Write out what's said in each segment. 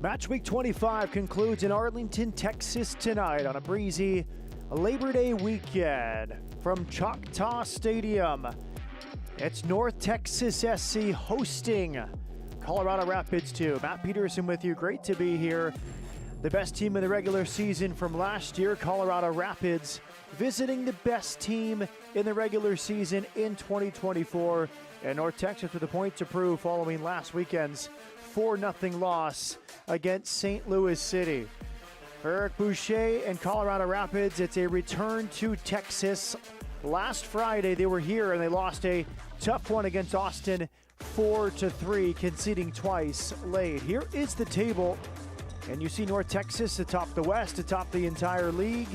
Match week 25 concludes in Arlington, Texas tonight on a breezy Labor Day weekend from Choctaw Stadium. It's North Texas SC hosting Colorado Rapids 2. Matt Peterson with you. Great to be here. The best team in the regular season from last year, Colorado Rapids, visiting the best team in the regular season in 2024. And North Texas with a point to prove following last weekend's 4-0 loss against St. Louis City. For Eric Boucher and Colorado Rapids, it's a return to Texas. Last Friday, they were here and they lost a tough one against Austin, 4-3, conceding twice late. Here is the table, and you see North Texas atop the West, atop the entire league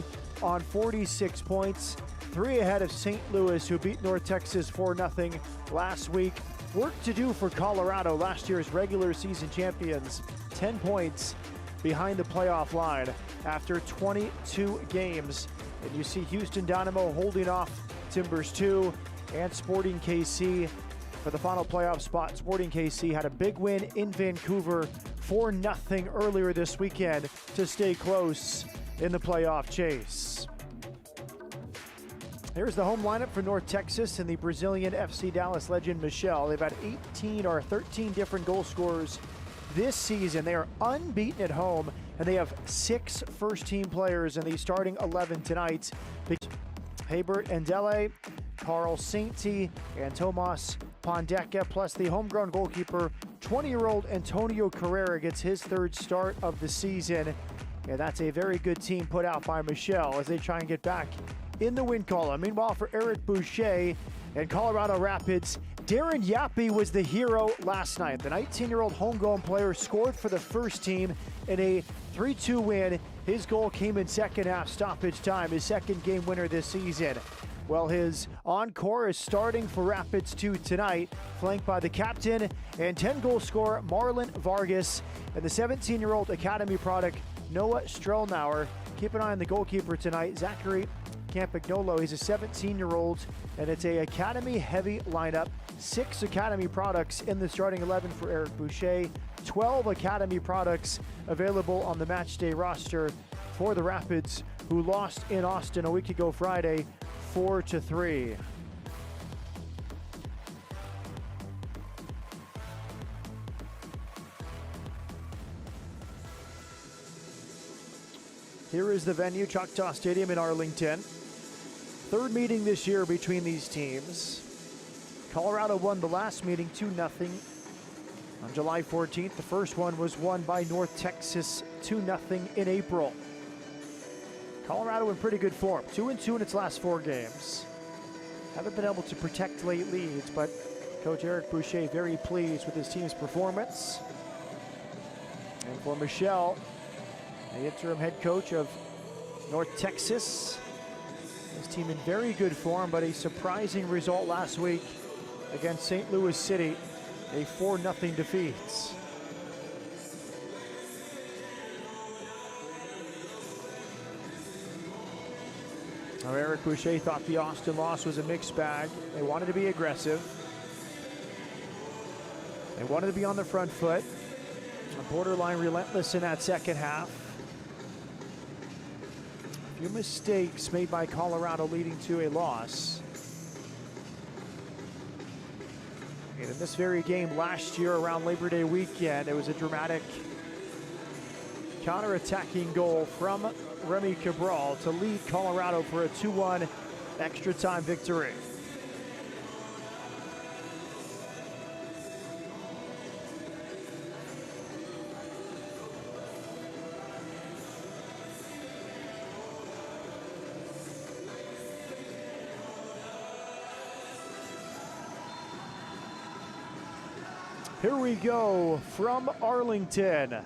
on 46 points, 3 ahead of St. Louis, who beat North Texas 4-0 last week. Work to do for Colorado, last year's regular season champions, 10 points behind the playoff line after 22 games. And you see Houston Dynamo holding off Timbers 2 and Sporting KC for the final playoff spot. Sporting KC had a big win in Vancouver, 4-0 earlier this weekend to stay close in the playoff chase. Here's the home lineup for North Texas and the Brazilian FC Dallas legend Michel. They've had 13 different goal scorers this season. They are unbeaten at home, and they have 6 first-team players in the starting 11 tonight. Hebert Ndele, Carl Sainty, and Tomas Pondeka, plus the homegrown goalkeeper, 20-year-old Antonio Carrera gets his 3rd start of the season. And that's a very good team put out by Michel as they try and get back in the win column. Meanwhile, for Eric Boucher and Colorado Rapids, Darren Yappy was the hero last night. The 19-year-old homegrown player scored for the first team in a 3-2 win. His goal came in second half stoppage time, his 2nd game winner this season. Well, his encore is starting for Rapids 2 tonight, flanked by the captain and 10-goal scorer Marlon Vargas and the 17-year-old academy product Noah Strelnauer. Keep an eye on the goalkeeper tonight, Zachary Campagnolo. He's a 17-year-old, and it's a academy-heavy lineup. 6 academy products in the starting 11 for Eric Boucher. 12 academy products available on the matchday roster for the Rapids, who lost in Austin a week ago Friday, 4-3. Here is the venue, Choctaw Stadium in Arlington. 3rd meeting this year between these teams. Colorado won the last meeting 2-0 on July 14th. The first one was won by North Texas 2-0 in April. Colorado in pretty good form, 2-2 in its last 4 games. Haven't been able to protect late leads, but Coach Eric Boucher very pleased with his team's performance. And for Michel, the interim head coach of North Texas, his team in very good form, but a surprising result last week against St. Louis City, a 4-0 defeat. Now, Eric Boucher thought the Austin loss was a mixed bag. They wanted to be aggressive. They wanted to be on the front foot. Borderline relentless in that second half. A few mistakes made by Colorado leading to a loss. And in this very game last year around Labor Day weekend, it was a dramatic counter-attacking goal from Remy Cabral to lead Colorado for a 2-1 extra time victory. Here we go from Arlington.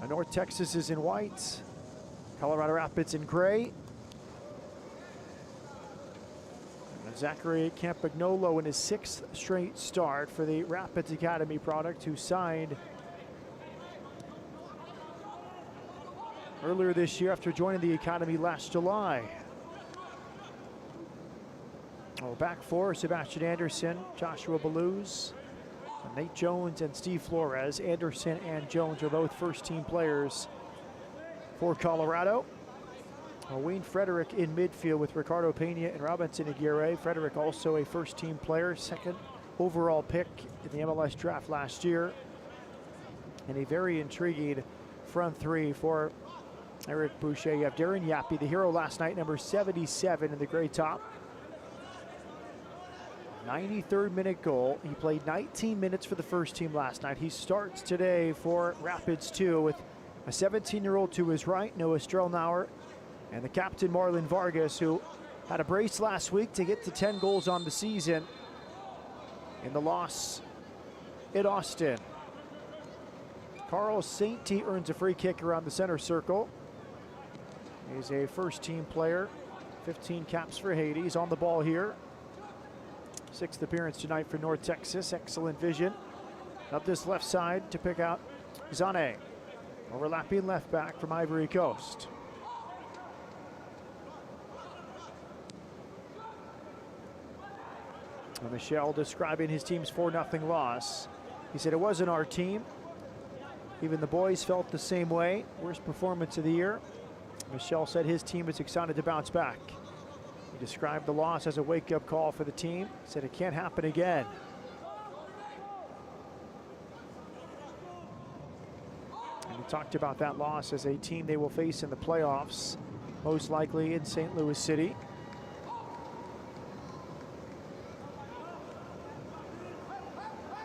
North Texas is in white, Colorado Rapids in gray. And Zachary Campagnolo in his 6th straight start for the Rapids Academy product, who signed earlier this year after joining the academy last July. Back 4, Sebastian Anderson, Joshua Baluz, Nate Jones and Steve Flores. Anderson and Jones are both first-team players for Colorado. Wayne Frederick in midfield with Ricardo Pena and Robinson Aguirre. Frederick also a first-team player, second overall pick in the MLS draft last year. And a very intriguing front three for Eric Boucher. You have Darren Yappy, the hero last night, number 77 in the gray top. 93rd minute goal. He played 19 minutes for the first team last night. He starts today for Rapids 2 with a 17-year-old to his right, Noah Strelnauer, and the captain Marlon Vargas, who had a brace last week to get to 10 goals on the season in the loss at Austin. Carl Sainty earns a free kick around the center circle. He's a first-team player, 15 caps for Haiti. He's on the ball here. 6th appearance tonight for North Texas. Excellent vision up this left side to pick out Zane. Overlapping left back from Ivory Coast. And Michel describing his team's 4-0 loss. He said it wasn't our team. Even the boys felt the same way. Worst performance of the year. Michel said his team is excited to bounce back. He described the loss as a wake-up call for the team. Said it can't happen again. And he talked about that loss as a team they will face in the playoffs, most likely in St. Louis City.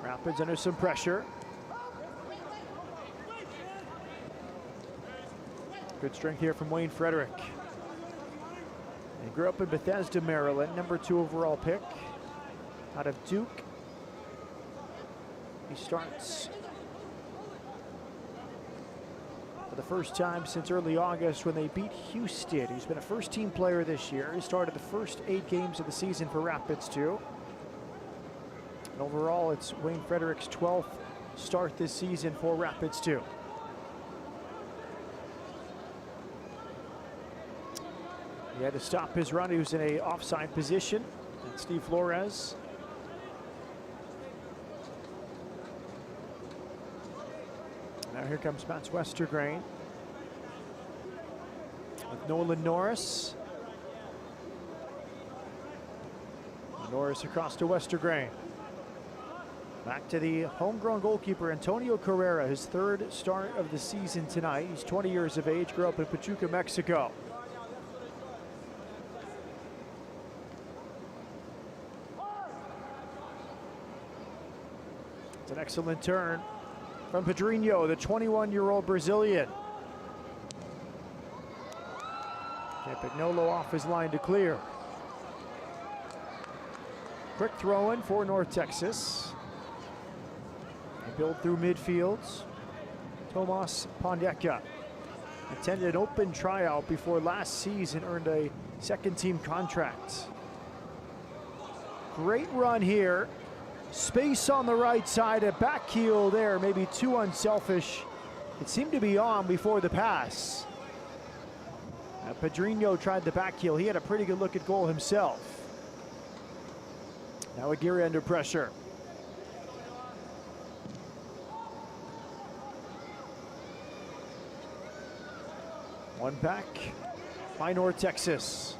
Rapids under some pressure. Good strength here from Wayne Frederick. He grew up in Bethesda, Maryland, number 2 overall pick out of Duke. He starts for the first time since early August when they beat Houston. He's been a first-team player this year. He started the first 8 games of the season for Rapids 2. And overall, it's Wayne Frederick's 12th start this season for Rapids 2. He had to stop his run. He was in an offside position. And Steve Flores. Now here comes Mats Westergrain with Nolan Norris. Norris across to Westergrain. Back to the homegrown goalkeeper, Antonio Carrera, his 3rd start of the season tonight. He's 20 years of age, grew up in Pachuca, Mexico. It's an excellent turn from Pedrinho, the 21-year-old Brazilian. Campagnolo off his line to clear. Quick throw in for North Texas. They build through midfields. Tomas Pondeka attended an open tryout before last season, earned a 2nd-team contract. Great run here. Space on the right side, a back heel there, maybe too unselfish. It seemed to be on before the pass. Pedrinho tried the back heel. He had a pretty good look at goal himself. Now Aguirre under pressure. One back by North Texas.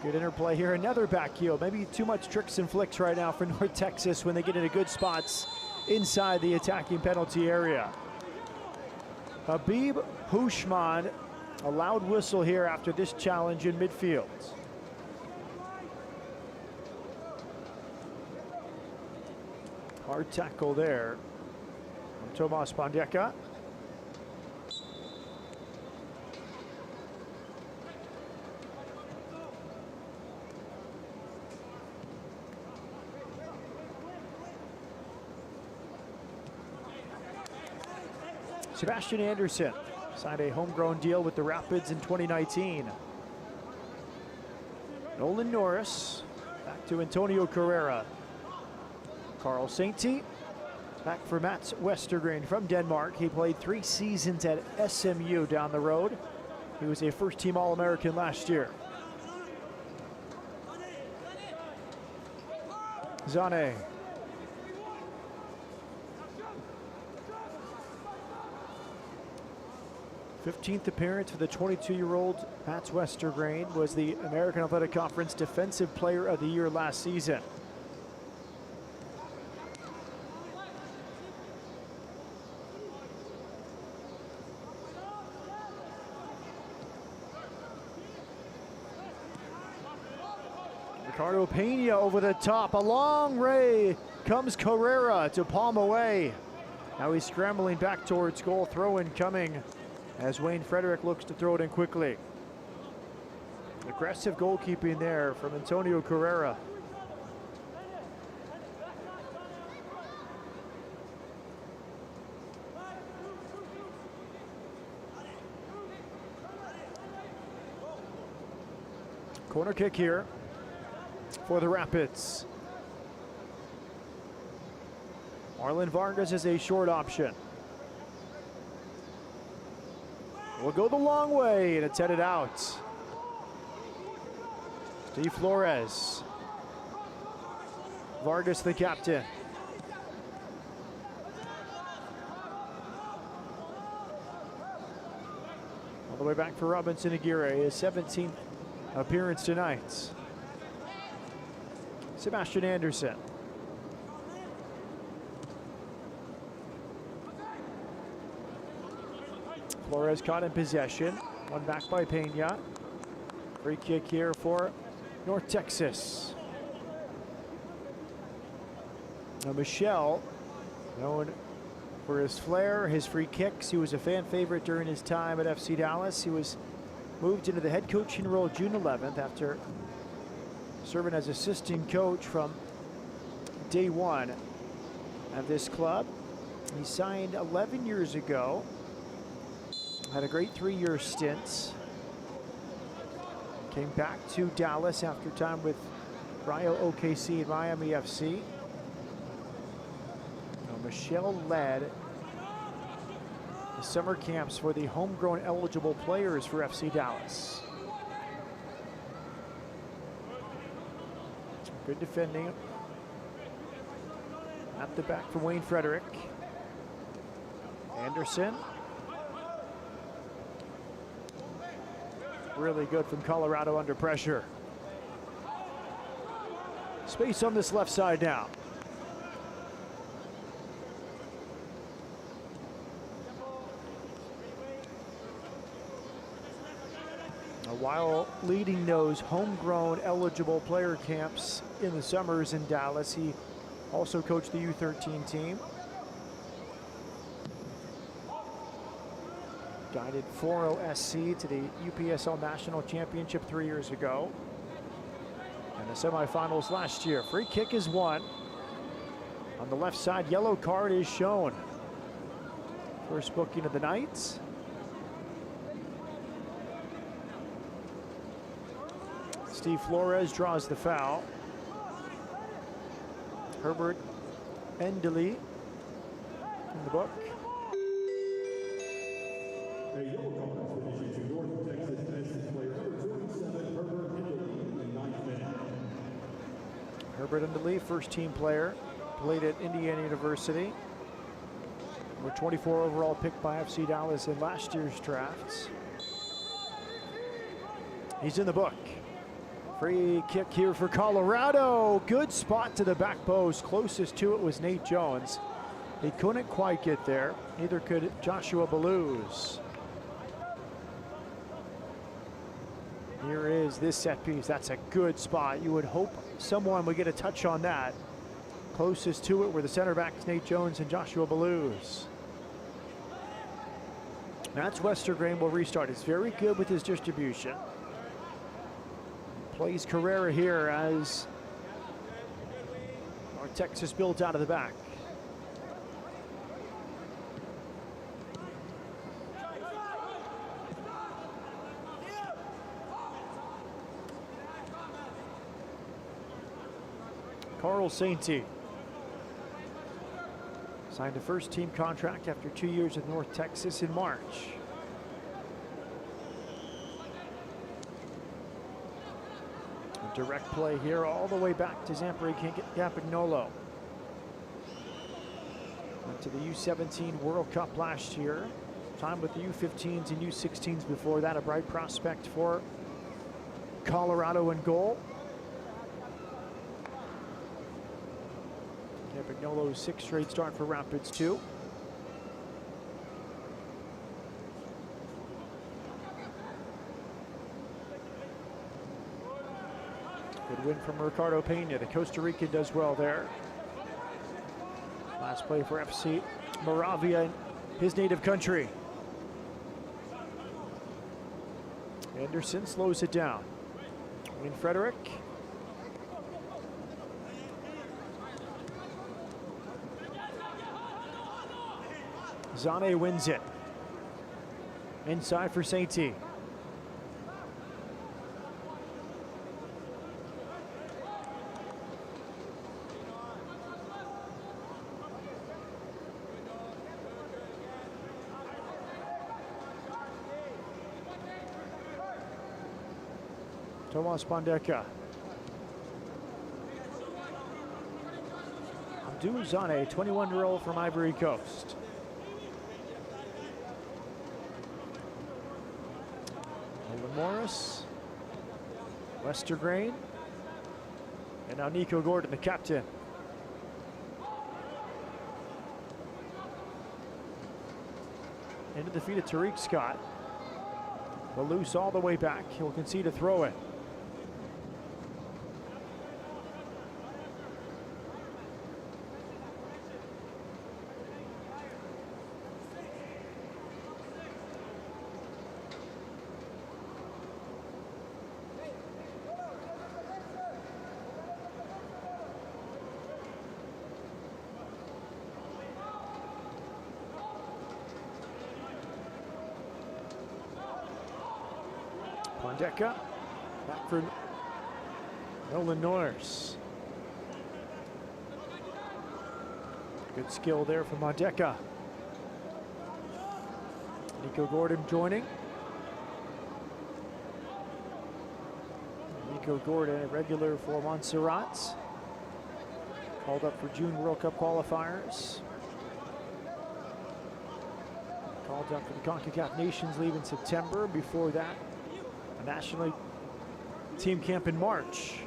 Good interplay here, another back heel. Maybe too much tricks and flicks right now for North Texas when they get into good spots inside the attacking penalty area. Habib Hushman, a loud whistle here after this challenge in midfield. Hard tackle there from Tomas Pondeka. Sebastian Anderson signed a homegrown deal with the Rapids in 2019. Nolan Norris back to Antonio Carrera. Carl Sainty back for Mats Westergrain from Denmark. He played 3 seasons at SMU down the road. He was a first-team All-American last year. Zane 15th appearance for the 22-year-old Mats Westergren, was the American Athletic Conference Defensive Player of the Year last season. Ricardo Pena over the top, a long ray, comes Carrera to palm away. Now he's scrambling back towards goal, throw in coming as Wayne Frederick looks to throw it in quickly. Aggressive goalkeeping there from Antonio Carrera. Corner kick here for the Rapids. Marlon Vargas is a short option. Will go the long way, and it's headed out. Steve Flores. Vargas, the captain. All the way back for Robinson Aguirre, his 17th appearance tonight. Sebastian Anderson. Flores caught in possession. One back by Pena. Free kick here for North Texas. Now Michel, known for his flair, his free kicks. He was a fan favorite during his time at FC Dallas. He was moved into the head coaching role June 11th after serving as assistant coach from day one of this club. He signed 11 years ago. Had a great 3-year stint. Came back to Dallas after time with Rayo OKC and Miami FC. Now Michel led the summer camps for the homegrown eligible players for FC Dallas. Good defending at the back from Wayne Frederick. Anderson. Really good from Colorado under pressure. Space on this left side now. While leading those homegrown eligible player camps in the summers in Dallas, he also coached the U13 team. Guided 4-0 SC to the UPSL National Championship 3 years ago. And the semifinals last year. Free kick is won. On the left side, yellow card is shown. First booking of the night. Steve Flores draws the foul. Herbert Endley in the book. A yellow card was issued to North Texas defensive player number 27, Herbert Endley, in the 9th minute. Herbert Endley, first team player, played at Indiana University. Number 24 overall pick by FC Dallas in last year's drafts. He's in the book. Free kick here for Colorado. Good spot to the back post. Closest to it was Nate Jones. He couldn't quite get there. Neither could Joshua Baluz. Here is this set piece. That's a good spot. You would hope someone would get a touch on that. Closest to it were the center backs Nate Jones and Joshua Baluz. Mats Westergren will restart. He's very good with his distribution. Plays Carrera here as North Texas builds out of the back. Carl Sainty signed a first team contract after 2 years with North Texas in March. Direct play here all the way back to Zampari Campagnolo. Went to the U17 World Cup last year. Time with the U15s and U16s before that. A bright prospect for Colorado in goal. Campignolo's 6th straight start for Rapids too. Good win from Ricardo Pena. The Costa Rican does well there. Last play for FC Moravia in his native country. Anderson slows it down. Wayne Frederick. Zane wins it. Inside for Sept. Tomas Bandeka. Abdou Zane, 21-year-old from Ivory Coast. Nolan Morris, Westergrain, and now Nico Gordon, the captain. Into the feet of Tariq Scott. But loose all the way back. He'll concede a throw-in. Bandeka, back for Nolan Norris. Good skill there from Bandeka. Nico Gordon joining. Nico Gordon, a regular for Montserrat. Called up for June World Cup qualifiers. Called up for the CONCACAF Nations League in September. Before that, a national team camp in March.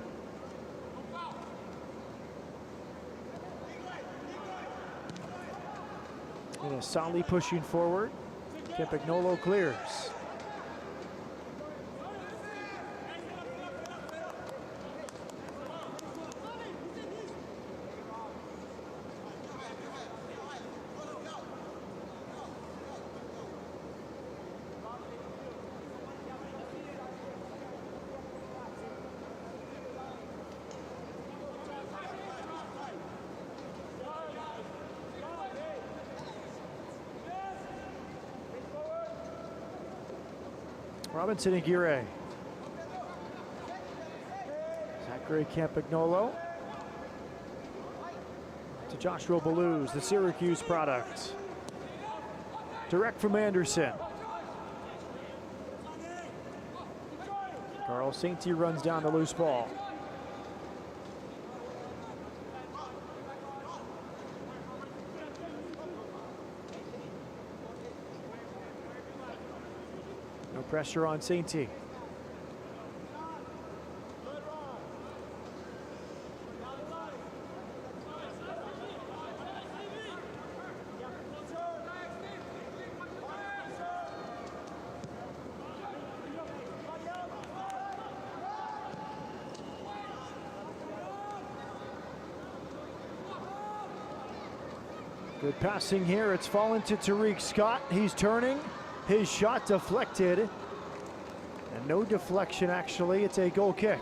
And Sali pushing forward. Campignolo clears. Robinson Aguirre. Zachary Campignolo. To Joshua Balluz, the Syracuse product. Direct from Anderson. Carl Sainty runs down the loose ball. No pressure on Sainty. Good passing here. It's fallen to Tariq Scott. He's turning. His shot deflected. And no deflection, actually. It's a goal kick.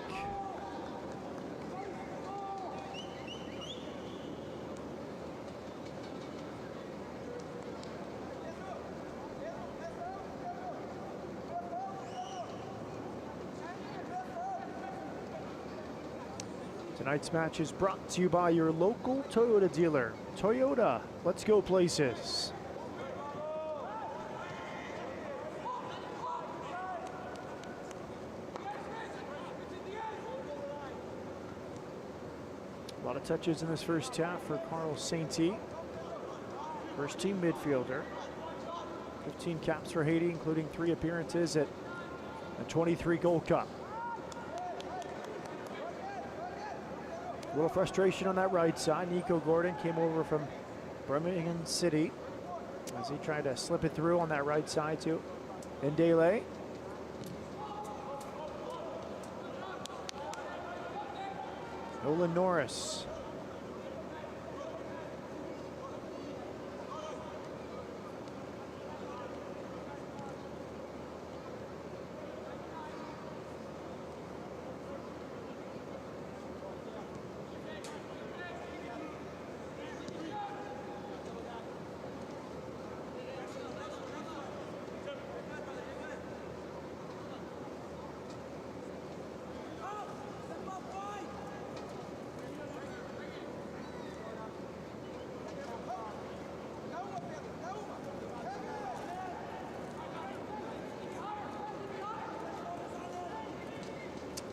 Tonight's match is brought to you by your local Toyota dealer. Toyota, let's go places. A lot of touches in this first half for Carl Sainty. First team midfielder. 15 caps for Haiti, including 3 appearances at the 23 Gold Cup. A little frustration on that right side. Nico Gordon came over from Birmingham City as he tried to slip it through on that right side to Ndele. Nolan Norris.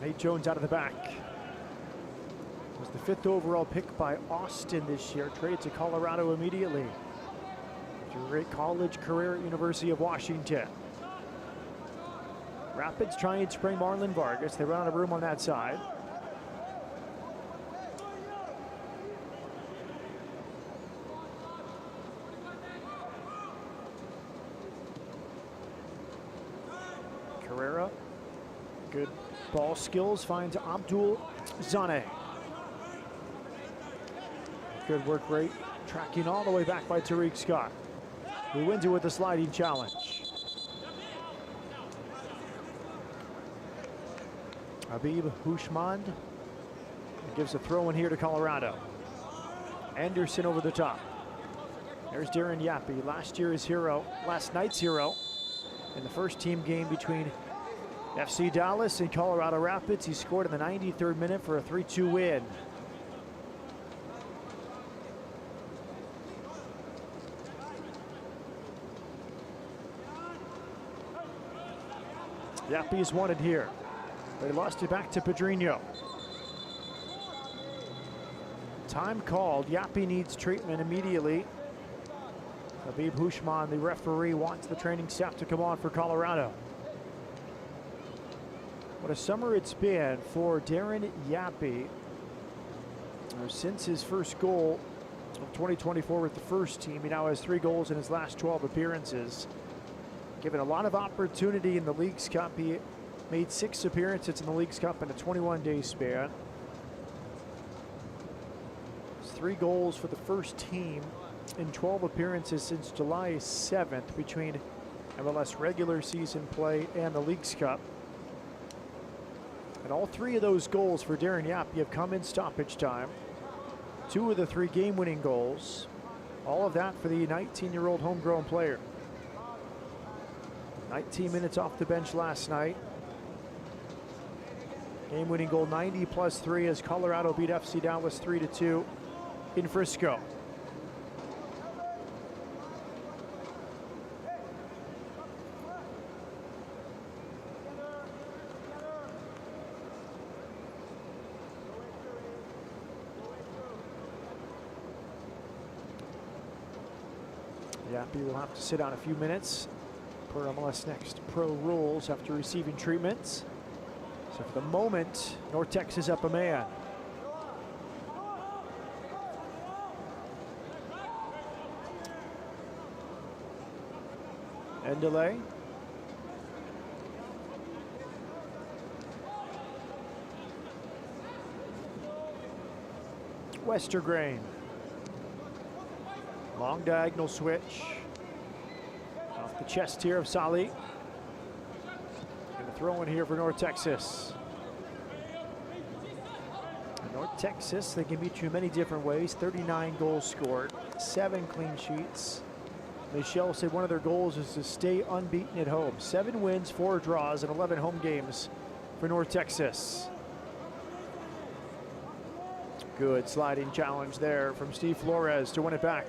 Nate Jones out of the back. Was the 5th overall pick by Austin this year. Traded to Colorado immediately. After a great college career at University of Washington. Rapids trying to bring Marlon Vargas. They run out of room on that side. Carrera. Good ball skills, finds Abdul Zane. Good work rate, tracking all the way back by Tariq Scott, who wins it with a sliding challenge. Habib Hushmand gives a throw in here to Colorado. Anderson over the top. There's Darren Yappy, last night's hero in the first team game between FC Dallas and Colorado Rapids. He scored in the 93rd minute for a 3-2 win. Yappy is wanted here. They lost it back to Pedrinho. Time called. Yappy needs treatment immediately. Habib Hushman, the referee, wants the training staff to come on for Colorado. What a summer it's been for Darren Yappy. Since his first goal of 2024 with the first team, he now has 3 goals in his last 12 appearances. Given a lot of opportunity in the Leagues Cup, he made 6 appearances in the Leagues Cup in a 21-day span. 3 goals for the first team in 12 appearances since July 7th between MLS regular season play and the Leagues Cup. And all 3 of those goals for Darren Yappy have come in stoppage time. 2 of the 3 game-winning goals. All of that for the 19-year-old homegrown player. 19 minutes off the bench last night. Game-winning goal 90+3 as Colorado beat FC Dallas 3-2 in Frisco. Yappy will have to sit out a few minutes per MLS Next Pro rules after receiving treatments. So for the moment, North Texas up a man. Ndele. Westergrain. Long diagonal switch. Off the chest here of Sali. Going to throw in here for North Texas. And North Texas, they can beat you in many different ways. 39 goals scored, 7 clean sheets. Michelle said one of their goals is to stay unbeaten at home. 7 wins, 4 draws, and 11 home games for North Texas. Good sliding challenge there from Steve Flores to win it back.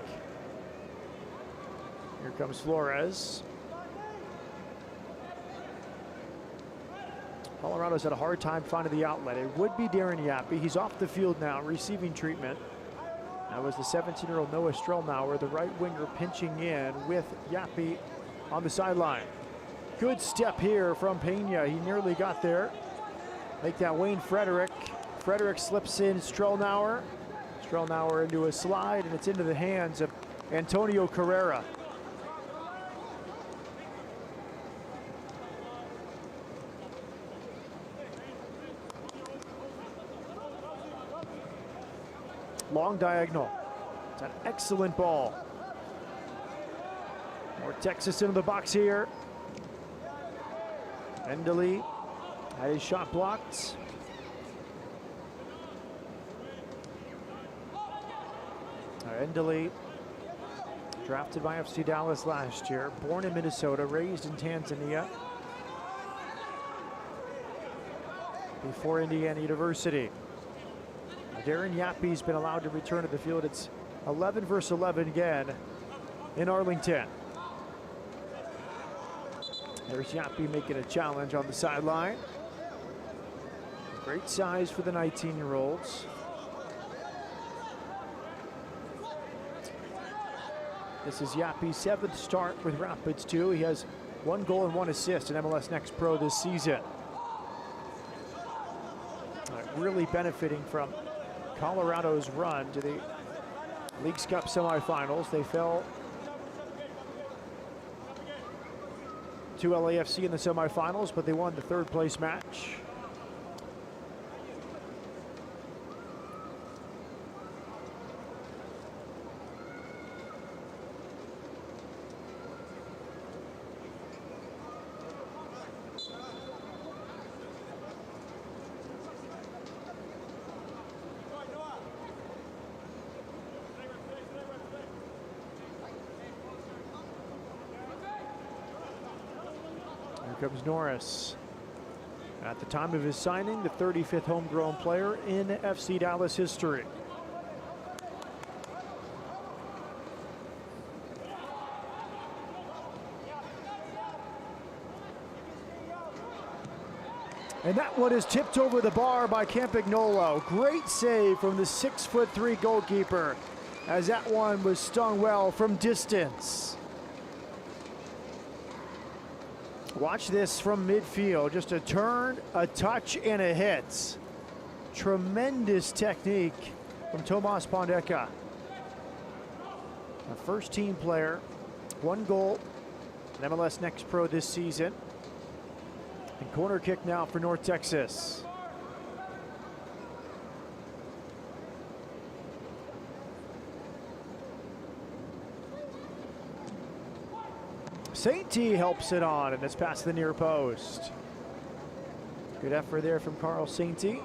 Here comes Flores. Colorado's had a hard time finding the outlet. It would be Darren Yappy. He's off the field now, receiving treatment. That was the 17-year-old Noah Strelmauer, the right winger, pinching in with Yappy on the sideline. Good step here from Pena. He nearly got there. Make that Wayne Frederick. Frederick slips in Strelnauer. Strelnauer into a slide, and it's into the hands of Antonio Carrera. Long diagonal. It's an excellent ball. More Texas into the box here. Endely had his shot blocked. Endely, drafted by FC Dallas last year, born in Minnesota, raised in Tanzania, before Indiana University. Darren Yappe's been allowed to return to the field. It's 11 versus 11 again in Arlington. There's Yappe making a challenge on the sideline. Great size for the 19-year-olds. This is Yappe's 7th start with Rapids 2. He has 1 goal and 1 assist in MLS Next Pro this season. Really benefiting from Colorado's run to the Leagues Cup semifinals. They fell to LAFC in the semifinals, but they won the 3rd place match. Here comes Norris. At the time of his signing, the 35th homegrown player in FC Dallas history. And that one is tipped over the bar by Campagnolo. Great save from the 6'3" goalkeeper, as that one was stung well from distance. Watch this from midfield. Just a turn, a touch, and a hit. Tremendous technique from Tomas Pondeka. A first-team player, 1 goal in MLS Next Pro this season. And corner kick now for North Texas. Sept helps it on, and it's past the near post. Good effort there from Carl Sept.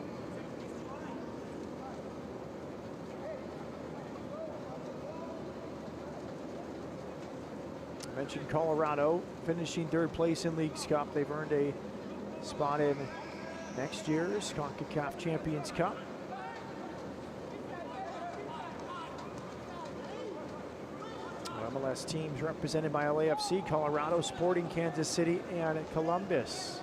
I mentioned Colorado finishing 3rd place in Leagues Cup. They've earned a spot in next year's CONCACAF Champions Cup. MLS teams represented by LAFC, Colorado, Sporting Kansas City, and Columbus.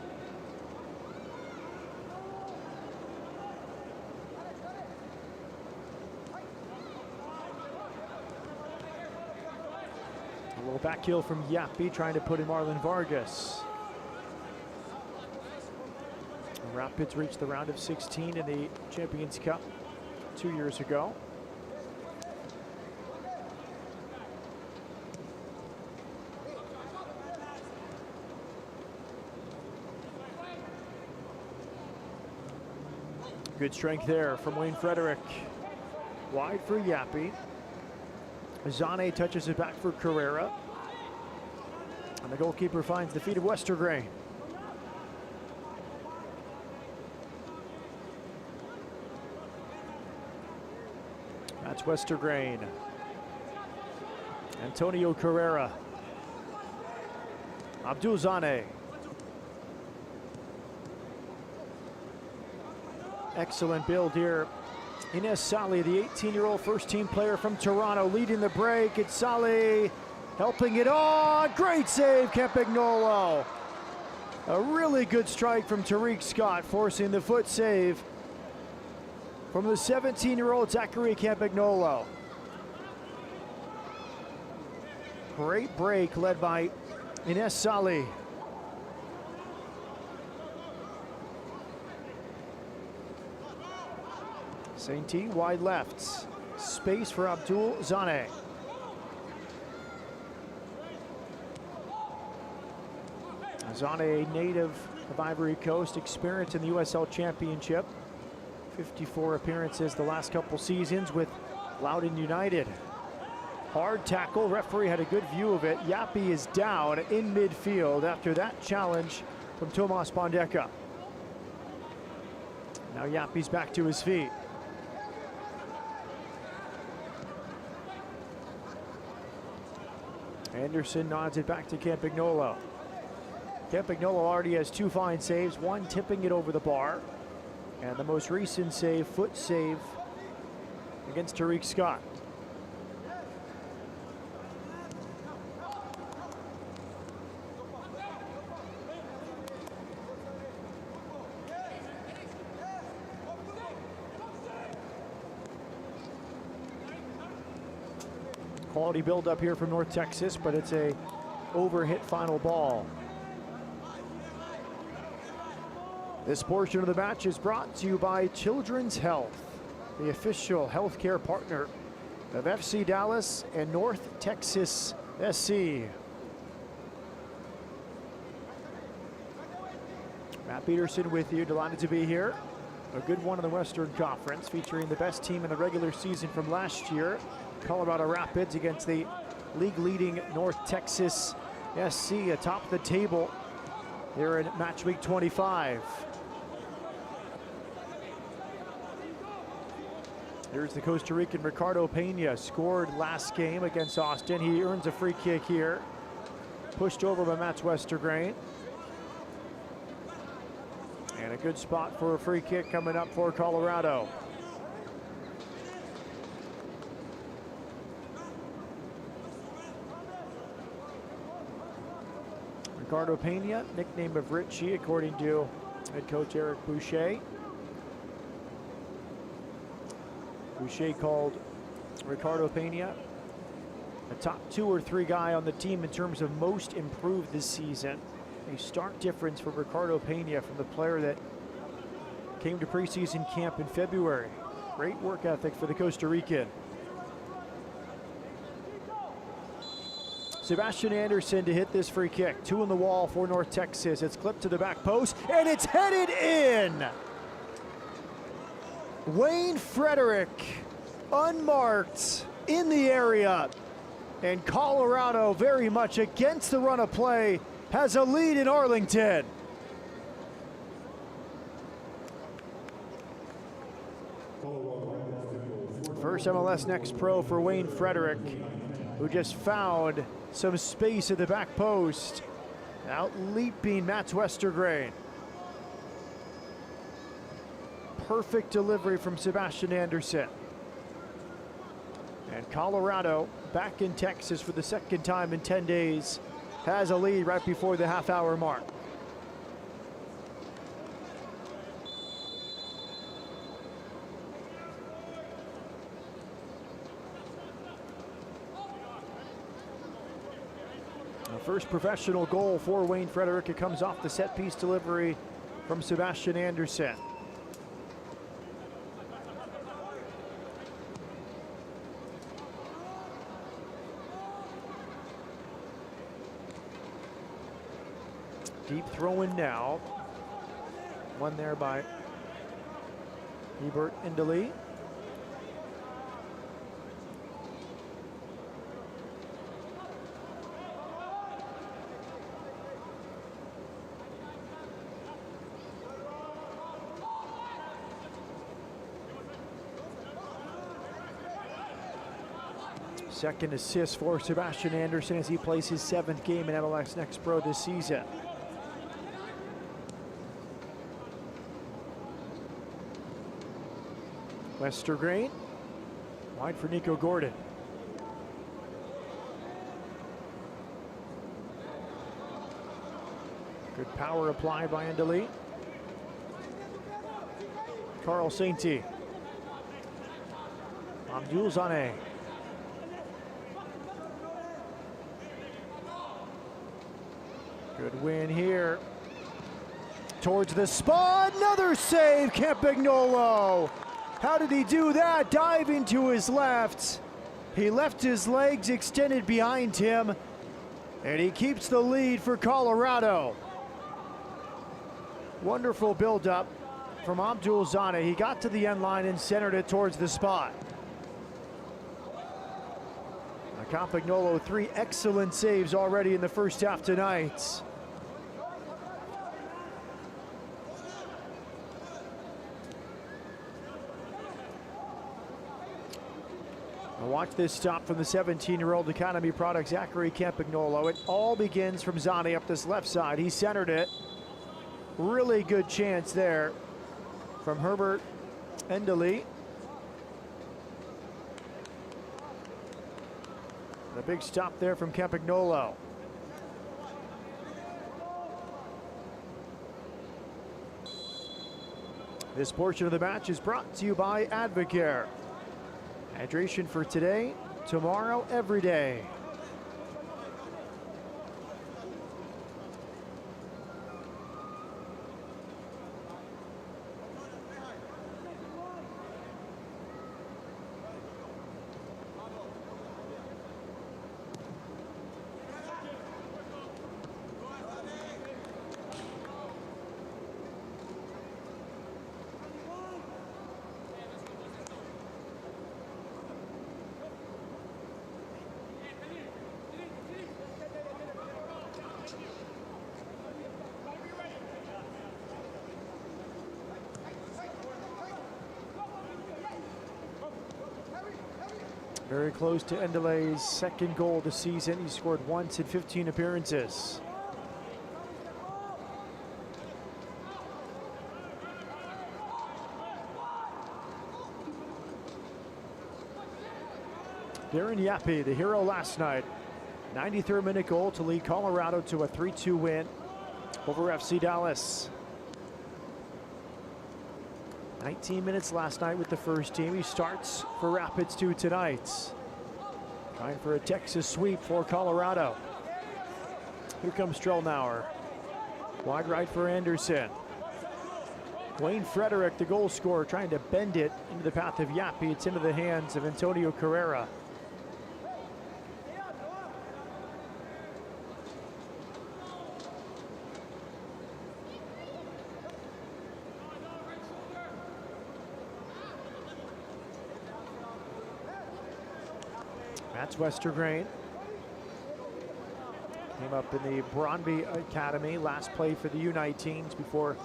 A little back heel from Yappe, trying to put in Marlon Vargas. The Rapids reached the round of 16 in the Champions Cup 2 years ago. Good strength there from Wayne Frederick. Wide for Yappe. Zane touches it back for Carrera. And the goalkeeper finds the feet of Westergrain. That's Westergrain. Antonio Carrera. Abdul Zane. Excellent build here. Ines Sali, the 18-year-old first-team player from Toronto, leading the break. It's Sali helping it on. Great save, Campagnolo. A really good strike from Tariq Scott, forcing the foot save from the 17-year-old Zachary Campagnolo. Great break led by Ines Sali. Saint wide left. Space for Abdul Zane. Zane, a native of Ivory Coast, experience in the USL Championship. 54 appearances the last couple seasons with Loudoun United. Hard tackle, referee had a good view of it. Yapi is down in midfield after that challenge from Tomas Bondeka. Now Yapi's back to his feet. Anderson nods it back to Campagnolo. Campagnolo already has 2 fine saves, one tipping it over the bar, and the most recent save, foot save, against Tariq Scott. Quality build up here from North Texas, but it's a overhit final ball. This portion of the match is brought to you by Children's Health, the official healthcare partner of FC Dallas and North Texas SC. Matt Peterson with you, delighted to be here. A good one in the Western Conference, featuring the best team in the regular season from last year, Colorado Rapids, against the league-leading North Texas SC atop the table here in match week 25. Here's the Costa Rican Ricardo Pena, scored last game against Austin. He earns a free kick here, pushed over by Mats Westergrain. And a good spot for a free kick coming up for Colorado. Ricardo Pena, nickname of Richie, according to head coach Eric Boucher. Boucher called Ricardo Pena a top 2 or 3 guy on the team in terms of most improved this season. A stark difference for Ricardo Pena from the player that came to preseason camp in February. Great work ethic for the Costa Rican. Sebastian Anderson to hit this free kick. 2 in the wall for North Texas. It's clipped to the back post, and it's headed in. Wayne Frederick, unmarked, in the area. And Colorado, very much against the run of play, has a lead in Arlington. First MLS Next Pro for Wayne Frederick, who just found some space at the back post, out leaping Mats Westergrain. Perfect delivery from Sebastian Anderson. And Colorado, back in Texas for the second time in 10 days, has a lead right before the half-hour mark. The first professional goal for Wayne Frederick. It comes off the set-piece delivery from Sebastian Anderson. Deep throw in now. One there by Hebert Indeli. Second assist for Sebastian Anderson as he plays his 7th game in MLS Next Pro this season. Westergrain, wide for Nico Gordon. Good power applied by Indeli. Carl Sainty. Abdul Zane. Good win here. Towards the spot, another save, Campagnolo. How did he do that? Diving to his left. He left his legs extended behind him, and he keeps the lead for Colorado. Wonderful build-up from Abdul Zane. He got to the end line and centered it towards the spot. Campagnolo, 3 excellent saves already in the first half tonight. Now watch this stop from the 17-year-old academy product, Zachary Campagnolo. It all begins from Zani up this left side. He centered it. Really good chance there from Herbert Endeli. A big stop there from Campagnolo. This portion of the match is brought to you by Advocare. Hydration for today, tomorrow, every day. Very close to Endele's second goal this season. He scored once in 15 appearances. Darren Yappi, the hero last night. 93rd minute goal to lead Colorado to a 3-2 win over FC Dallas. 19 minutes last night with the first team. He starts for Rapids 2 tonight. Trying for a Texas sweep for Colorado. Here comes Strelnauer. Wide right for Anderson. Wayne Frederick, the goal scorer, trying to bend it into the path of Yappi. It's into the hands of Antonio Carrera. That's Westergrain. Came up in the Brøndby Academy, last play for the U19s before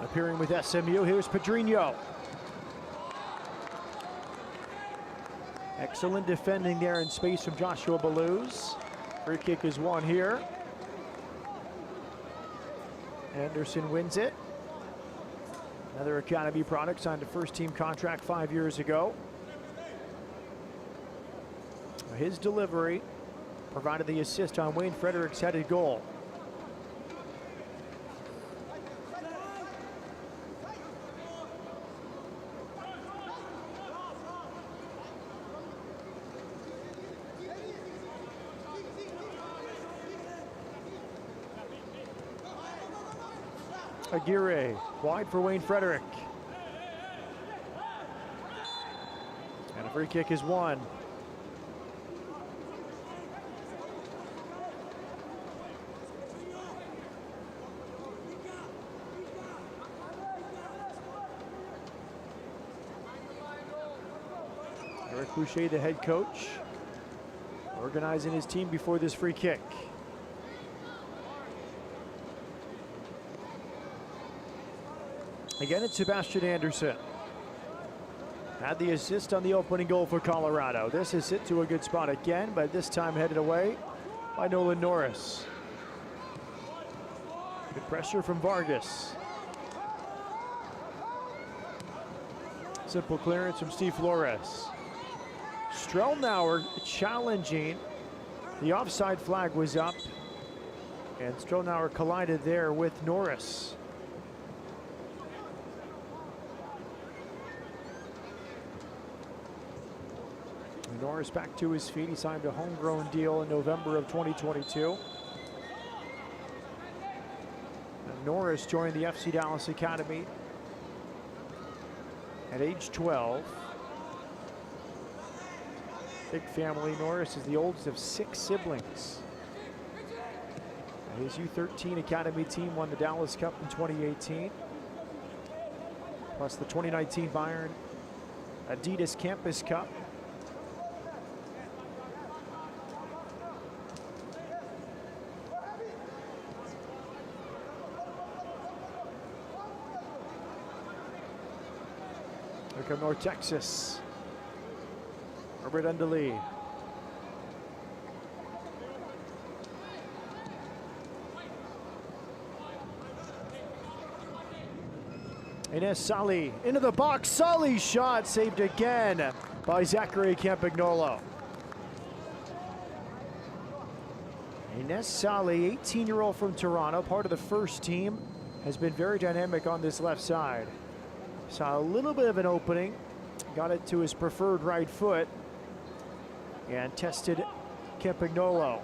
appearing with SMU. Here's Pedrinho. Excellent defending there in space from Joshua Baluz. Free kick is won here. Anderson wins it. Another Academy product, signed a first-team contract 5 years ago. His delivery provided the assist on Wayne Frederick's headed goal. Aguirre, wide for Wayne Frederick. And a free kick is won. Eric Boucher, the head coach, organizing his team before this free kick. Again, it's Sebastian Anderson. Had the assist on the opening goal for Colorado. This is hit to a good spot again, but this time headed away by Nolan Norris. Good pressure from Vargas. Simple clearance from Steve Flores. Strelnauer challenging. The offside flag was up, and Strelnauer collided there with Norris. Norris back to his feet. He signed a homegrown deal in November of 2022. Norris joined the FC Dallas Academy at age 12. Big family. Norris is the oldest of 6 siblings. His U13 Academy team won the Dallas Cup in 2018, plus the 2019 Bayern Adidas Campus Cup. Here come North Texas. Robert Underlee. Ines Sali into the box. Sali's shot saved again by Zachary Campagnolo. Ines Sali, 18-year-old from Toronto, part of the first team, has been very dynamic on this left side. Saw a little bit of an opening, got it to his preferred right foot, and tested Campagnolo.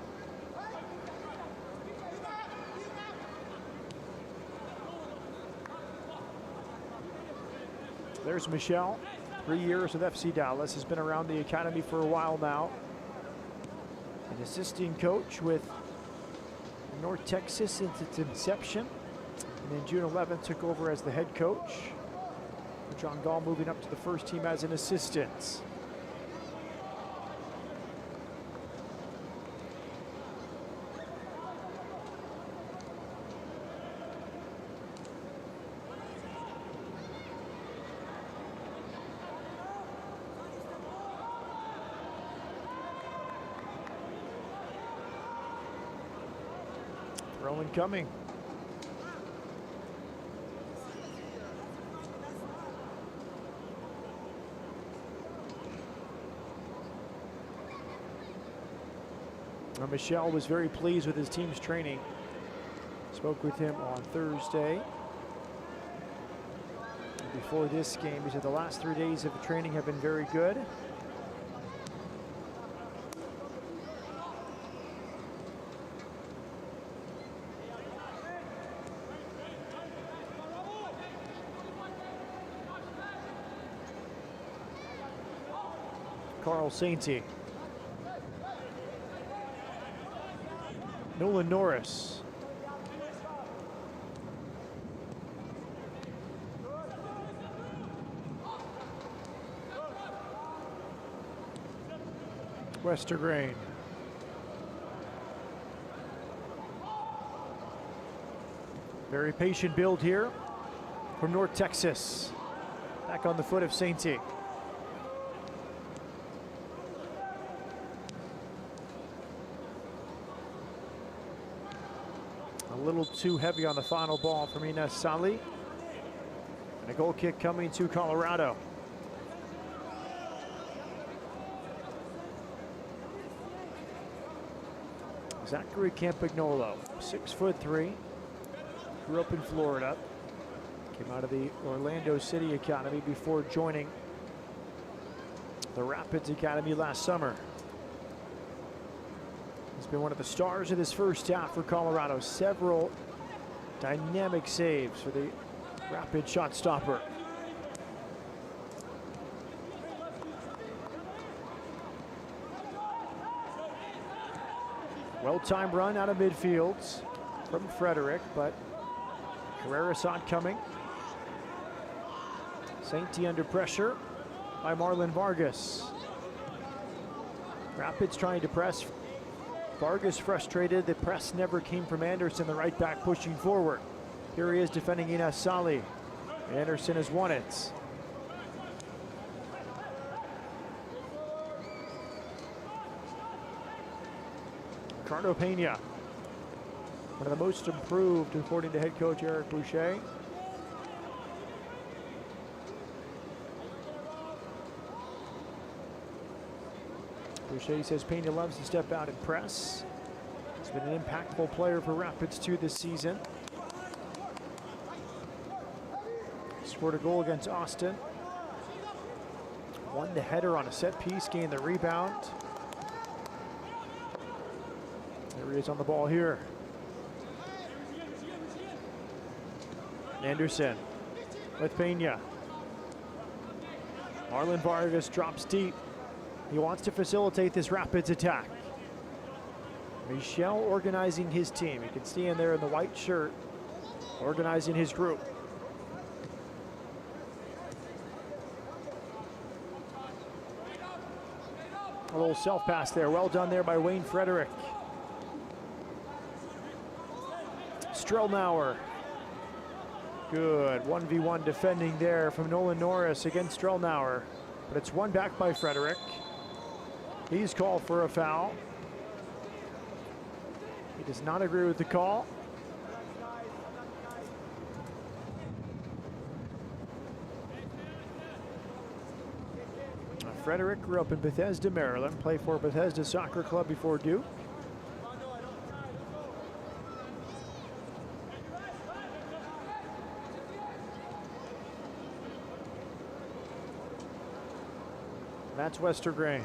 There's Michel, 3 years with FC Dallas, has been around the academy for a while now. An assisting coach with North Texas since its inception. And in June 11th took over as the head coach. John Gall moving up to the first team as an assistant. Throw incoming. Michel was very pleased with his team's training. Spoke with him on Thursday. Before this game, he said the last 3 days of training have been very good. Carl Sainty. Nolan Norris. Westergrain. Very patient build here from North Texas. Back on the foot of Sainty. A little too heavy on the final ball from Ines Sali. And a goal kick coming to Colorado. Zachary Campagnolo, 6'3", grew up in Florida. Came out of the Orlando City Academy before joining the Rapids Academy last summer. He's been one of the stars of this first half for Colorado. Several dynamic saves for the Rapid shot stopper. Well-timed run out of midfield from Frederick, but Carrera saw it coming. Sainty under pressure by Marlon Vargas. Rapids trying to press. Vargas frustrated. The press never came from Anderson, the right back pushing forward. Here he is defending Ines Sali. Anderson has won it. Ricardo Pena, one of the most improved according to head coach Eric Boucher. Boucher says Pena loves to step out and press. He's been an impactful player for Rapids too this season. Scored a goal against Austin. Won the header on a set piece, gained the rebound. There he is on the ball here. Anderson with Pena. Marlon Vargas drops deep. He wants to facilitate this Rapids attack. Michel organizing his team. You can see him there in the white shirt, organizing his group. A little self-pass there. Well done there by Wayne Frederick. Strelnauer. Good 1v1 defending there from Nolan Norris against Strelnauer. But it's won back by Frederick. He's called for a foul. He does not agree with the call. Frederick grew up in Bethesda, Maryland, played for Bethesda Soccer Club before Duke. That's Westergrain.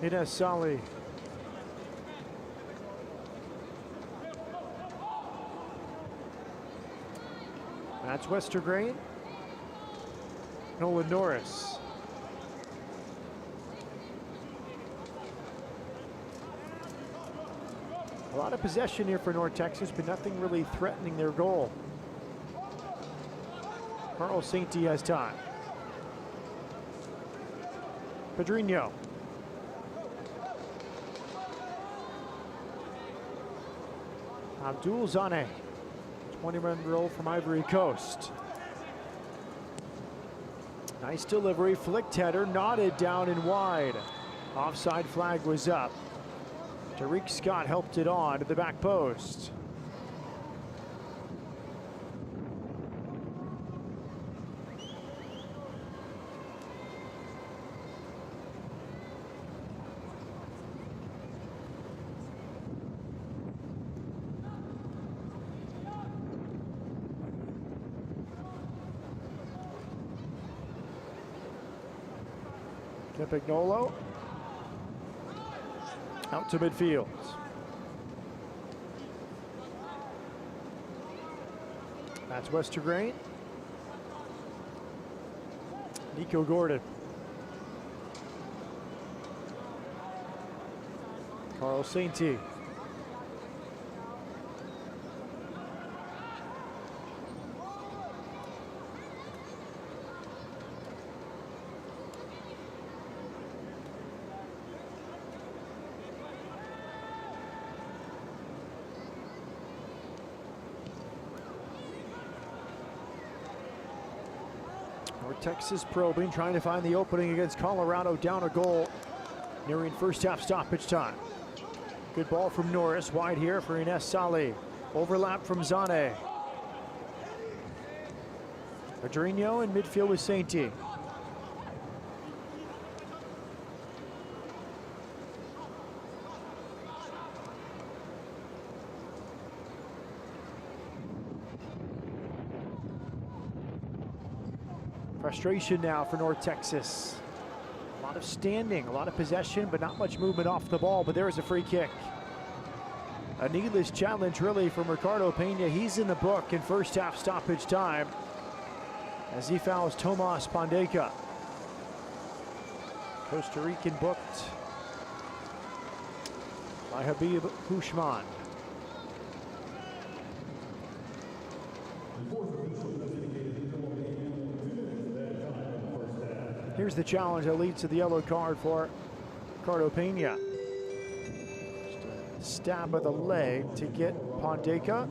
Ines Sali. That's Westergrain. Nolan Norris. A lot of possession here for North Texas, but nothing really threatening their goal. Carl Sainty has time. Pedrinho. Abdul Zane, 21-year-old from Ivory Coast. Nice delivery, flicked header, knotted down and wide. Offside flag was up. Tariq Scott helped it on to the back post. Campagnolo out to midfield. That's Westergrain. Nico Gordon. Carl Sainty. North Texas probing, trying to find the opening against Colorado, down a goal, nearing first half stoppage time. Good ball from Norris, wide here for Ines Sali. Overlap from Zane. Pedrinho in midfield with Sainty. Frustration now for North Texas. A lot of standing, a lot of possession, but not much movement off the ball, but there is a free kick. A needless challenge really from Ricardo Pena. He's in the book in first half stoppage time as he fouls Tomas Pandeka. Costa Rican booked by Habib Hushman. Here's the challenge that leads to the yellow card for Ricardo Pena. Just a stab of the leg to get Pandeka.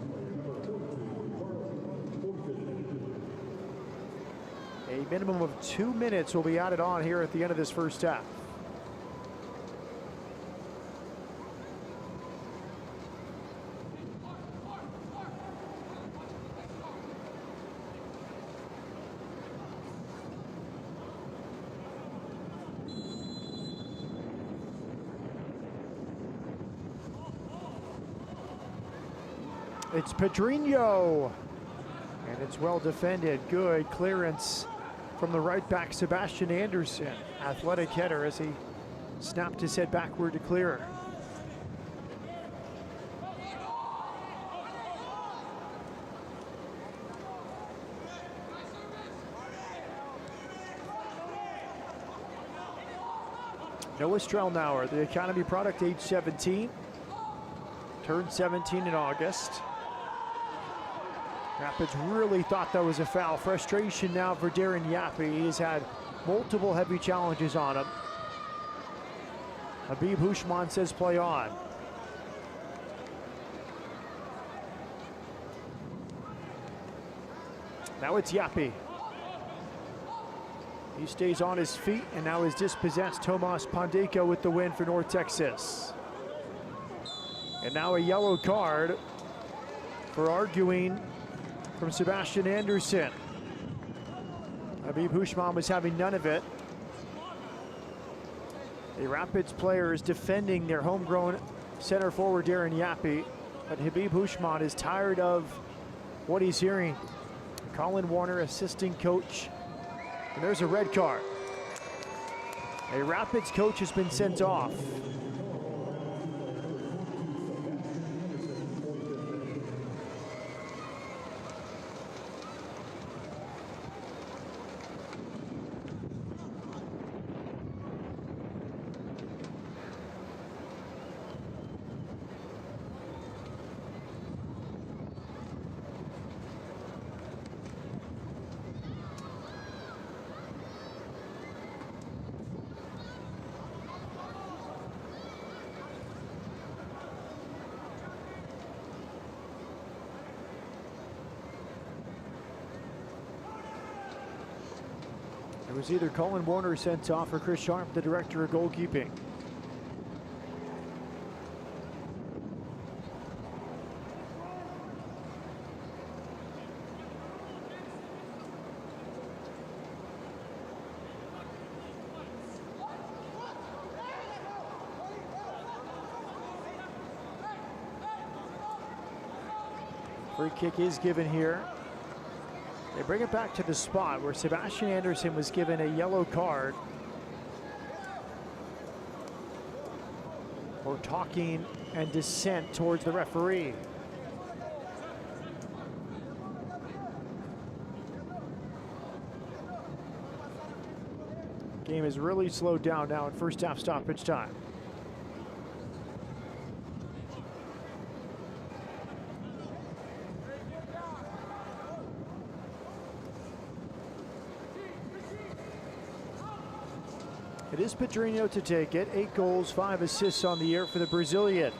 A minimum of 2 minutes will be added on here at the end of this first half. It's Pedrinho, and it's well defended. Good clearance from the right back, Sebastian Anderson. Athletic header as he snapped his head backward to clear. Noah Strelnauer, the academy product, age 17. Turned 17 in August. Rapids really thought that was a foul. Frustration now for Darren Yappy. He's had multiple heavy challenges on him. Habib Hushman says play on. Now it's Yappy. He stays on his feet and now is dispossessed. Tomas Pandeka with the win for North Texas. And now a yellow card for arguing from Sebastian Anderson. Habib Hushman was having none of it. The Rapids player is defending their homegrown center forward Darren Yappy, but Habib Hushman is tired of what he's hearing. Colin Warner, assistant coach, and there's a red card. A Rapids coach has been sent off. It was either Colin Warner sent off or Chris Sharp, the director of goalkeeping. Free kick is given here. They bring it back to the spot where Sebastian Anderson was given a yellow card for talking and dissent towards the referee. Game is really slowed down now in first half stoppage time. It is Pedrinho to take it. 8 goals, 5 assists on the year for the Brazilian.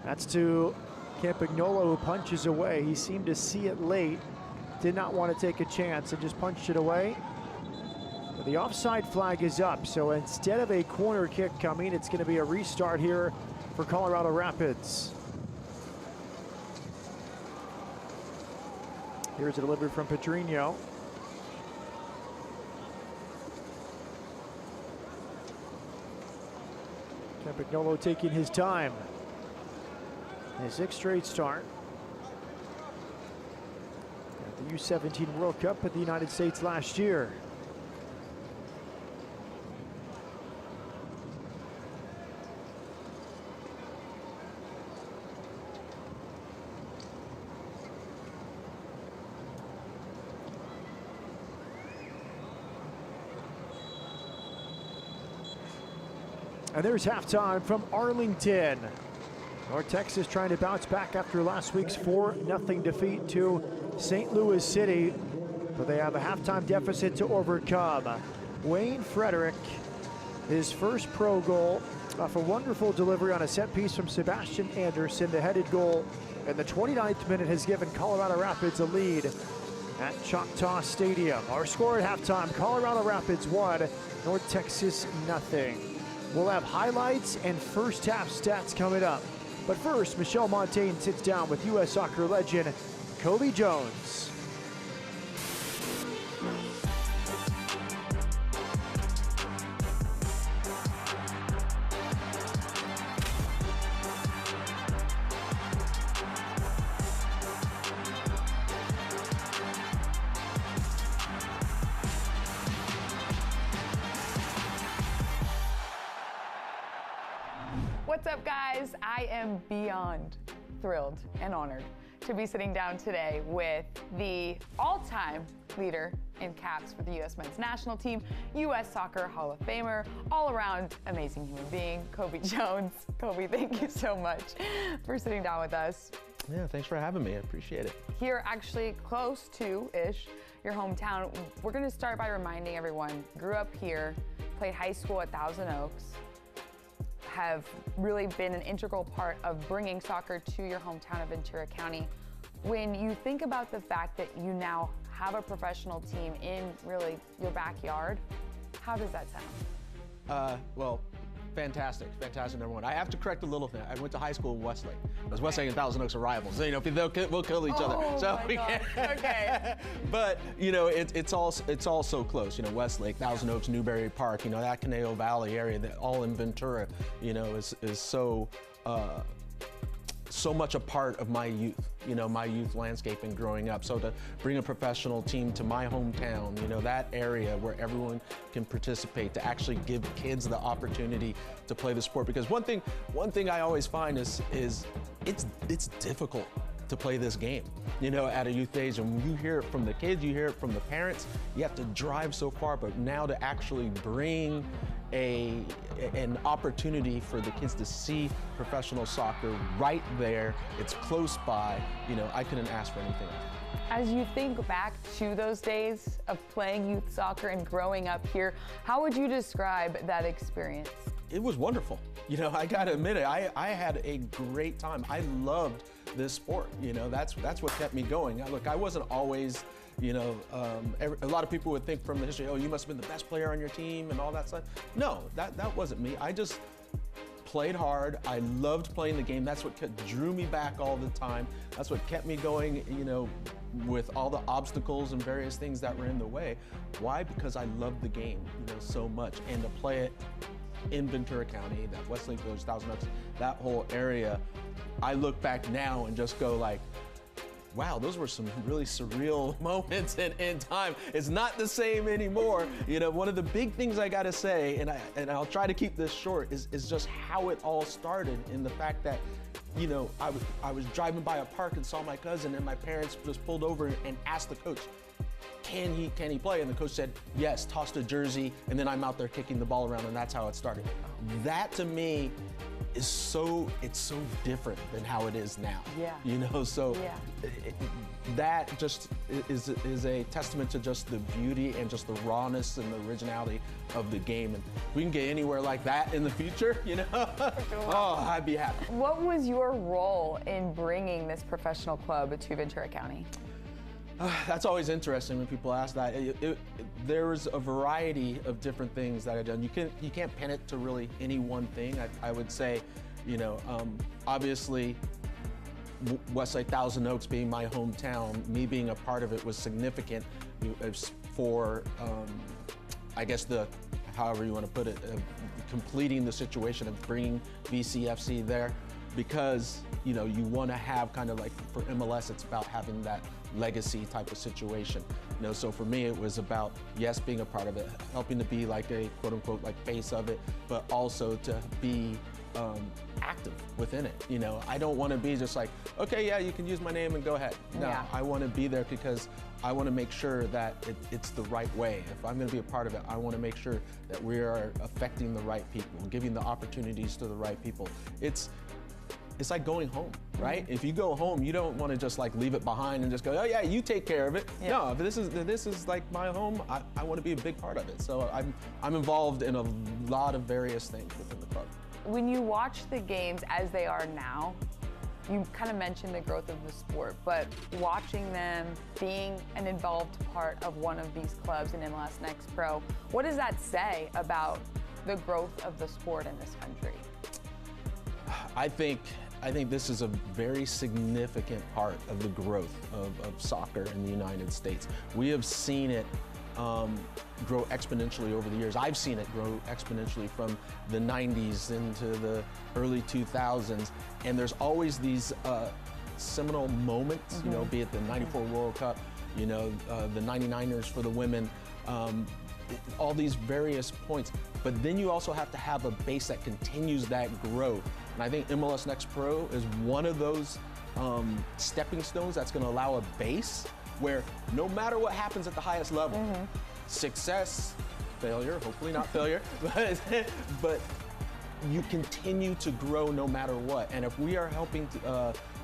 That's to Campagnolo, who punches away. He seemed to see it late, did not want to take a chance and just punched it away. But the offside flag is up, so instead of a corner kick coming, it's going to be a restart here for Colorado Rapids. Here's a delivery from Pedrinho. Campagnolo taking his time. His 6th straight start at the U17 World Cup at the United States last year. And there's halftime from Arlington. North Texas trying to bounce back after last week's 4-0 defeat to St. Louis City, but they have a halftime deficit to overcome. Wayne Frederick, his first pro goal off a wonderful delivery on a set piece from Sebastian Anderson. The headed goal in the 29th minute has given Colorado Rapids a lead at Choctaw Stadium. Our score at halftime, Colorado Rapids 1, North Texas nothing. We'll have highlights and first half stats coming up. But first, Michelle Montaigne sits down with U.S. soccer legend Kobe Jones. What's up, guys? I am beyond thrilled and honored to be sitting down today with the all-time leader in caps for the U.S. men's national team, U.S. Soccer Hall of Famer, all-around amazing human being, Kobe Jones. Kobe, thank you so much for sitting down with us. Yeah, thanks for having me. I appreciate it. Here, actually close to-ish, your hometown. We're going to start by reminding everyone, grew up here, played high school at Thousand Oaks, have really been an integral part of bringing soccer to your hometown of Ventura County. When you think about the fact that you now have a professional team in really your backyard, how does that sound? Well, fantastic, number one. I have to correct a little thing. I went to high school in Westlake. Because Westlake and Thousand Oaks are rivals. So, you know, we'll kill each other. So my God. Okay. But, you know, it's all so close. You know, Westlake, Thousand Oaks, Newberry Park, you know, that Conejo Valley area, that all in Ventura, you know, is so much a part of my youth, you know, my youth landscape and growing up. So to bring a professional team to my hometown, you know, that area where everyone can participate, to actually give kids the opportunity to play the sport. Because one thing I always find is it's difficult to play this game, you know, at a youth age. And when you hear it from the kids, you hear it from the parents, you have to drive so far, but now to actually bring an opportunity for the kids to see professional soccer right there, it's close by, you know, I couldn't ask for anything else. As you think back to those days of playing youth soccer and growing up here, how would you describe that experience? It was wonderful. You know, I gotta admit it, I had a great time. I loved this sport, you know, that's what kept me going. Look, I wasn't always, you know, a lot of people would think from the history, oh, you must have been the best player on your team and all that stuff. No, that wasn't me. I just played hard. I loved playing the game. That's what drew me back all the time. That's what kept me going, you know, with all the obstacles and various things that were in the way. Why? Because I loved the game, you know, so much. And to play it in Ventura County, that Westlake Village, Thousand Oaks, that whole area, I look back now and just go like, wow, those were some really surreal moments in time. It's not the same anymore. You know, one of the big things I gotta say, and I'll try to keep this short, is just how it all started, in the fact that, you know, I was driving by a park and saw my cousin, and my parents just pulled over and asked the coach, can he play? And the coach said, yes, tossed a jersey, and then I'm out there kicking the ball around, and that's how it started. That to me is it's so different than how it is now. Yeah. You know, so yeah. That just is a testament to just the beauty and just the rawness and the originality of the game. And if we can get anywhere like that in the future, you know, oh, I'd be happy. What was your role in bringing this professional club to Ventura County? That's always interesting when people ask that. There's a variety of different things that I've done. You can't pin it to really any one thing. I would say, you know, obviously Westlake Thousand Oaks being my hometown, me being a part of it was significant for, I guess however you want to put it, completing the situation of bringing VCFC there. Because, you know, you want to have kind of like, for MLS, it's about having that legacy type of situation. You know, so for me, it was about, yes, being a part of it, helping to be like a quote unquote like face of it, but also to be active within it. You know, I don't want to be just like, okay, yeah, you can use my name and go ahead. No, yeah. I want to be there because I want to make sure that it's the right way. If I'm going to be a part of it, I want to make sure that we are affecting the right people, giving the opportunities to the right people. It's like going home, right? Mm-hmm. If you go home, you don't want to just like leave it behind and just go, oh yeah, you take care of it. Yeah. No, if this is like my home, I want to be a big part of it. So I'm involved in a lot of various things within the club. When you watch the games as they are now, You kind of mentioned the growth of the sport, but watching them being an involved part of one of these clubs in MLS Next Pro, what does that say about the growth of the sport in this country? I think this is a very significant part of the growth of soccer in the United States. We have seen it grow exponentially over the years. I've seen it grow exponentially from the 90s into the early 2000s, and there's always these seminal moments, you know, be it the '94 World Cup, you know, the '99ers for the women, all these various points. But then you also have to have a base that continues that growth. And I think MLS Next Pro is one of those stepping stones that's going to allow a base where no matter what happens at the highest level, success, failure, hopefully not failure, but you continue to grow no matter what. And if we are helping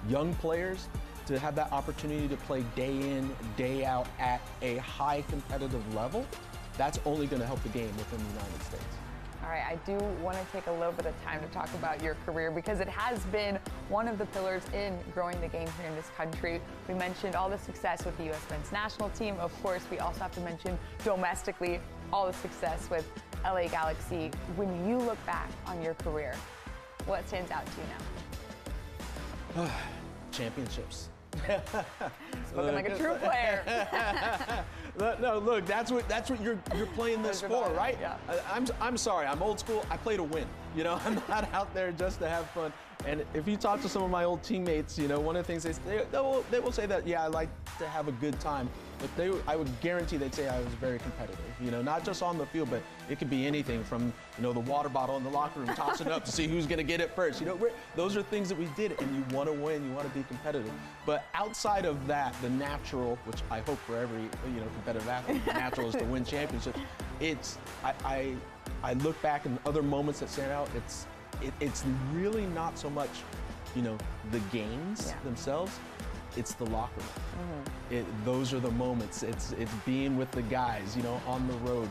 young players to have that opportunity to play day in, day out at a high competitive level, that's only going to help the game within the United States. All right, I do want to take a little bit of time to talk about your career because it has been one of the pillars in growing the game here in this country. We mentioned all the success with the U.S. men's national team. Of course, we also have to mention domestically all the success with LA Galaxy. When you look back on your career, what stands out to you now? Championships. Spoken like a true player. No, look, that's what you're playing this for, right? Yeah. I'm sorry, I'm old school. I play to win. You know, I'm not out there just to have fun. And if you talk to some of my old teammates, you know, one of the things they will say that, yeah, I like to have a good time. But I would guarantee they'd say I was very competitive. You know, not just on the field, but it could be anything from, you know, the water bottle in the locker room, tossing it up to see who's going to get it first. You know, those are things that we did, and you want to win, you want to be competitive. But outside of that, the natural, which I hope for every, you know, competitive athlete, the natural is to win championships. I look back and other moments that stand out. It's really not so much, you know, the games themselves. It's the locker room. Those are the moments. It's being with the guys, you know, on the road.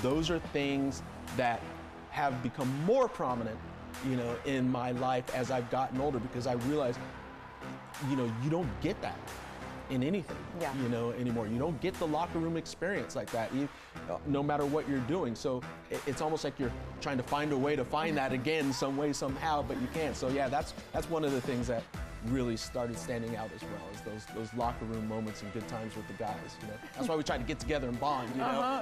Those are things that have become more prominent, you know, in my life as I've gotten older, because I realized, you know, you don't get that in anything, you know, anymore. You don't get the locker room experience like that, no matter what you're doing. So it's almost like you're trying to find a way to find that again some way, somehow, but you can't. So yeah, that's one of the things that really started standing out as well, is those locker room moments and good times with the guys. You know, that's why we try to get together and bond.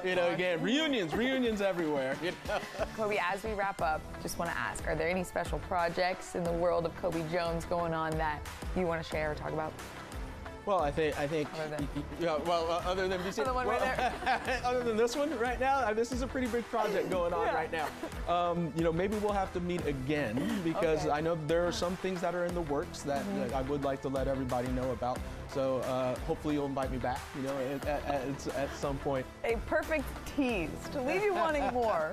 You know, again, reunions everywhere. You know? Kobe, as we wrap up, just want to ask: are there any special projects in the world of Kobe Jones going on that you want to share or talk about? Well, I think. Other than, other than BC, the one right there. Other than this one right now, this is a pretty big project going on right now. You know, maybe we'll have to meet again, because I know there are some things that are in the works that I would like to let everybody know about. So hopefully you'll invite me back, you know, at some point. A perfect tease to leave you wanting more.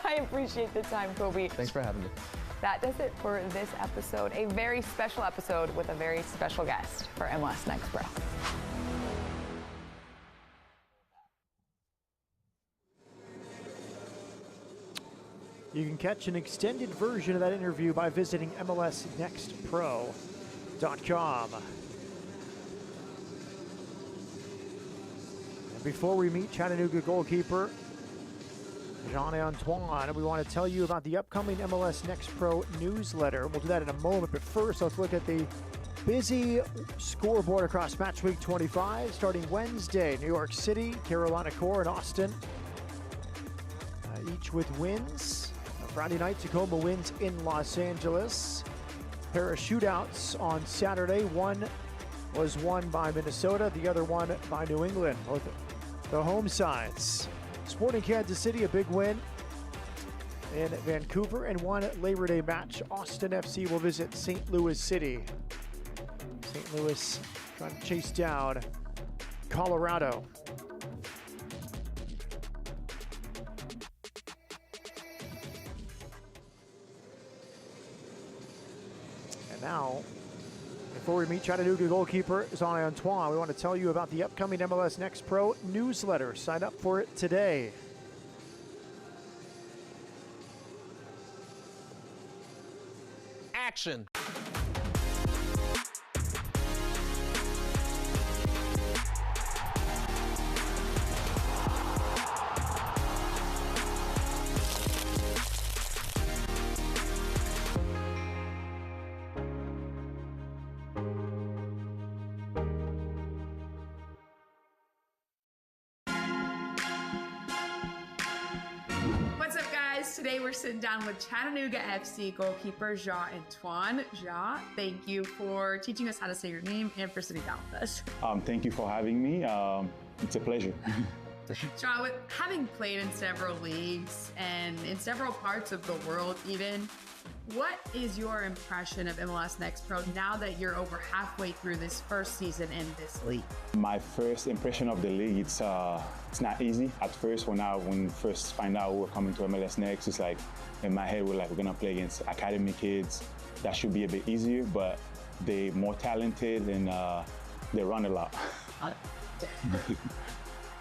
I appreciate the time, Kobe. Thanks for having me. That does it for this episode, a very special episode with a very special guest for MLS Next Pro. You can catch an extended version of that interview by visiting MLSNextPro.com. And before we meet Chattanooga goalkeeper Jean-Antoine, we want to tell you about the upcoming MLS Next Pro newsletter. We'll do that in a moment, but first let's look at the busy scoreboard across Match Week 25. Starting Wednesday, New York City, Carolina Core, and Austin, each with wins. Friday night, Tacoma wins in Los Angeles. A pair of shootouts on Saturday. One was won by Minnesota, the other one by New England, both the home sides. Sporting Kansas City, a big win in Vancouver, and one Labor Day match. Austin FC will visit St. Louis City. St. Louis trying to chase down Colorado. And now, before we meet Chattanooga goalkeeper Jean-Antoine, we want to tell you about the upcoming MLS Next Pro newsletter. Sign up for it today. Action. Today we're sitting down with Chattanooga FC goalkeeper Jean-Antoine. Jean, thank you for teaching us how to say your name and for sitting down with us. Thank you for having me. It's a pleasure. Jean, with having played in several leagues and in several parts of the world even, what is your impression of MLS Next Pro now that you're over halfway through this first season in this league? My first impression of the league, it's not easy. At first, when we first find out we're coming to MLS Next, it's like in my head we're gonna play against academy kids. That should be a bit easier, but they're more talented and they run a lot.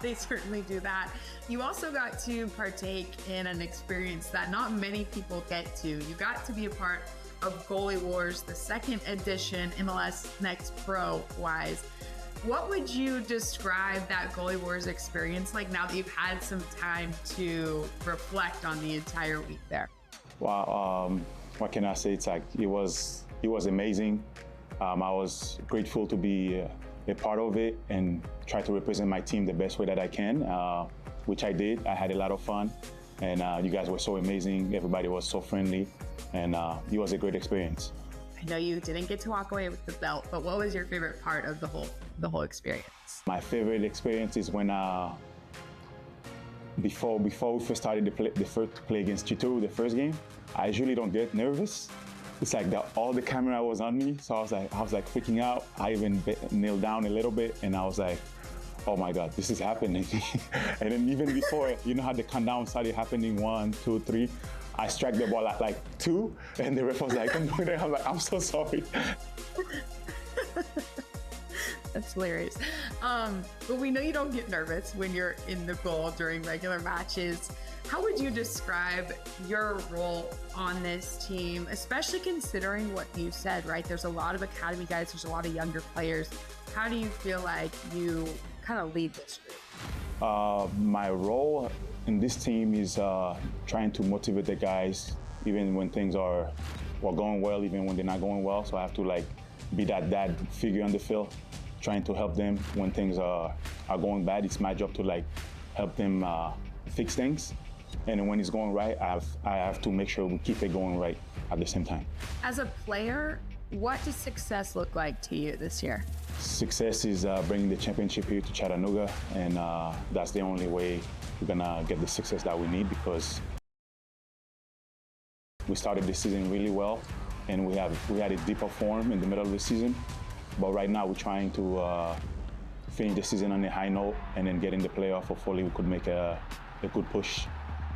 They certainly do that. You also got to partake in an experience that not many people get to. You got to be a part of Goalie Wars, the second edition, MLS Next Pro wise. What would you describe that Goalie Wars experience like now that you've had some time to reflect on the entire week there? Wow, what can I say? It's like it was amazing. I was grateful to be a part of it and try to represent my team the best way that I can, which I did. I had a lot of fun, and you guys were so amazing. Everybody was so friendly, and it was a great experience. I know you didn't get to walk away with the belt, but what was your favorite part of the whole experience? My favorite experience is when before we first started to play against Chito, the first game, I usually don't get nervous. It's like all the camera was on me, so I was like freaking out. I even kneeled down a little bit, and I was like, "Oh my God, this is happening!" And then even before, you know how the countdown started happening, 1, 2, 3. I struck the ball at like 2, and the ref was like, "I'm like, I'm so sorry." That's hilarious. But we know you don't get nervous when you're in the goal during regular matches. How would you describe your role on this team, especially considering what you said, right? There's a lot of academy guys, there's a lot of younger players. How do you feel like you kind of lead this group? My role in this team is trying to motivate the guys, even when things are going well, even when they're not going well. So I have to be that dad figure on the field, trying to help them when things are going bad. It's my job to help them fix things. And when it's going right, I have to make sure we keep it going right at the same time. As a player, what does success look like to you this year? Success is bringing the championship here to Chattanooga, and that's the only way we're gonna get the success that we need, because we started the season really well, and we had a deeper form in the middle of the season. But right now we're trying to finish the season on a high note and then get in the playoff. Hopefully we could make a good push.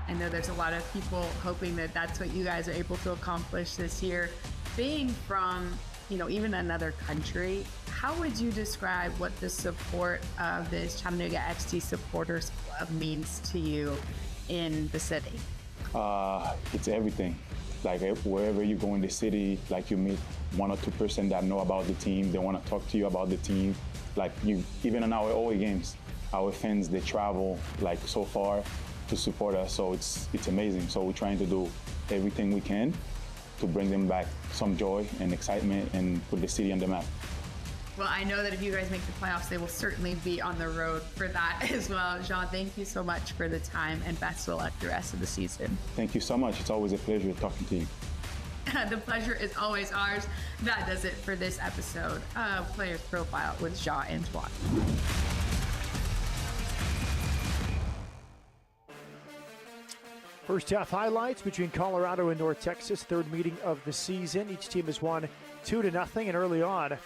I know there's a lot of people hoping that that's what you guys are able to accomplish this year. Being from, even another country, how would you describe what the support of this Chattanooga FC Supporters Club means to you in the city? It's everything. Wherever you go in the city, you meet 1 or 2 person that know about the team. They want to talk to you about the team. Even on our away games, our fans, they travel so far to support us. So it's amazing. So we're trying to do everything we can to bring them back some joy and excitement and put the city on the map. Well, I know that if you guys make the playoffs, they will certainly be on the road for that as well. Jean, thank you so much for the time, and best of luck the rest of the season. Thank you so much. It's always a pleasure talking to you. The pleasure is always ours. That does it for this episode of Players Profile with Jean-Antoine. First half highlights between Colorado and North Texas, third meeting of the season. Each team has won 2-0, and early on,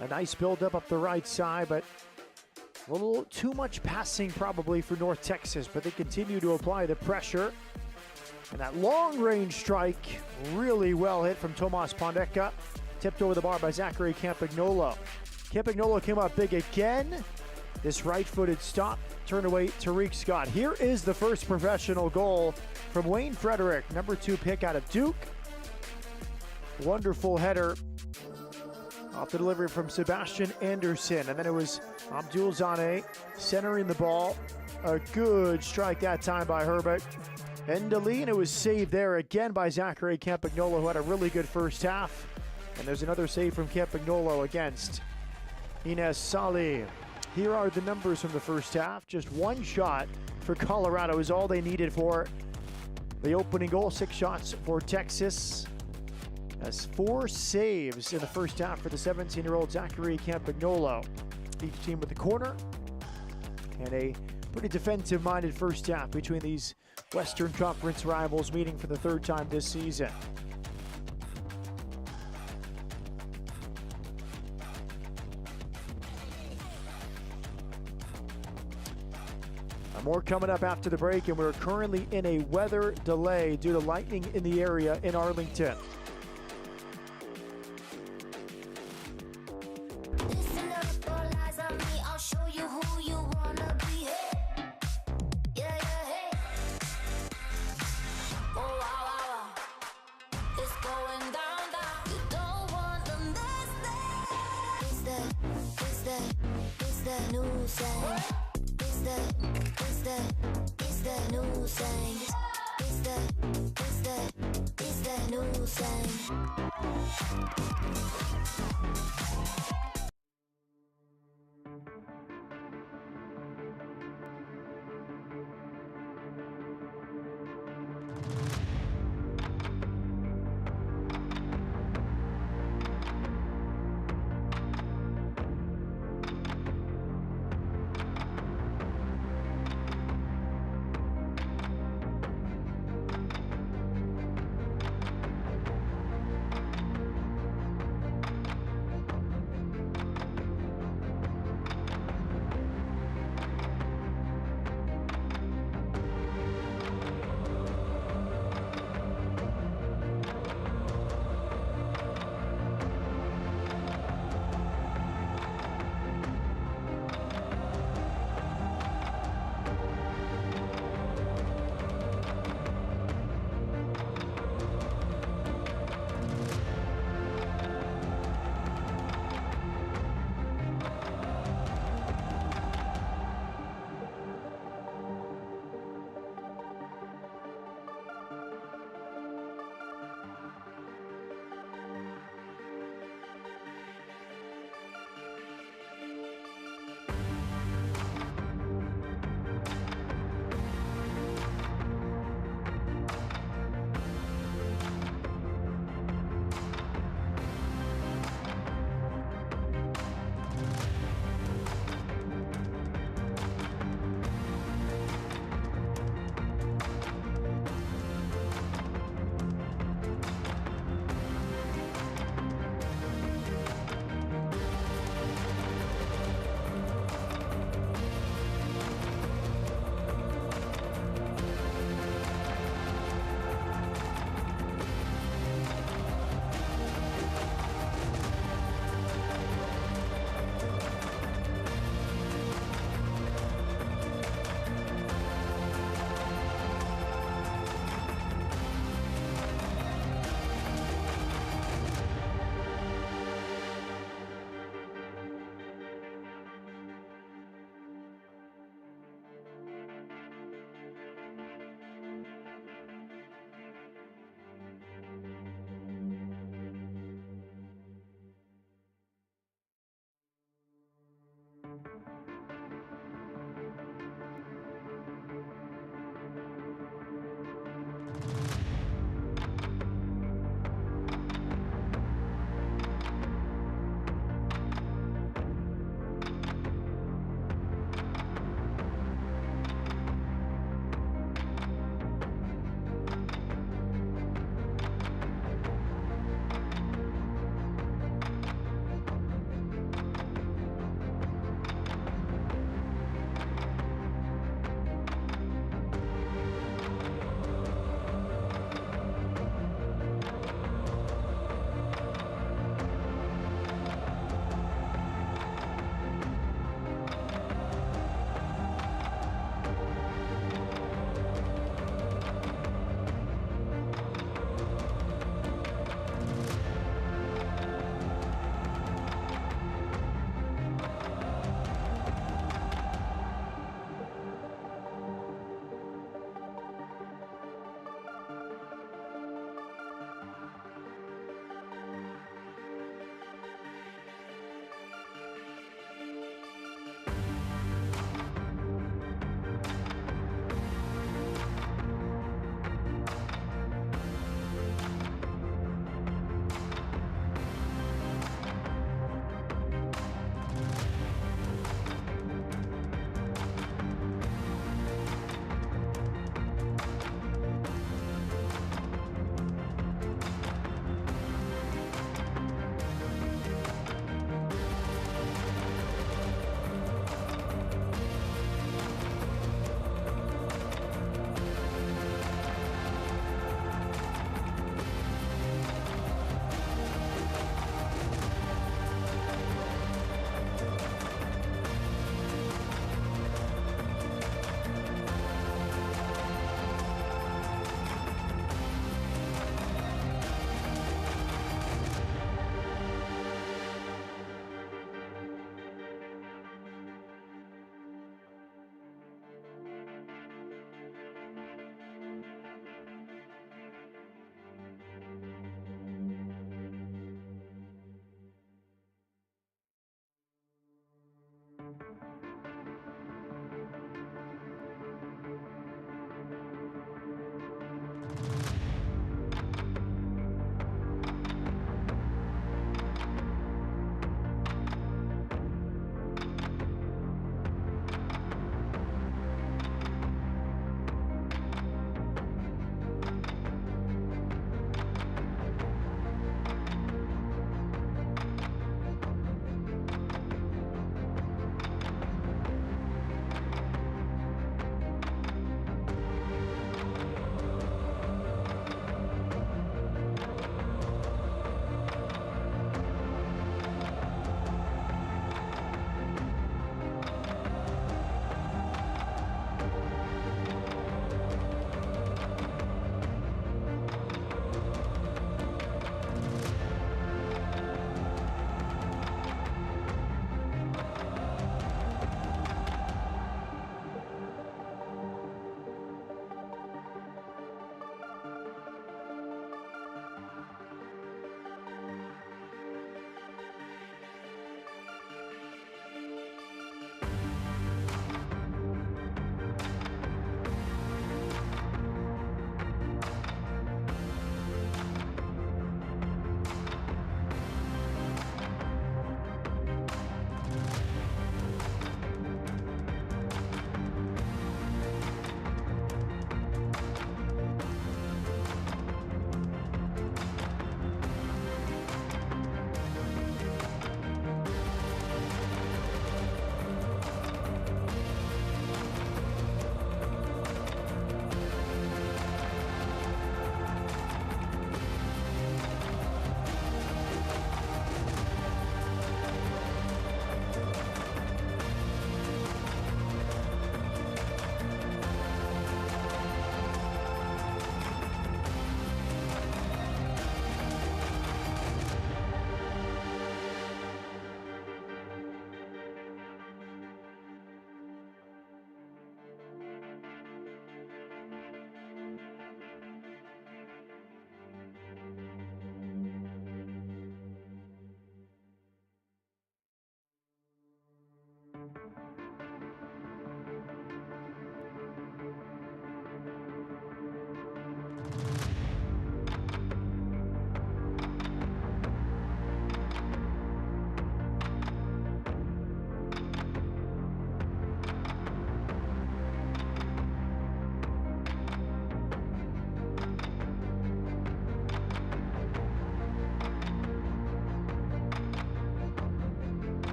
a nice build-up up the right side, but a little too much passing probably for North Texas, but they continue to apply the pressure. And that long-range strike, really well hit from Tomas Pondeka, tipped over the bar by Zachary Campagnolo. Campagnolo came up big again. This right-footed stop turned away Tariq Scott. Here is the first professional goal from Wayne Frederick, number 2 pick out of Duke. Wonderful header off the delivery from Sebastian Anderson. And then it was Abdul Zane centering the ball. A good strike that time by Herbert. Endali, and it was saved there again by Zachary Campagnolo, who had a really good first half. And there's another save from Campagnolo against Ines Salih. Here are the numbers from the first half. Just one shot for Colorado is all they needed for the opening goal. 6 shots for Texas. Has 4 saves in the first half for the 17-year-old Zachary Campagnolo. Each team with the corner, and a pretty defensive-minded first half between these Western Conference rivals meeting for the 3rd time this season. More coming up after the break, and we're currently in a weather delay due to lightning in the area in Arlington. Listen up, all eyes on me. I'll show you who you wanna be. Hey. Yeah, yeah, hey. Oh, wow, wow, wow. It's going down, down. You don't want the next day. It's that new sound. It's that new sound. It's that new sound.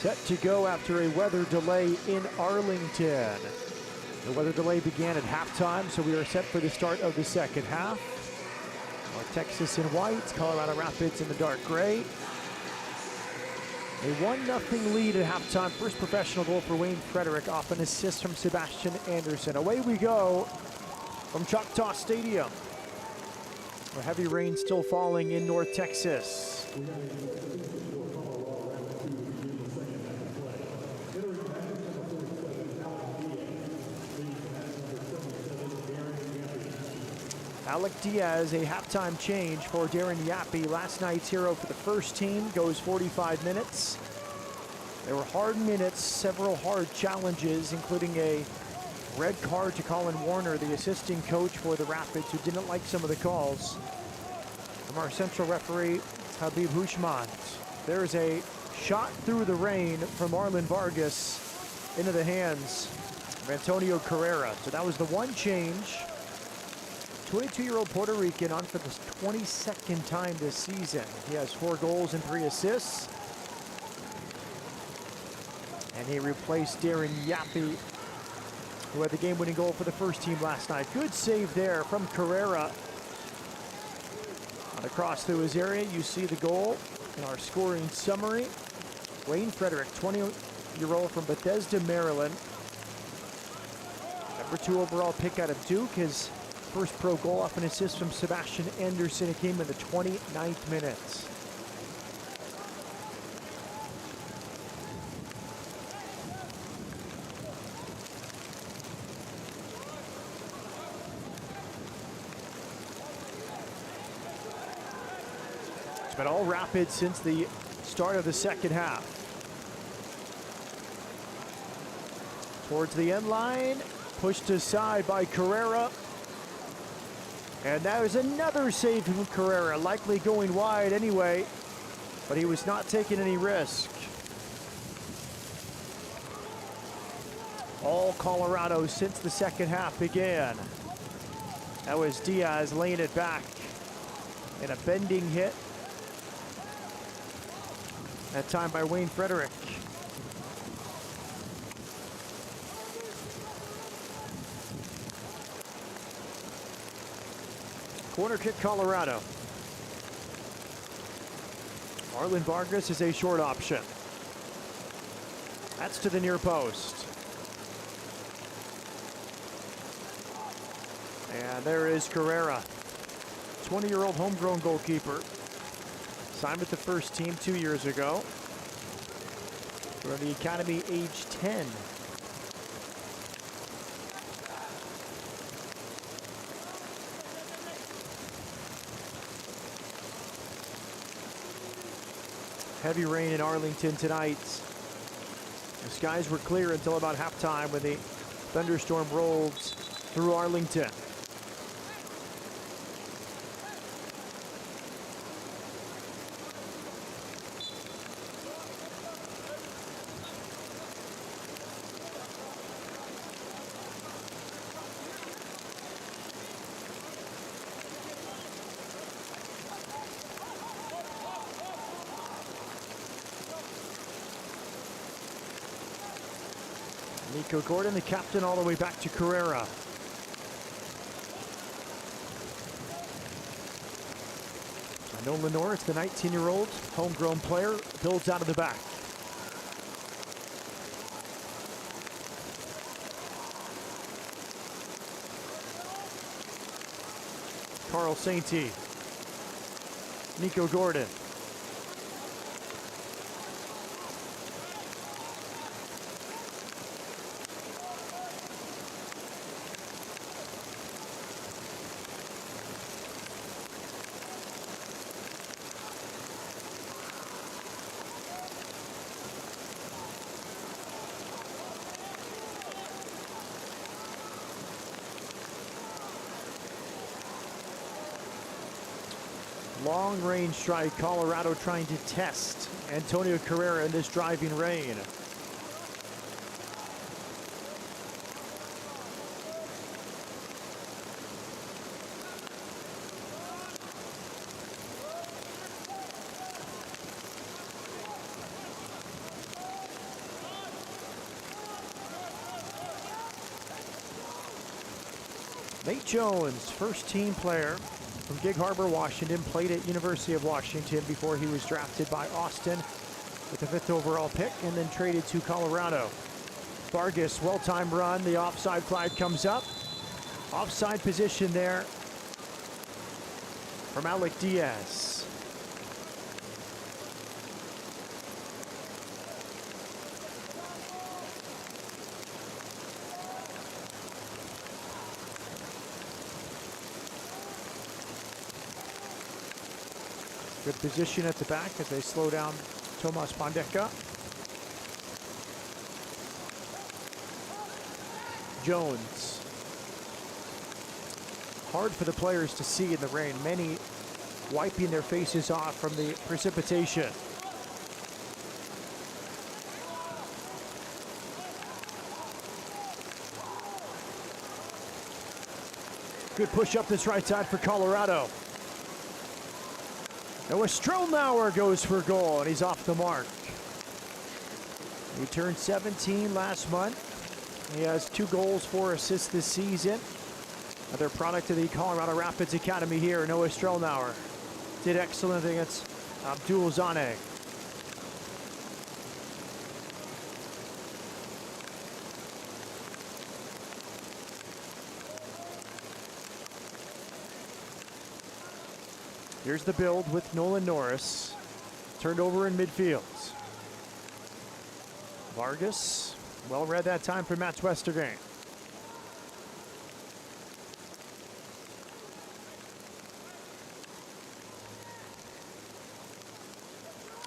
Set to go after a weather delay in Arlington. The weather delay began at halftime, so we are set for the start of the second half. North Texas in white, Colorado Rapids in the dark gray. A 1-0 lead at halftime. First professional goal for Wayne Frederick off an assist from Sebastian Anderson. Away we go from Choctaw Stadium. A heavy rain still falling in North Texas. Alec Diaz, a halftime change for Darren Yappy. Last night's hero for the first team goes 45 minutes. There were hard minutes, several hard challenges, including a red card to Colin Warner, the assistant coach for the Rapids, who didn't like some of the calls. From our central referee, Habib Hushman. There's a shot through the rain from Marlon Vargas into the hands of Antonio Carrera. So that was the one change. 22-year-old Puerto Rican on for the 22nd time this season. He has 4 goals and 3 assists. And he replaced Darren Yappy, who had the game-winning goal for the first team last night. Good save there from Carrera. On a cross through his area, you see the goal in our scoring summary. Wayne Frederick, 20-year-old from Bethesda, Maryland. Number 2 overall pick out of Duke. His first pro goal off an assist from Sebastian Anderson. It came in the 29th minute. It's been all Rapids since the start of the second half. Towards the end line, pushed aside by Carrera. And there's another save from Carrera, likely going wide anyway, but he was not taking any risk. All Colorado since the second half began. That was Diaz laying it back in a bending hit. That time by Wayne Frederick. Corner kick, Colorado. Marlon Vargas is a short option. That's to the near post. And there is Carrera, 20-year-old homegrown goalkeeper. Signed with the first team 2 years ago. From the academy, age 10. Heavy rain in Arlington tonight. The skies were clear until about halftime when the thunderstorm rolled through Arlington. Nico Gordon, the captain, all the way back to Carrera. Nolan Norris, the 19-year-old homegrown player, builds out of the back. Carl Sainty. Nico Gordon. Long range strike, Colorado trying to test Antonio Carrera in this driving rain. Nate Jones, first team player from Gig Harbor, Washington, played at University of Washington before he was drafted by Austin with the 5th overall pick and then traded to Colorado. Vargas, well-timed run, the offside flag comes up. Offside position there from Alec Diaz. Good position at the back as they slow down Tomas Pondeka. Jones. Hard for the players to see in the rain. Many wiping their faces off from the precipitation. Good push up this right side for Colorado. Noah Strelnauer goes for goal, and he's off the mark. He turned 17 last month. He has 2 goals, 4 assists this season. Another product of the Colorado Rapids Academy here, Noah Strelnauer. Did excellent against Abdul Zane. Here's the build with Nolan Norris. Turned over in midfield. Vargas, well read that time for Mats Westergaard.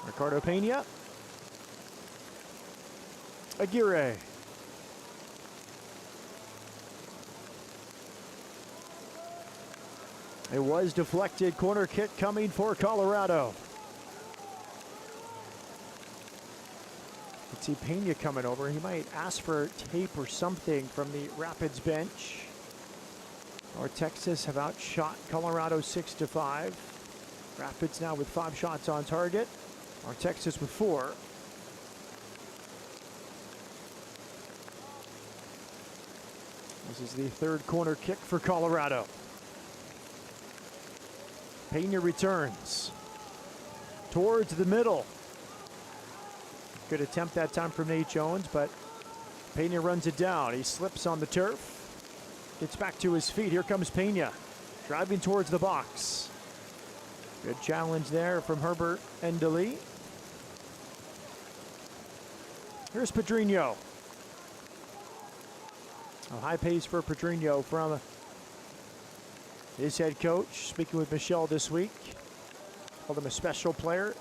Ricardo Pena. Aguirre. It was deflected. Corner kick coming for Colorado. You can see Pena coming over. He might ask for tape or something from the Rapids bench. North Texas have outshot Colorado 6-5. Rapids now with 5 shots on target. North Texas with 4. This is the 3rd corner kick for Colorado. Pena returns towards the middle. Good attempt that time from Nate Jones, but Pena runs it down. He slips on the turf, gets back to his feet. Here comes Pena, driving towards the box. Good challenge there from Herbert Endeli. Here's Pedrinho. A high pace for Pedrinho from his head coach, speaking with Michelle this week. Called him a special player.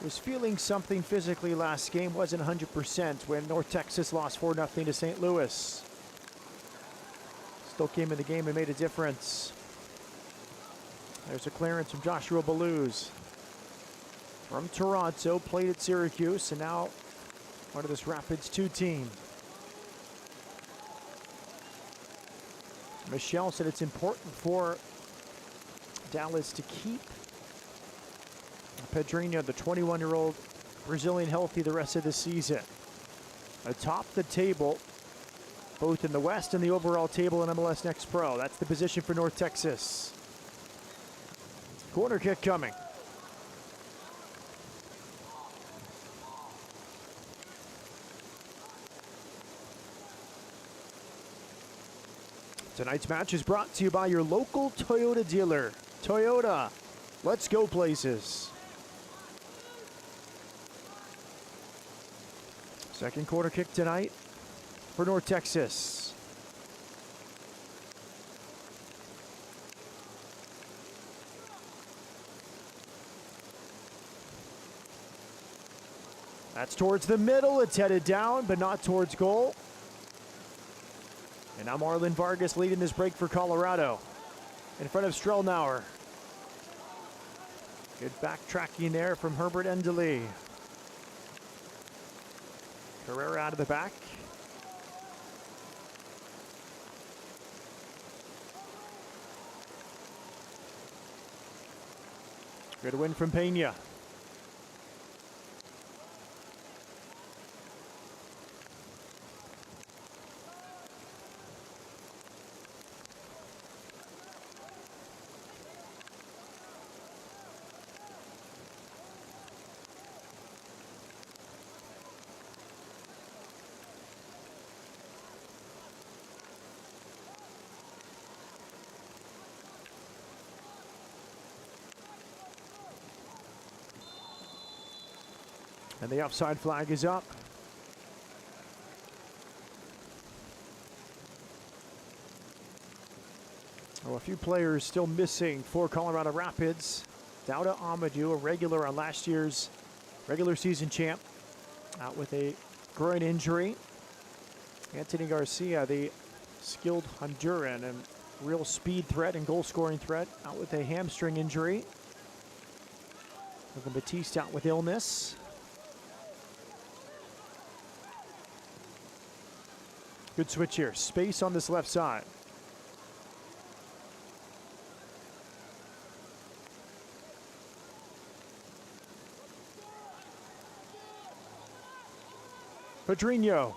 Was feeling something physically last game, wasn't 100% when North Texas lost 4-0 to St. Louis. Still came in the game and made a difference. There's a clearance from Joshua Baluz. From Toronto, played at Syracuse, and now part of this Rapids 2 team. Michelle said it's important for Dallas to keep Pedrinho, the 21-year-old Brazilian, healthy the rest of the season. Atop the table, both in the West and the overall table in MLS Next Pro. That's the position for North Texas. Corner kick coming. Tonight's match is brought to you by your local Toyota dealer. Toyota, let's go places. Second corner kick tonight for North Texas. That's towards the middle. It's headed down, but not towards goal. And now Marlon Vargas leading this break for Colorado in front of Strelnauer. Good backtracking there from Herbert Endeli. Carrera out of the back. Good win from Pena. And the offside flag is up. Oh, a few players still missing for Colorado Rapids. Dauda Amadou, a regular on last year's regular season champ, out with a groin injury. Anthony Garcia, the skilled Honduran and real speed threat and goal scoring threat, out with a hamstring injury. Logan Batiste out with illness. Good switch here. Space on this left side. Pedrinho.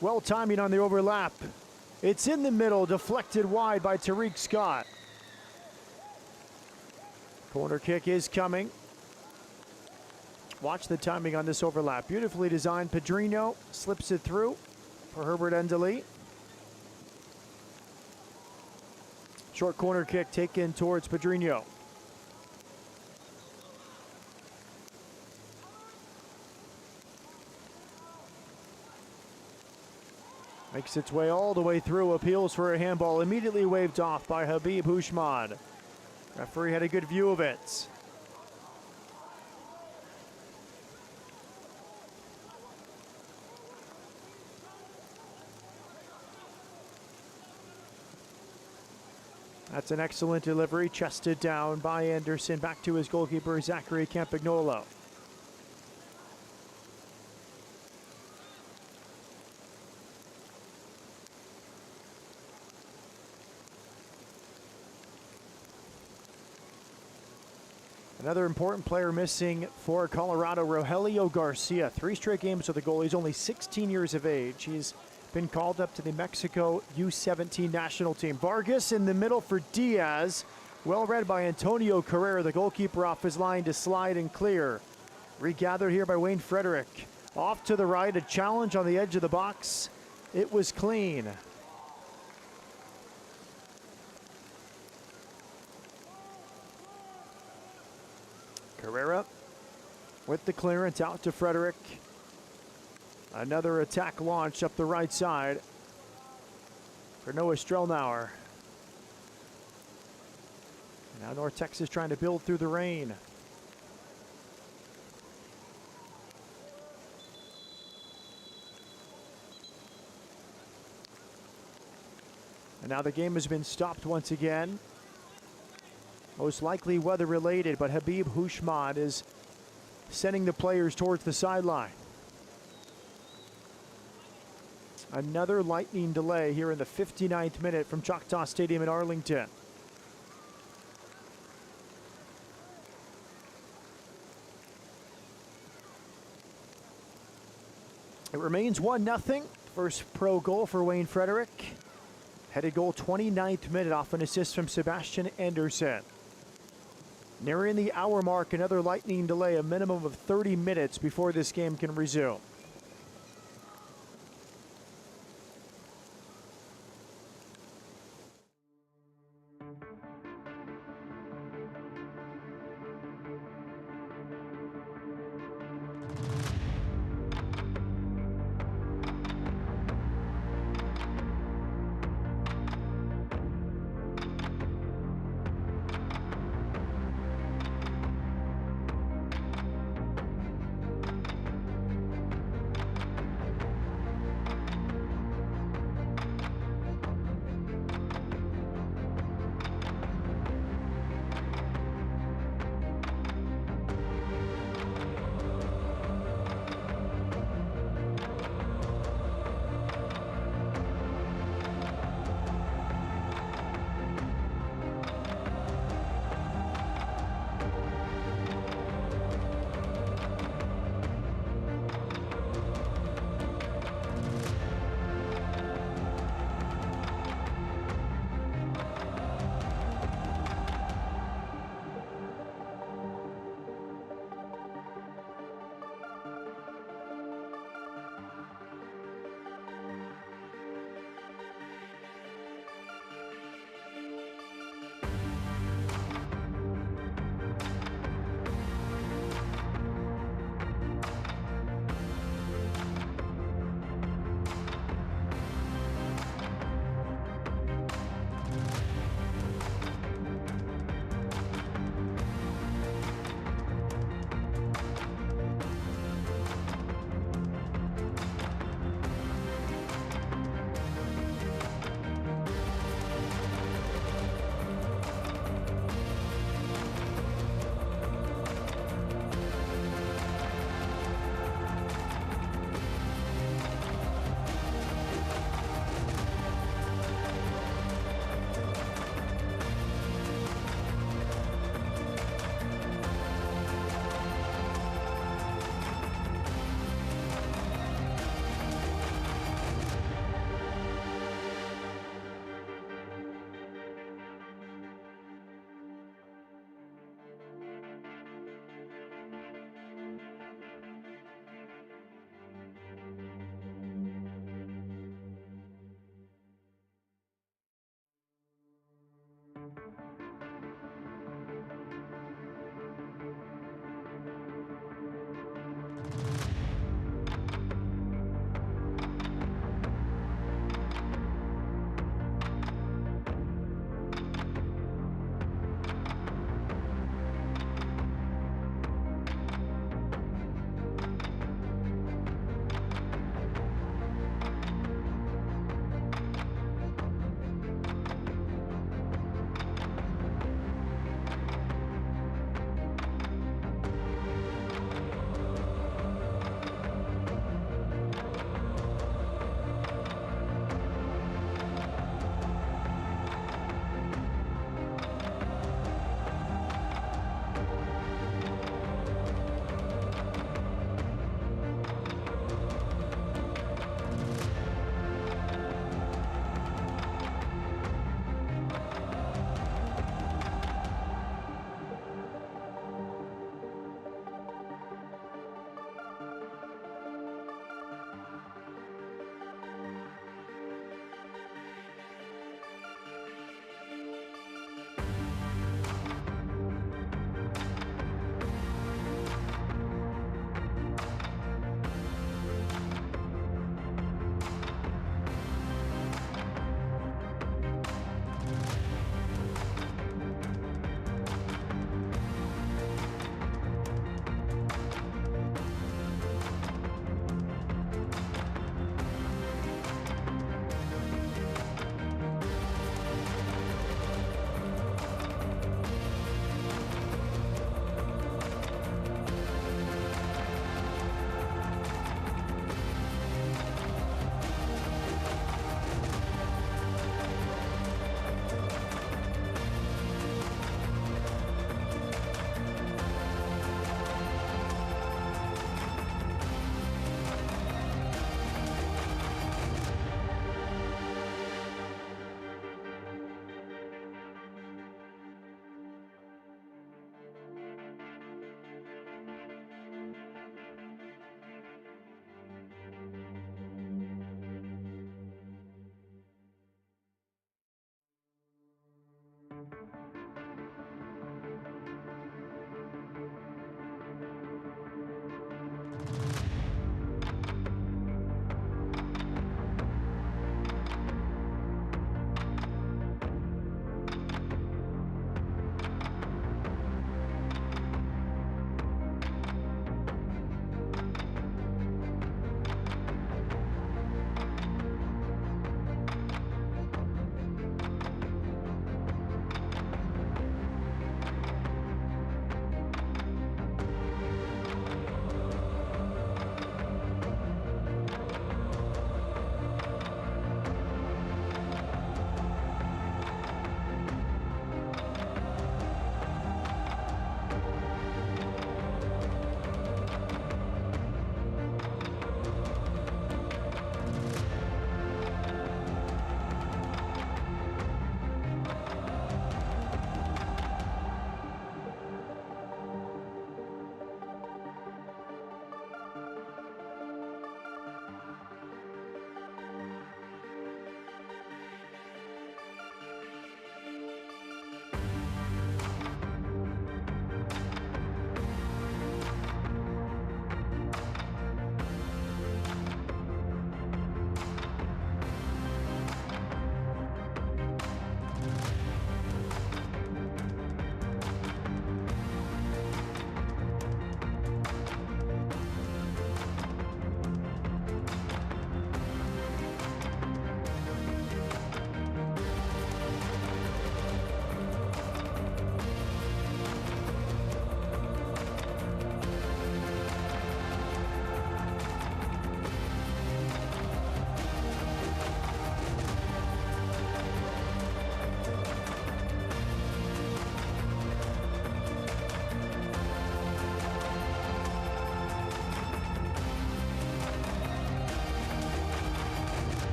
Well timing on the overlap. It's in the middle, deflected wide by Tariq Scott. Corner kick is coming. Watch the timing on this overlap. Beautifully designed. Pedrinho slips it through for Herbert Endeli. Short corner kick taken towards Pedrinho. Makes its way all the way through, appeals for a handball, immediately waved off by Habib Houshmand. Referee had a good view of it. That's an excellent delivery, chested down by Anderson, back to his goalkeeper, Zachary Campagnolo. Another important player missing for Colorado, Rogelio Garcia. 3 straight games with the goal. He's only 16 years of age. He's been called up to the Mexico U17 national team. Vargas in the middle for Diaz. Well read by Antonio Carrera, the goalkeeper, off his line to slide and clear. Regathered here by Wayne Frederick. Off to the right, a challenge on the edge of the box. It was clean. Carrera with the clearance out to Frederick. Another attack launch up the right side for Noah Strelnauer. Now North Texas trying to build through the rain. And now the game has been stopped once again. Most likely weather related, but Habib Houshmand is sending the players towards the sideline. Another lightning delay here in the 59th minute from Choctaw Stadium in Arlington. It remains 1-0. First pro goal for Wayne Frederick. Headed goal 29th minute off an assist from Sebastian Anderson. Nearing the hour mark, another lightning delay, a minimum of 30 minutes before this game can resume.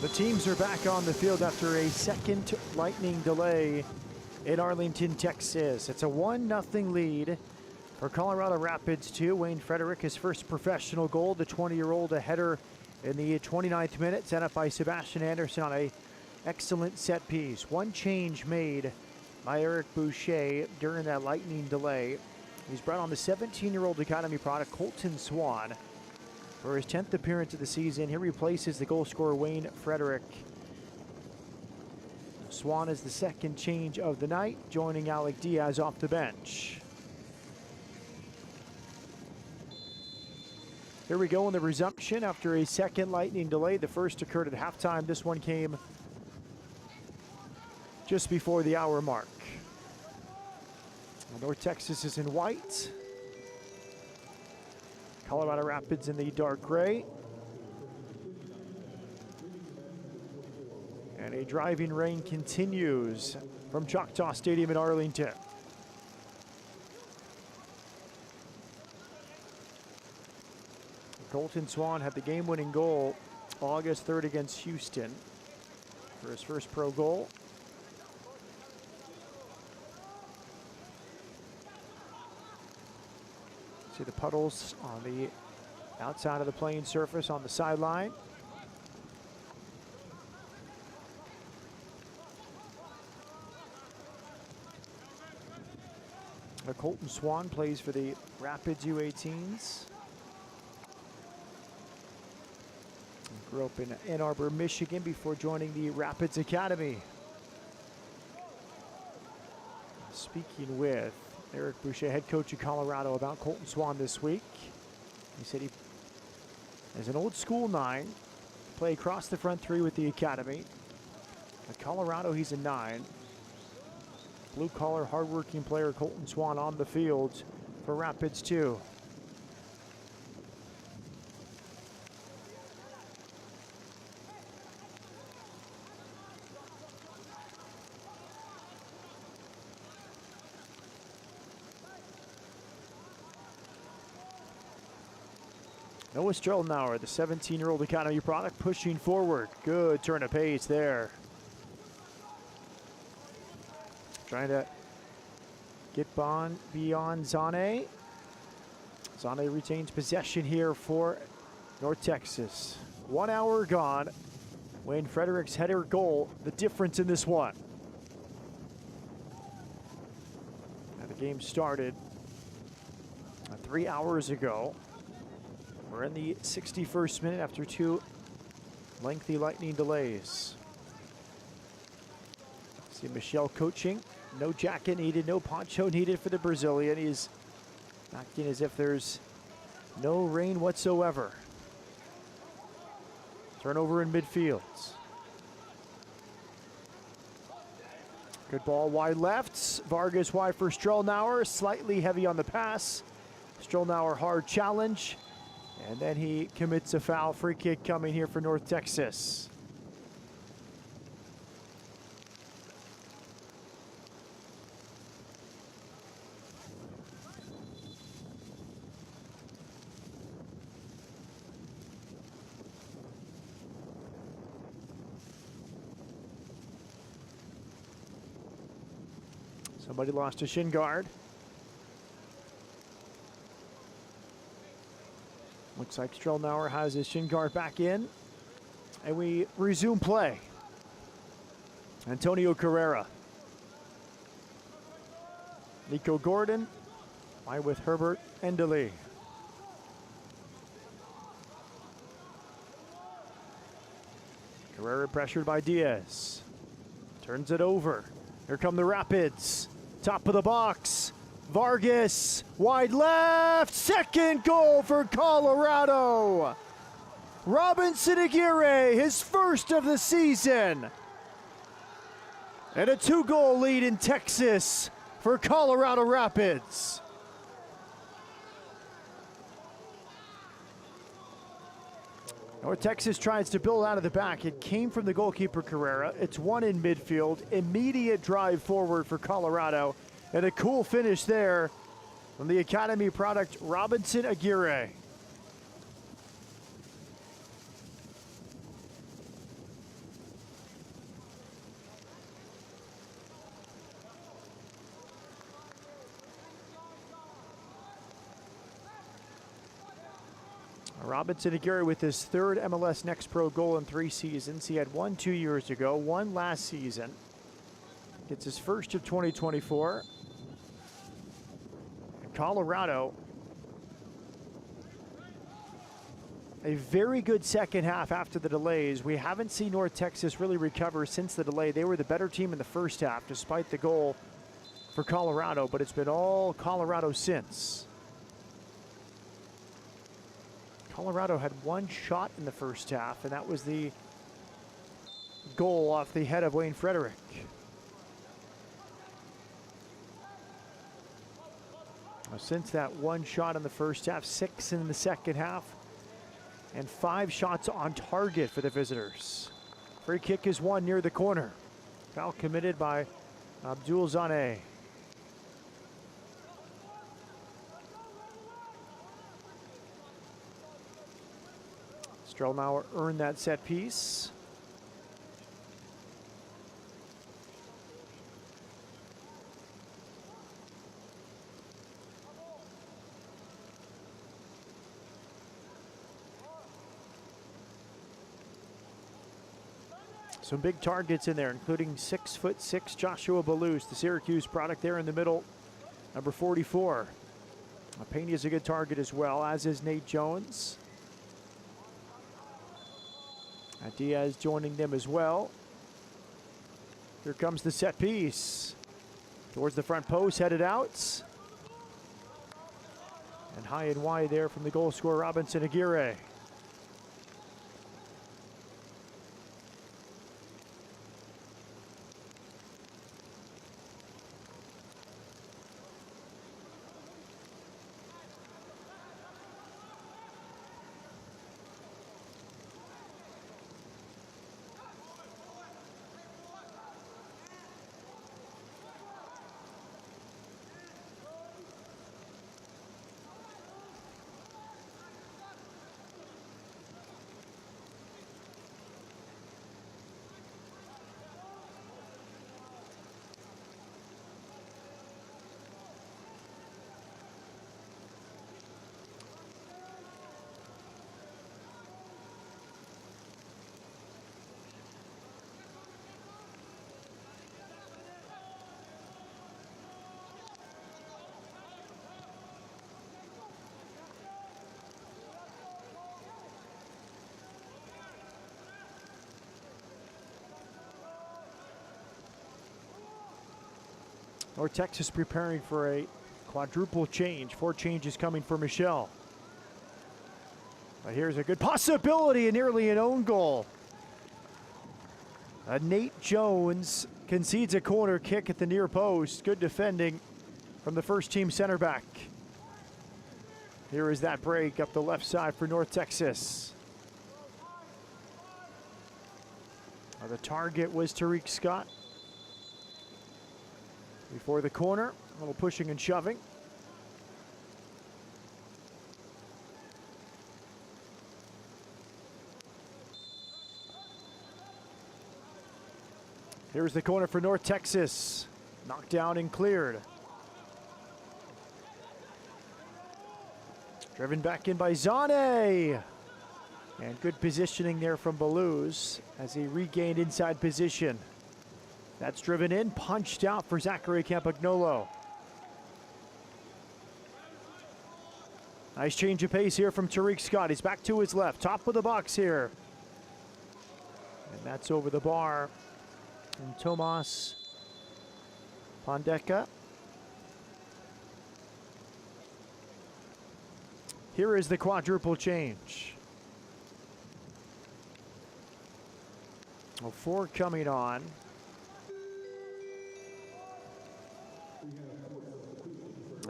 The teams are back on the field after a second lightning delay in Arlington, Texas. It's a 1-0 lead for Colorado Rapids 2. Wayne Frederick, his first professional goal, the 20-year-old, a header in the 29th minute, set up by Sebastian Anderson on a excellent set piece. One change made by Eric Boucher during that lightning delay. He's brought on the 17-year-old academy product, Colton Swan. For his 10th appearance of the season, he replaces the goal scorer Wayne Frederick. Swan is the second change of the night, joining Alec Diaz off the bench. Here we go in the resumption after a second lightning delay. The first occurred at halftime. This one came just before the hour mark. North Texas is in white. Colorado Rapids in the dark gray. And a driving rain continues from Choctaw Stadium in Arlington. Colton Swan had the game-winning goal August 3rd against Houston for his first pro goal. See the puddles on the outside of the playing surface on the sideline. Colton Swan plays for the Rapids U18s. Grew up in Ann Arbor, Michigan before joining the Rapids Academy. Speaking with Eric Boucher, head coach of Colorado, about Colton Swan this week. He said he is an old school 9, play across the front 3 with the academy. At Colorado, he's a 9. Blue collar, hardworking player Colton Swan on the field for Rapids 2. Noah Strelnauer, the 17-year-old academy product, pushing forward. Good turn of pace there. Trying to get beyond Zane. Zane retains possession here for North Texas. 1 hour gone. Wayne Frederick's header goal, the difference in this one. Now the game started 3 hours ago. We're in the 61st minute after 2 lengthy lightning delays. See Michel coaching. No jacket needed, no poncho needed for the Brazilian. He's acting as if there's no rain whatsoever. Turnover in midfield. Good ball wide left. Vargas wide for Strelnauer. Slightly heavy on the pass. Strelnauer hard challenge. And then he commits a foul. Free kick coming here for North Texas. Somebody lost a shin guard. Looks like Strelnauer has his shin guard back in. And we resume play. Antonio Carrera. Nico Gordon. Wide with Herbert Endele. Carrera pressured by Diaz. Turns it over. Here come the Rapids. Top of the box. Vargas, wide left, second goal for Colorado. Robinson Aguirre, his first of the season. And a 2-goal lead in Texas for Colorado Rapids. North Texas tries to build out of the back. It came from the goalkeeper Carrera. It's one in midfield. Immediate drive forward for Colorado. And a cool finish there from the academy product, Robinson Aguirre. Robinson Aguirre with his 3rd MLS Next Pro goal in 3 seasons. He had 1 2 years ago, 1 last season. Gets his first of 2024. Colorado, a very good second half after the delays. We haven't seen North Texas really recover since the delay. They were the better team in the first half, despite the goal for Colorado, but it's been all Colorado since. Colorado had 1 shot in the first half, and that was the goal off the head of Wayne Frederick. Since that 1 shot in the first half, 6 in the second half, and 5 shots on target for the visitors. Free kick is won near the corner. Foul committed by Abdul Zane. Strelnauer earned that set piece. Some big targets in there, including 6'6" Joshua Balous, the Syracuse product there in the middle, number 44. Peña's a good target as well, as is Nate Jones. Diaz joining them as well. Here comes the set piece. Towards the front post, headed out. And high and wide there from the goal scorer, Robinson Aguirre. North Texas preparing for a quadruple change. 4 changes coming for Michelle. But here's a good possibility and nearly an own goal. Nate Jones concedes a corner kick at the near post. Good defending from the first team center back. Here is that break up the left side for North Texas. The target was Tariq Scott. Before the corner, a little pushing and shoving. Here's the corner for North Texas. Knocked down and cleared. Driven back in by Zane. And good positioning there from Belouz as he regained inside position. That's driven in, punched out for Zachary Campagnolo. Nice change of pace here from Tariq Scott. He's back to his left, top of the box here. And that's over the bar. And Tomas Pondeka. Here is the quadruple change. 4 coming on.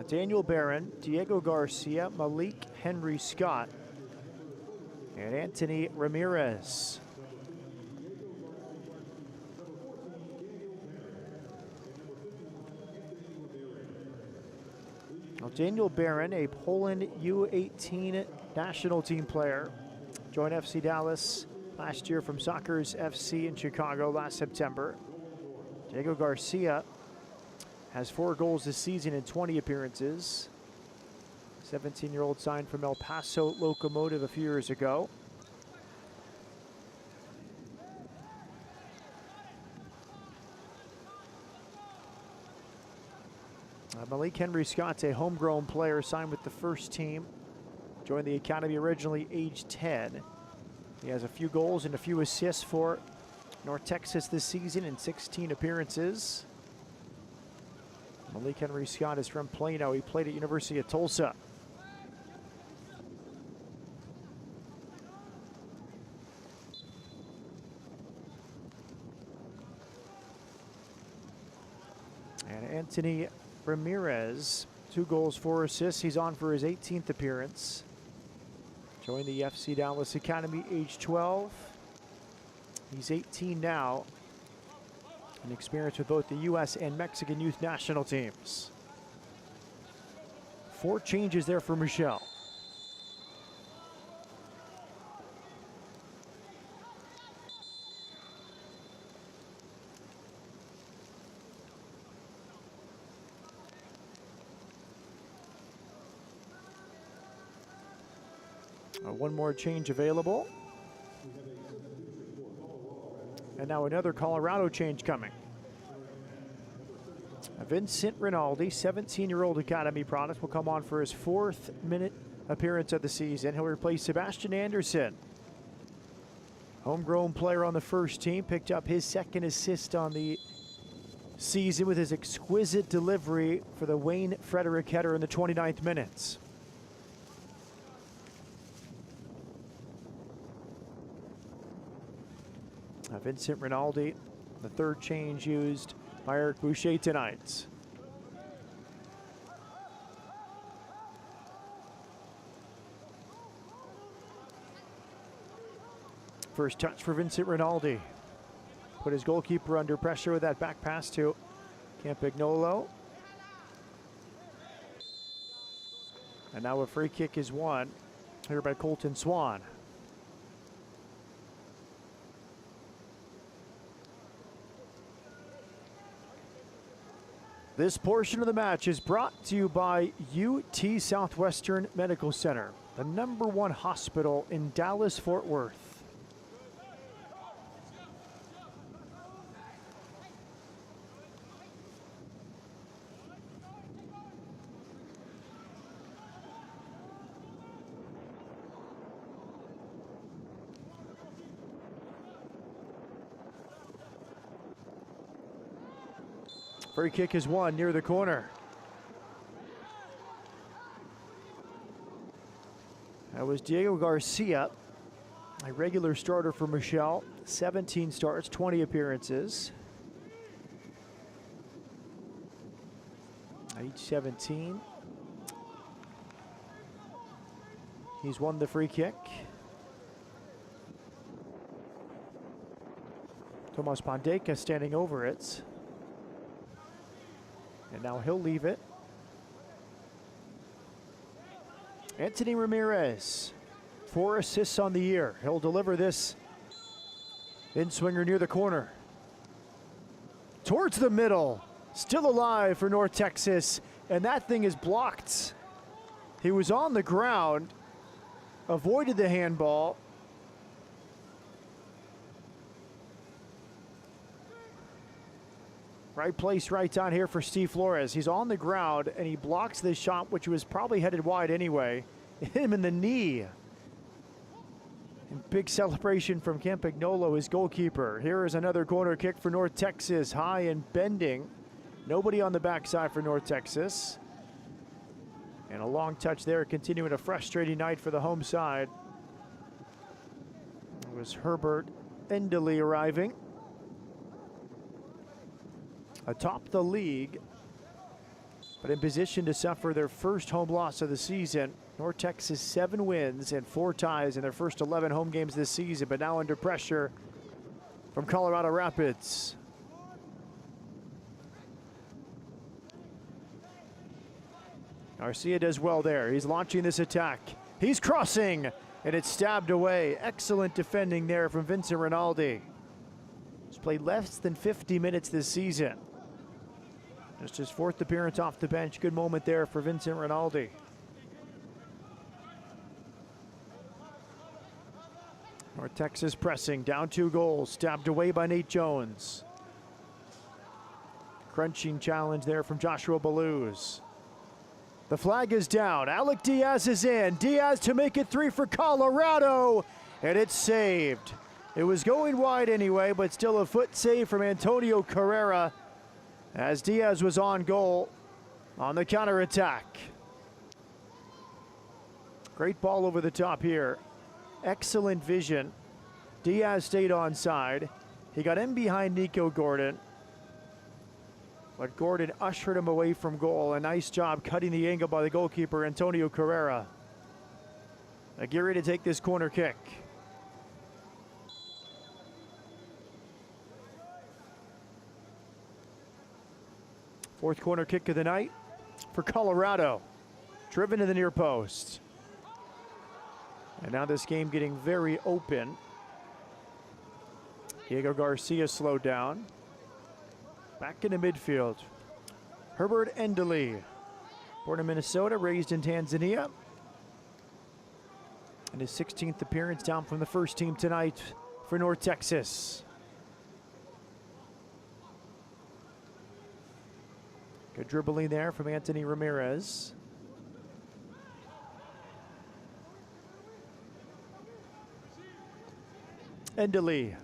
Daniel Barron, Diego Garcia, Malik Henry Scott, and Anthony Ramirez. Now, Daniel Barron, a Poland U18 national team player, joined FC Dallas last year from Soccer's FC in Chicago last September. Diego Garcia has 4 goals this season in 20 appearances. 17-year-old signed from El Paso Locomotive a few years ago. Malik Henry Scott's a homegrown player signed with the first team. Joined the academy originally age 10. He has a few goals and a few assists for North Texas this season in 16 appearances. Malik Henry Scott is from Plano. He played at University of Tulsa. And Anthony Ramirez, 2 goals, 4 assists. He's on for his 18th appearance. Joined the FC Dallas Academy, age 12. He's 18 now. An experience with both the U.S. and Mexican youth national teams. 4 changes there for Michelle. One more change available. And now another Colorado change coming. Vincent Rinaldi, 17-year-old academy product, will come on for his 4th minute appearance of the season. He'll replace Sebastian Anderson. Homegrown player on the first team, picked up his 2nd assist on the season with his exquisite delivery for the Wayne Frederick header in the 29th minutes. Vincent Rinaldi, the 3rd change used by Eric Boucher tonight. First touch for Vincent Rinaldi. Put his goalkeeper under pressure with that back pass to Campagnolo. And now a free kick is won here by Colton Swan. This portion of the match is brought to you by UT Southwestern Medical Center, the #1 hospital in Dallas-Fort Worth. Free kick is won near the corner. That was Diego Garcia, a regular starter for Michelle. 17 starts, 20 appearances. Age 17. He's won the free kick. Tomas Pandeka standing over it. And now he'll leave it. Anthony Ramirez, 4 assists on the year. He'll deliver this in-swinger near the corner. Towards the middle, still alive for North Texas, and that thing is blocked. He was on the ground, avoided the handball. Right place, right time here for Steve Flores. He's on the ground and he blocks this shot, which was probably headed wide anyway. It hit him in the knee. And big celebration from Campagnolo, his goalkeeper. Here is another corner kick for North Texas, high and bending. Nobody on the backside for North Texas. And a long touch there, continuing a frustrating night for the home side. It was Herbert Endely arriving atop the league, but in position to suffer their first home loss of the season. North Texas 7 wins and 4 ties in their first 11 home games this season, but now under pressure from Colorado Rapids. Garcia does well there. He's launching this attack. He's crossing, and it's stabbed away. Excellent defending there from Vincent Rinaldi. He's played less than 50 minutes this season. Just his 4th appearance off the bench. Good moment there for Vincent Rinaldi. North Texas pressing, down 2 goals, stabbed away by Nate Jones. Crunching challenge there from Joshua Balluz. The flag is down. Alec Diaz is in. Diaz to make it 3 for Colorado, and it's saved. It was going wide anyway, but still a foot save from Antonio Carrera as Diaz was on goal on the counterattack. Great ball over the top here. Excellent vision. Diaz stayed onside. He got in behind Nico Gordon, but Gordon ushered him away from goal. A nice job cutting the angle by the goalkeeper, Antonio Carrera. Aguirre to take this corner kick. Fourth corner kick of the night for Colorado. Driven to the near post. And now this game getting very open. Diego Garcia slowed down. Back into midfield. Herbert Endely, born in Minnesota, raised in Tanzania. And his 16th appearance down from the first team tonight for North Texas. Good dribbling there from Anthony Ramirez. Endely.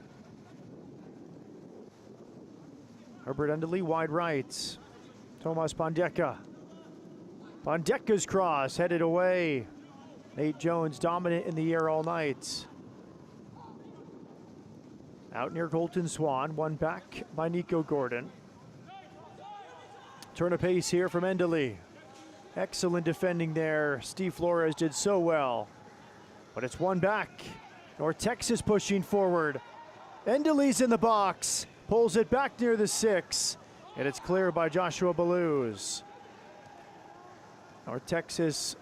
Herbert Endely, wide right. Tomas Pandeka. Pandeka's cross headed away. Nate Jones dominant in the air all night. Out near Colton Swan, won back by Nico Gordon. Turn of pace here from Endely. Excellent defending there. Steve Flores did so well. But it's won back. North Texas pushing forward. Endely's in the box. Pulls it back near the 6. And it's cleared by Joshua Balluz. North Texas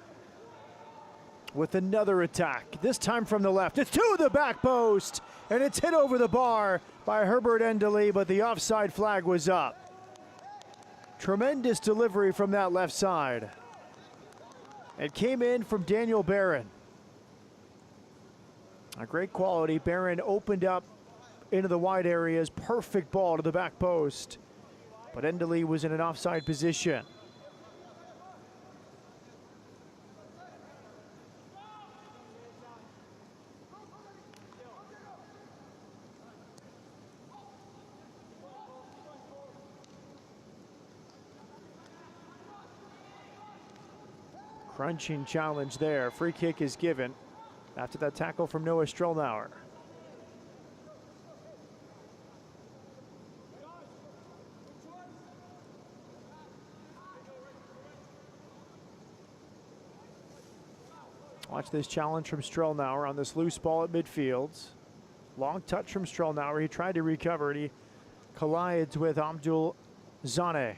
with another attack. This time from the left. It's to the back post. And it's hit over the bar by Herbert Endely, but the offside flag was up. Tremendous delivery from that left side. It came in from Daniel Barron. A great quality. Barron opened up into the wide areas. Perfect ball to the back post. But Endely was in an offside position. Crunching challenge there. Free kick is given after that tackle from Noah Strollnauer. Watch this challenge from Strollnauer on this loose ball at midfield. Long touch from Strollnauer. He tried to recover and he collides with Abdul Zane.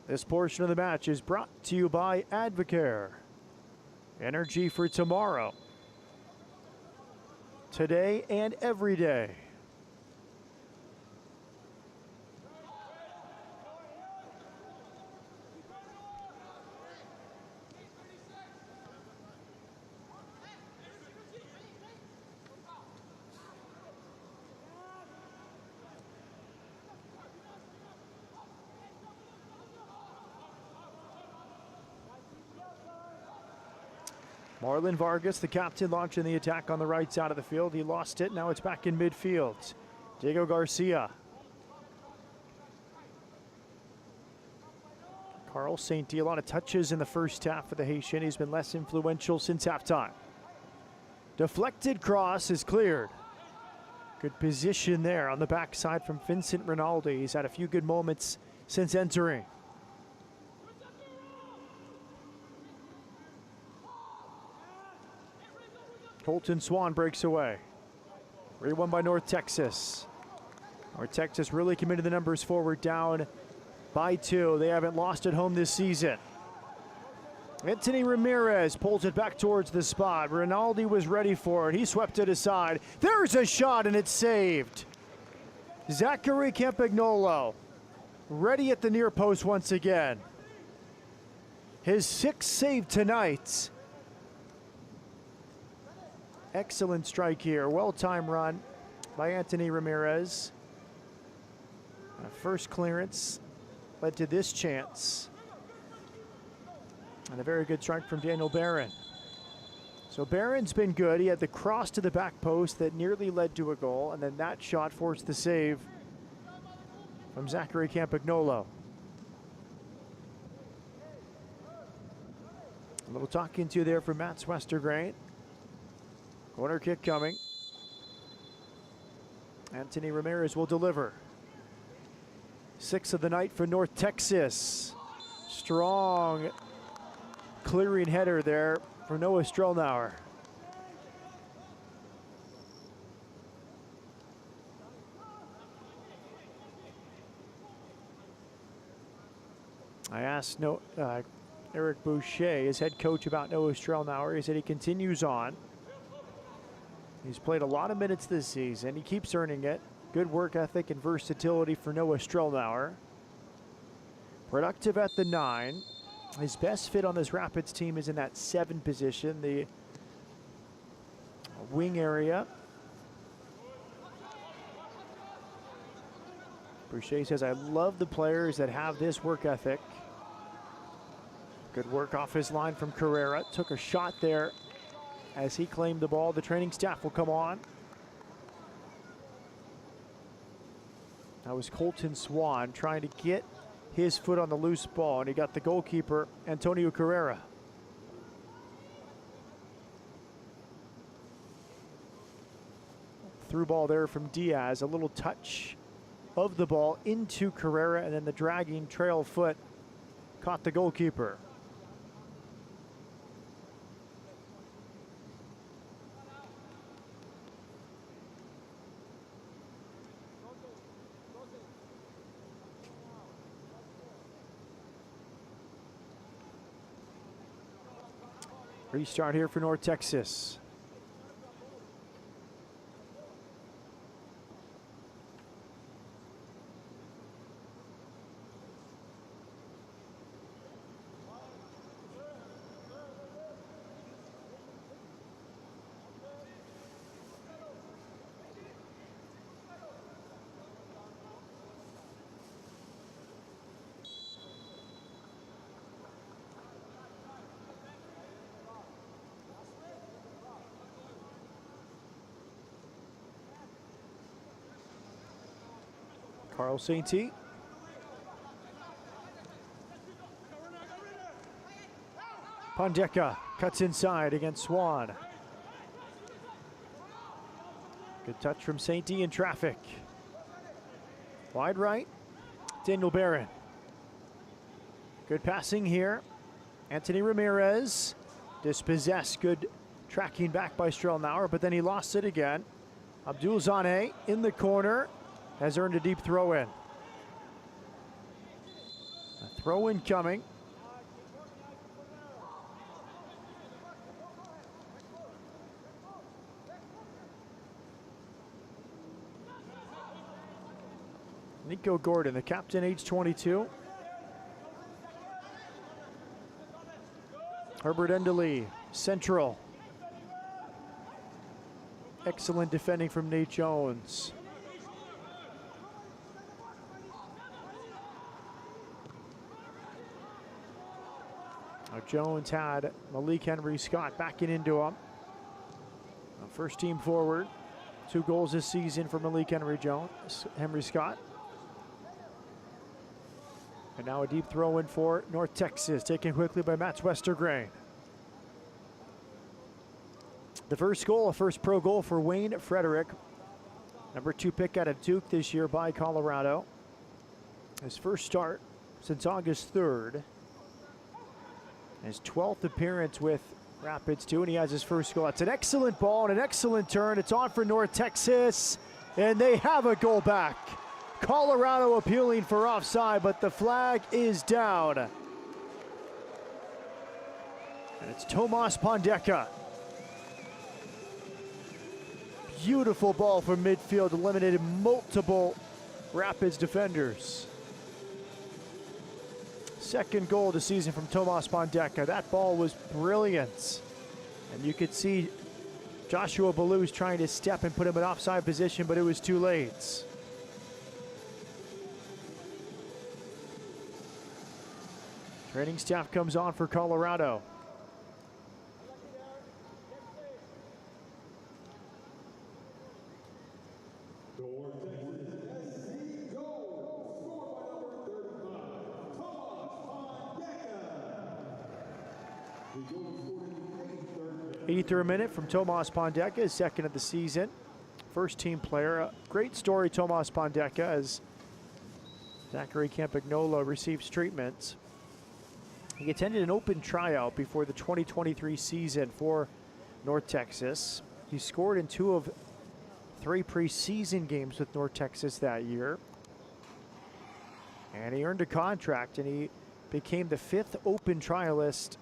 This portion of the match is brought to you by Advocare. Energy for tomorrow, today and every day. Marlon Vargas, the captain, launching the attack on the right side of the field. He lost it. Now it's back in midfield. Diego Garcia. Carl St. A lot of touches in the first half for the Haitian. He's been less influential since halftime. Deflected cross is cleared. Good position there on the backside from Vincent Rinaldi. He's had a few good moments since entering. Colton Swan breaks away. 3-1 by North Texas. North Texas really committed the numbers forward, down by 2. They haven't lost at home this season. Anthony Ramirez pulls it back towards the spot. Rinaldi was ready for it. He swept it aside. There's a shot and it's saved. Zachary Campagnolo ready at the near post once again. His 6th save tonight. Excellent strike here. Well-timed run by Anthony Ramirez. First clearance led to this chance. And a very good strike from Daniel Barron. So Barron's been good. He had the cross to the back post that nearly led to a goal, and then that shot forced the save from Zachary Campagnolo. A little talking to there from Mats Westergren. Corner kick coming. Anthony Ramirez will deliver. 6th of the night for North Texas. Strong clearing header there for Noah Strollnauer. I asked Eric Boucher, his head coach, about Noah Strollnauer. He said he continues on. He's played a lot of minutes this season. He keeps earning it. Good work ethic and versatility for Noah Strollnauer. Productive at the 9. His best fit on this Rapids team is in that 7 position, the wing area. Boucher says, I love the players that have this work ethic. Good work off his line from Carrera. Took a shot there as he claimed the ball. The training staff will come on. That was Colton Swan trying to get his foot on the loose ball, and he got the goalkeeper, Antonio Carrera. Through ball there from Diaz. A little touch of the ball into Carrera, and then the dragging trail foot caught the goalkeeper. Restart here for North Texas. Carl Sainty. Pondeka cuts inside against Swan. Good touch from Sainty in traffic. Wide right, Daniel Barron. Good passing here. Anthony Ramirez dispossessed. Good tracking back by Strelnauer, but then he lost it again. Abdul Zane in the corner has earned a deep throw in. A throw in coming. Nico Gordon, the captain, age 22. Herbert Endely, central. Excellent defending from Nate Jones. Now Jones had Malik Henry Scott backing into him. First team forward. 2 goals this season for Malik Henry Scott. And now a deep throw in for North Texas, taken quickly by Mats Westergrain. The first goal, a first pro goal for Wayne Frederick. Number 2 pick out of Duke this year by Colorado. His first start since August 3rd. His 12th appearance with Rapids too, and he has his first goal. It's an excellent ball and an excellent turn. It's on for North Texas, and they have a goal back. Colorado appealing for offside, but the flag is down. And it's Tomas Pondeka. Beautiful ball from midfield, eliminated multiple Rapids defenders. Second goal of the season from Tomas Pondeka. That ball was brilliant. And you could see Joshua Ballous trying to step and put him in offside position, but it was too late. Training staff comes on for Colorado. Eighth minute from Tomas Pondeka, his second of the season. First team player. A great story, Tomas Pondeka, as Zachary Campagnola receives treatment. He attended an open tryout before the 2023 season for North Texas. He scored in 2 of 3 preseason games with North Texas that year. And he earned a contract, and he became the 5th open trialist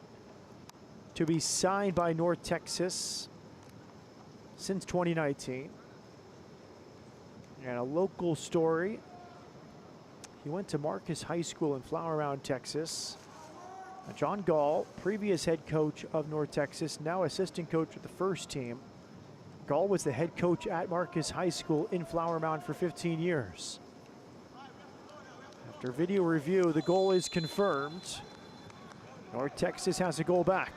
to be signed by North Texas since 2019. And a local story, he went to Marcus High School in Flower Mound, Texas. John Gall, previous head coach of North Texas, now assistant coach with the first team. Gall was the head coach at Marcus High School in Flower Mound for 15 years. After video review, the goal is confirmed. North Texas has a goal back.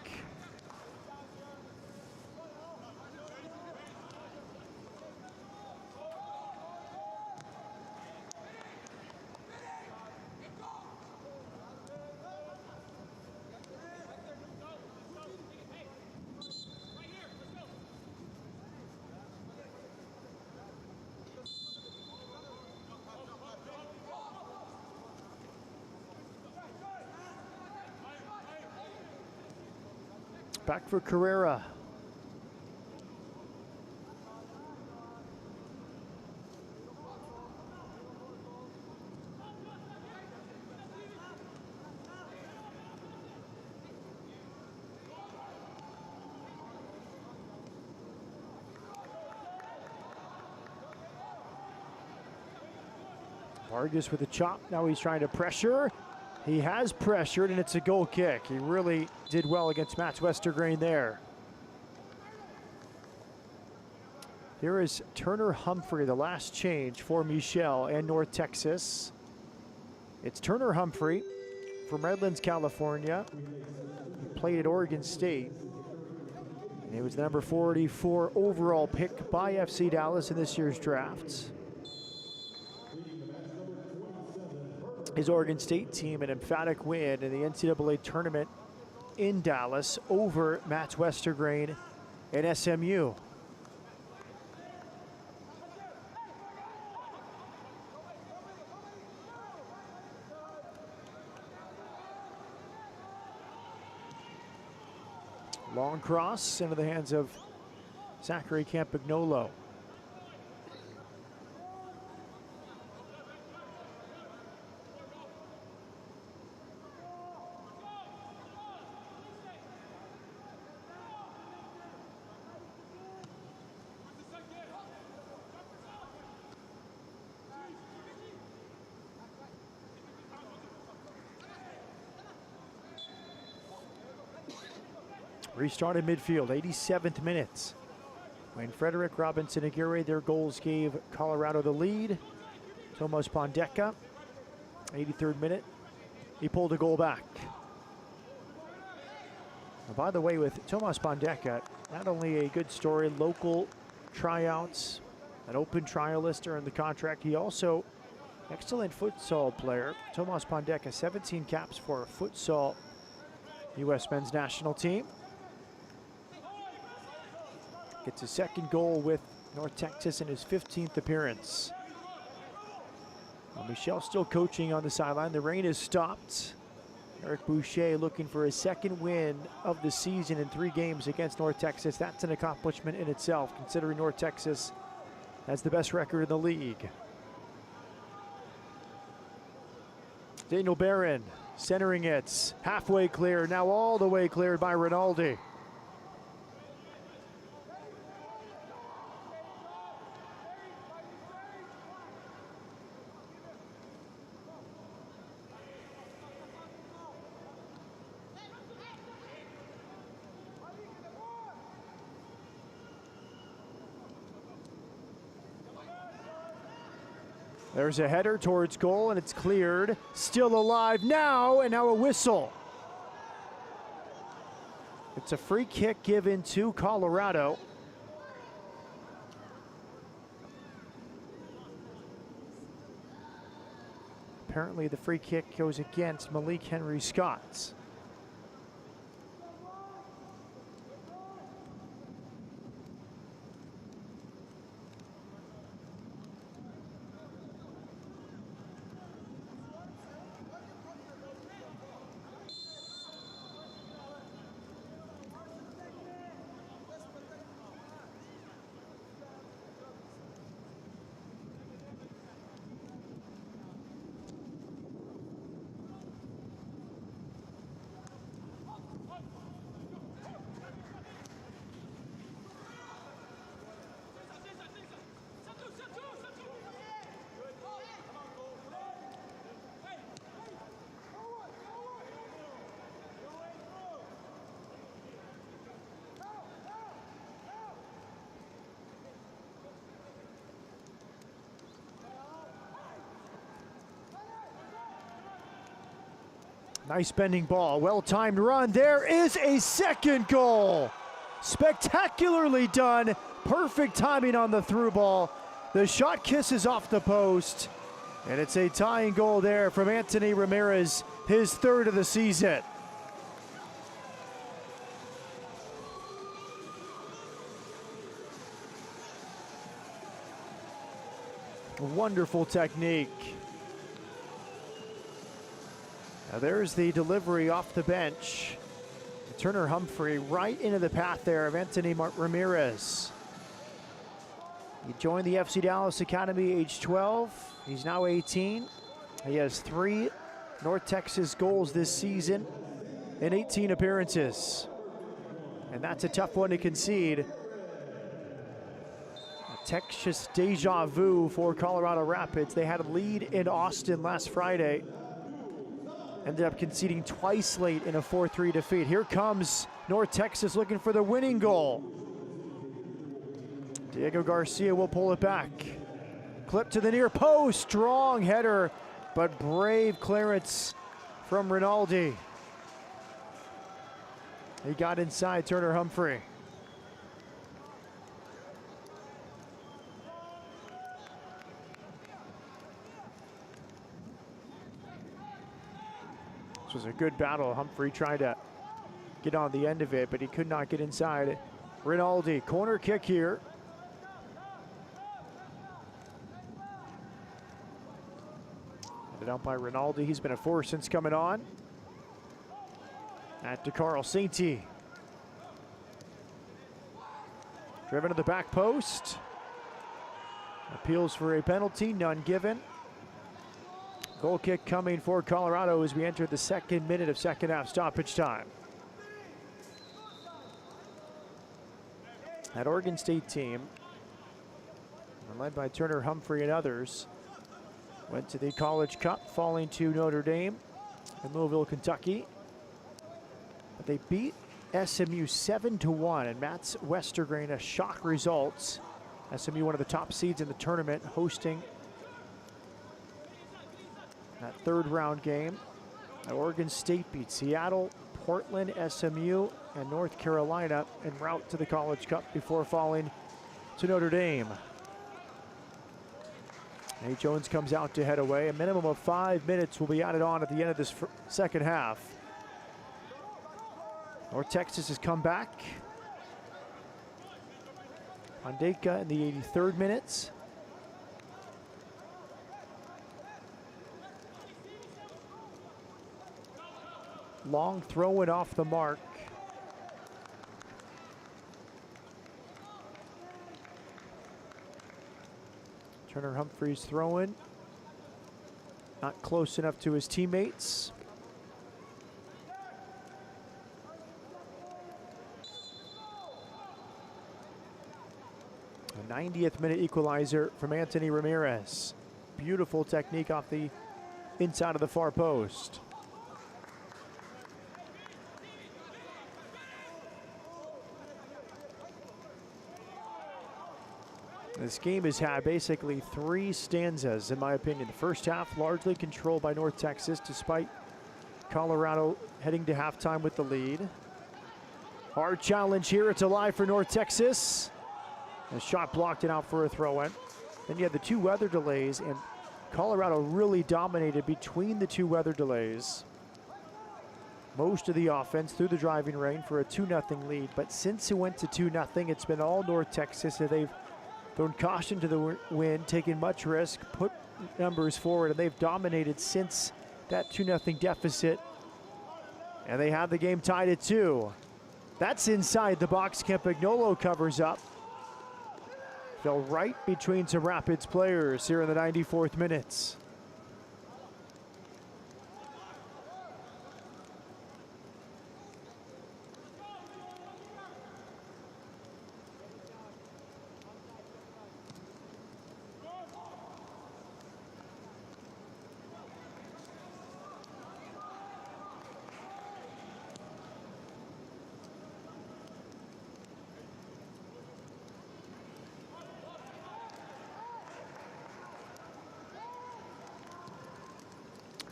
Back for Carrera. Vargas with a chop. Now he's trying to pressure. He has pressured, and it's a goal kick. He really did well against Mats Westergrain there. Here is Turner Humphrey, the last change for Michelle and North Texas. It's Turner Humphrey from Redlands, California. He played at Oregon State. And he was the number 44 overall pick by FC Dallas in this year's draft. his Oregon State team an emphatic win in the NCAA tournament in Dallas over Matt Westergrain and SMU. Long cross into the hands of Zachary Campagnolo. Restart in midfield, 87th minute. When Frederick, Robinson, Aguirre, their goals gave Colorado the lead. Tomas Pondeka, 83rd minute, he pulled a goal back. Now, by the way, with Tomas Pondeka, not only a good story, local tryouts, an open trialist earned the contract, he also excellent futsal player. Tomas Pondeka, 17 caps for futsal U.S. men's national team. Gets his second goal with North Texas in his 15th appearance. Well, Michel still coaching on the sideline. The rain has stopped. Eric Boucher looking for his second win of the season in 3 games against North Texas. That's an accomplishment in itself, considering North Texas has the best record in the league. Daniel Barron centering it. Halfway clear, now all the way cleared by Rinaldi. There's a header towards goal, and it's cleared. Still alive now, and now a whistle. It's a free kick given to Colorado. Apparently the free kick goes against Malik Henry Scott. Nice bending ball, well-timed run. There is a second goal. Spectacularly done. Perfect timing on the through ball. The shot kisses off the post. And it's a tying goal there from Anthony Ramirez, his 3rd of the season. Wonderful technique. Now there's the delivery off the bench. Turner Humphrey right into the path there of Anthony Ramirez. He joined the FC Dallas Academy age 12. He's now 18. He has 3 North Texas goals this season in 18 appearances. And that's a tough one to concede. A Texas deja vu for Colorado Rapids. They had a lead in Austin last Friday. Ended up conceding twice late in a 4-3 defeat. Here comes North Texas looking for the winning goal. Diego Garcia will pull it back. Clip to the near post, strong header, but brave clearance from Rinaldi. He got inside Turner Humphrey. This was a good battle. Humphrey tried to get on the end of it, but he could not get inside. Rinaldi, corner kick here. Headed out by Rinaldi. He's been a force since coming on. At to Carl Sainty. Driven to the back post. Appeals for a penalty, none given. Goal kick coming for Colorado as we enter the second minute of second half stoppage time. That Oregon State team, led by Turner, Humphrey, and others, went to the College Cup, falling to Notre Dame in Louisville, Kentucky. But they beat SMU 7-1, and Matt's Westergrain, a shock result. SMU, one of the top seeds in the tournament, hosting that third round game. Oregon State beat Seattle, Portland, SMU, and North Carolina en route to the College Cup before falling to Notre Dame. Nate Jones comes out to head away. A minimum of 5 minutes will be added on at the end of this second half. North Texas has come back. Pandeka in the 83rd minute. Long throw it off the mark. Turner Humphreys throwing. Not close enough to his teammates. A 90th minute equalizer from Anthony Ramirez. Beautiful technique off the inside of the far post. This game has had basically three stanzas, in my opinion. The first half largely controlled by North Texas, despite Colorado heading to halftime with the lead. Hard challenge here. It's alive for North Texas. A shot blocked and out for a throw-in. Then you had the two weather delays, and Colorado really dominated between the two weather delays. Most of the offense through the driving rain for a 2-0 lead. But since it went to 2-0, it's been all North Texas. So they've thrown caution to the wind, taken much risk, put numbers forward, and they've dominated since that 2-0 deficit. And they have the game tied at 2. That's inside the box. Campagnolo covers up. Fell right between some Rapids players here in the 94th minutes.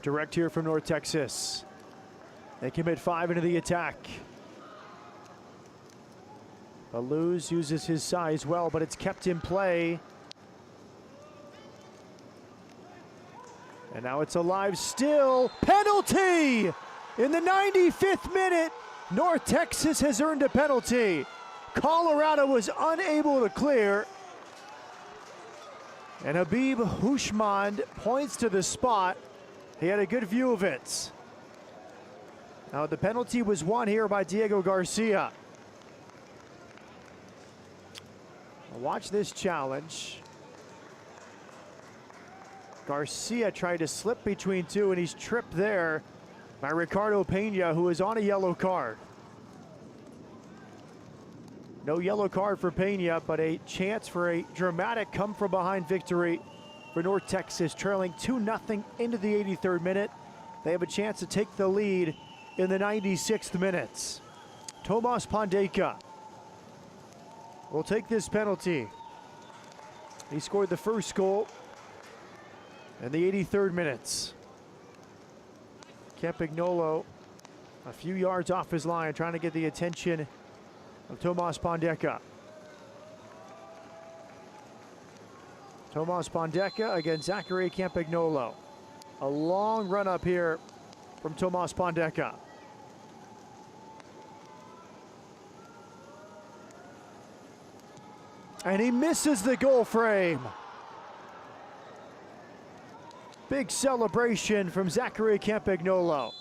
Direct here from North Texas. They commit 5 into the attack. Baluz uses his size well, but it's kept in play. And now it's alive still. Penalty! In the 95th minute, North Texas has earned a penalty. Colorado was unable to clear. And Habib Hushmand points to the spot. He had a good view of it. Now the penalty was won here by Diego Garcia. Watch this challenge. Garcia tried to slip between two, and he's tripped there by Ricardo Pena, who is on a yellow card. No yellow card for Pena, but a chance for a dramatic come-from-behind victory for North Texas, trailing 2-0 into the 83rd minute. They have a chance to take the lead in the 96th minute. Tomas Pandeka will take this penalty. He scored the first goal in the 83rd minute. Campagnolo a few yards off his line, trying to get the attention of Tomas Pandeka. Tomas Pandeka against Zachary Campagnolo. A long run up here from Tomas Pondeka. And he misses the goal frame. Big celebration from Zachary Campagnolo.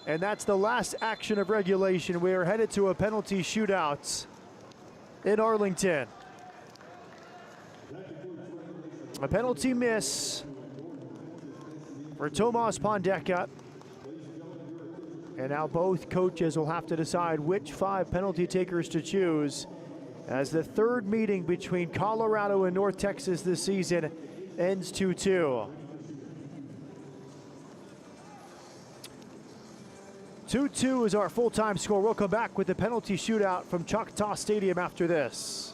And that's the last action of regulation. We are headed to a penalty shootout in Arlington. A penalty miss for Tomas Pondeka. And now both coaches will have to decide which 5 penalty takers to choose as the third meeting between Colorado and North Texas this season ends 2-2. 2-2 is our full-time score. We'll come back with the penalty shootout from Choctaw Stadium after this.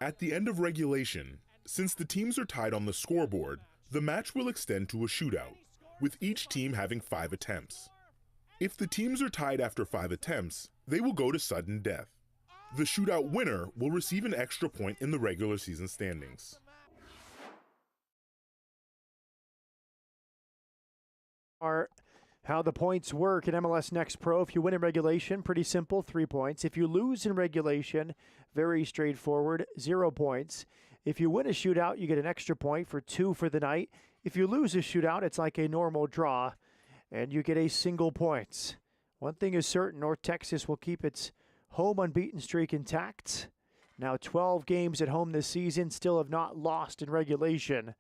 At the end of regulation, since the teams are tied on the scoreboard, the match will extend to a shootout, with each team having 5 attempts. If the teams are tied after 5 attempts, they will go to sudden death. The shootout winner will receive an extra point in the regular season standings. How the points work in MLS Next Pro. If you win in regulation, pretty simple, 3 points. If you lose in regulation, very straightforward, 0 points. If you win a shootout, you get an extra point for 2 for the night. If you lose a shootout, it's like a normal draw, and you get a single point. One thing is certain, North Texas will keep its home unbeaten streak intact. Now 12 games at home this season, still have not lost in regulation.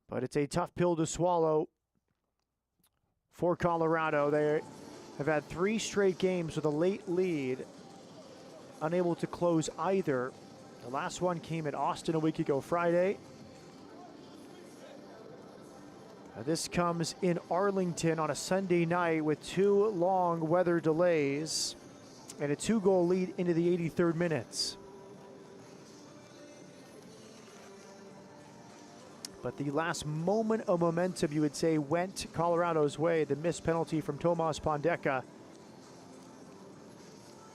But it's a tough pill to swallow for Colorado. They have had 3 straight games with a late lead, unable to close either. The last one came at Austin a week ago Friday. This comes in Arlington on a Sunday night with 2 long weather delays and a 2-goal lead into the 83rd minutes. But the last moment of momentum, you would say, went Colorado's way. The missed penalty from Tomas Pondeka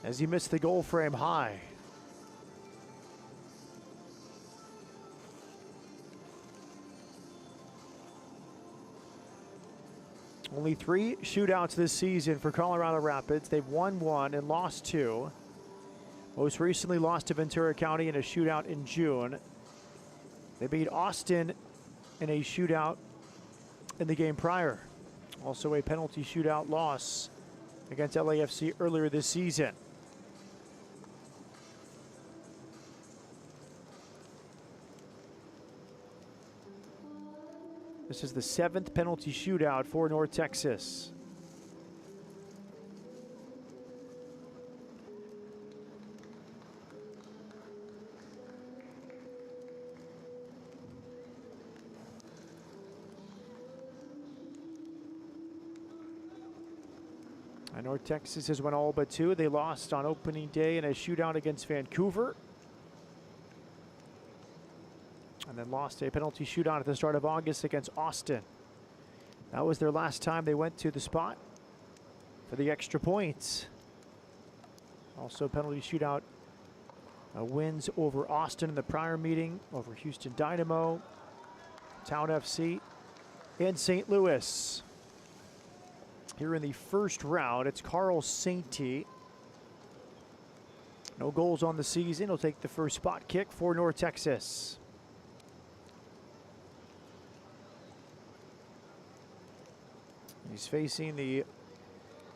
as he missed the goal frame high. Only 3 shootouts this season for Colorado Rapids. They've won 1 and lost 2. Most recently lost to Ventura County in a shootout in June. They beat Austin in a shootout in the game prior. Also a penalty shootout loss against LAFC earlier this season. This is the 7th penalty shootout for North Texas. And North Texas has won all but 2. They lost on opening day in a shootout against Vancouver. And then lost a penalty shootout at the start of August against Austin. That was their last time they went to the spot for the extra points. Also penalty shootout wins over Austin in the prior meeting, over Houston Dynamo, Town FC, and St. Louis. Here in the first round, it's Carl Sainty. No goals on the season. He'll take the first spot kick for North Texas. He's facing the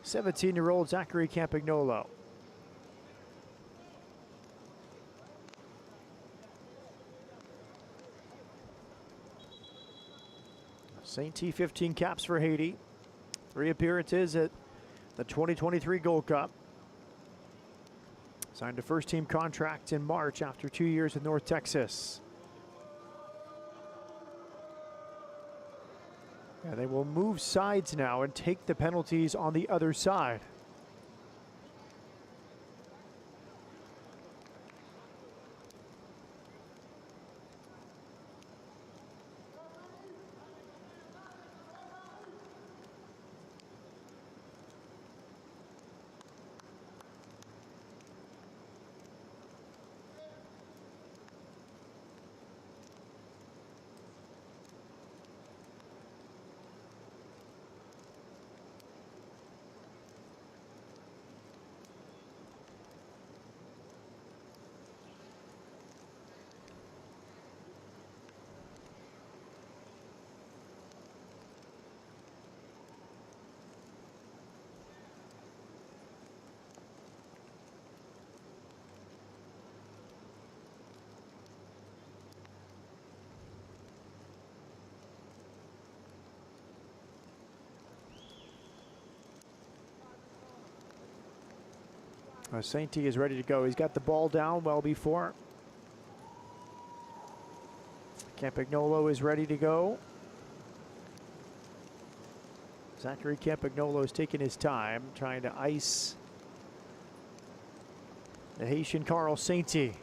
17-year-old Zachary Campagnolo. Sainty, 15 caps for Haiti. 3 appearances at the 2023 Gold Cup. Signed a first-team contract in March after 2 years with North Texas. Yeah, they will move sides now and take the penalties on the other side. Sept is ready to go. He's got the ball down well before. Campagnolo is ready to go. Zachary Campagnolo is taking his time, trying to ice the Haitian Carl Sept.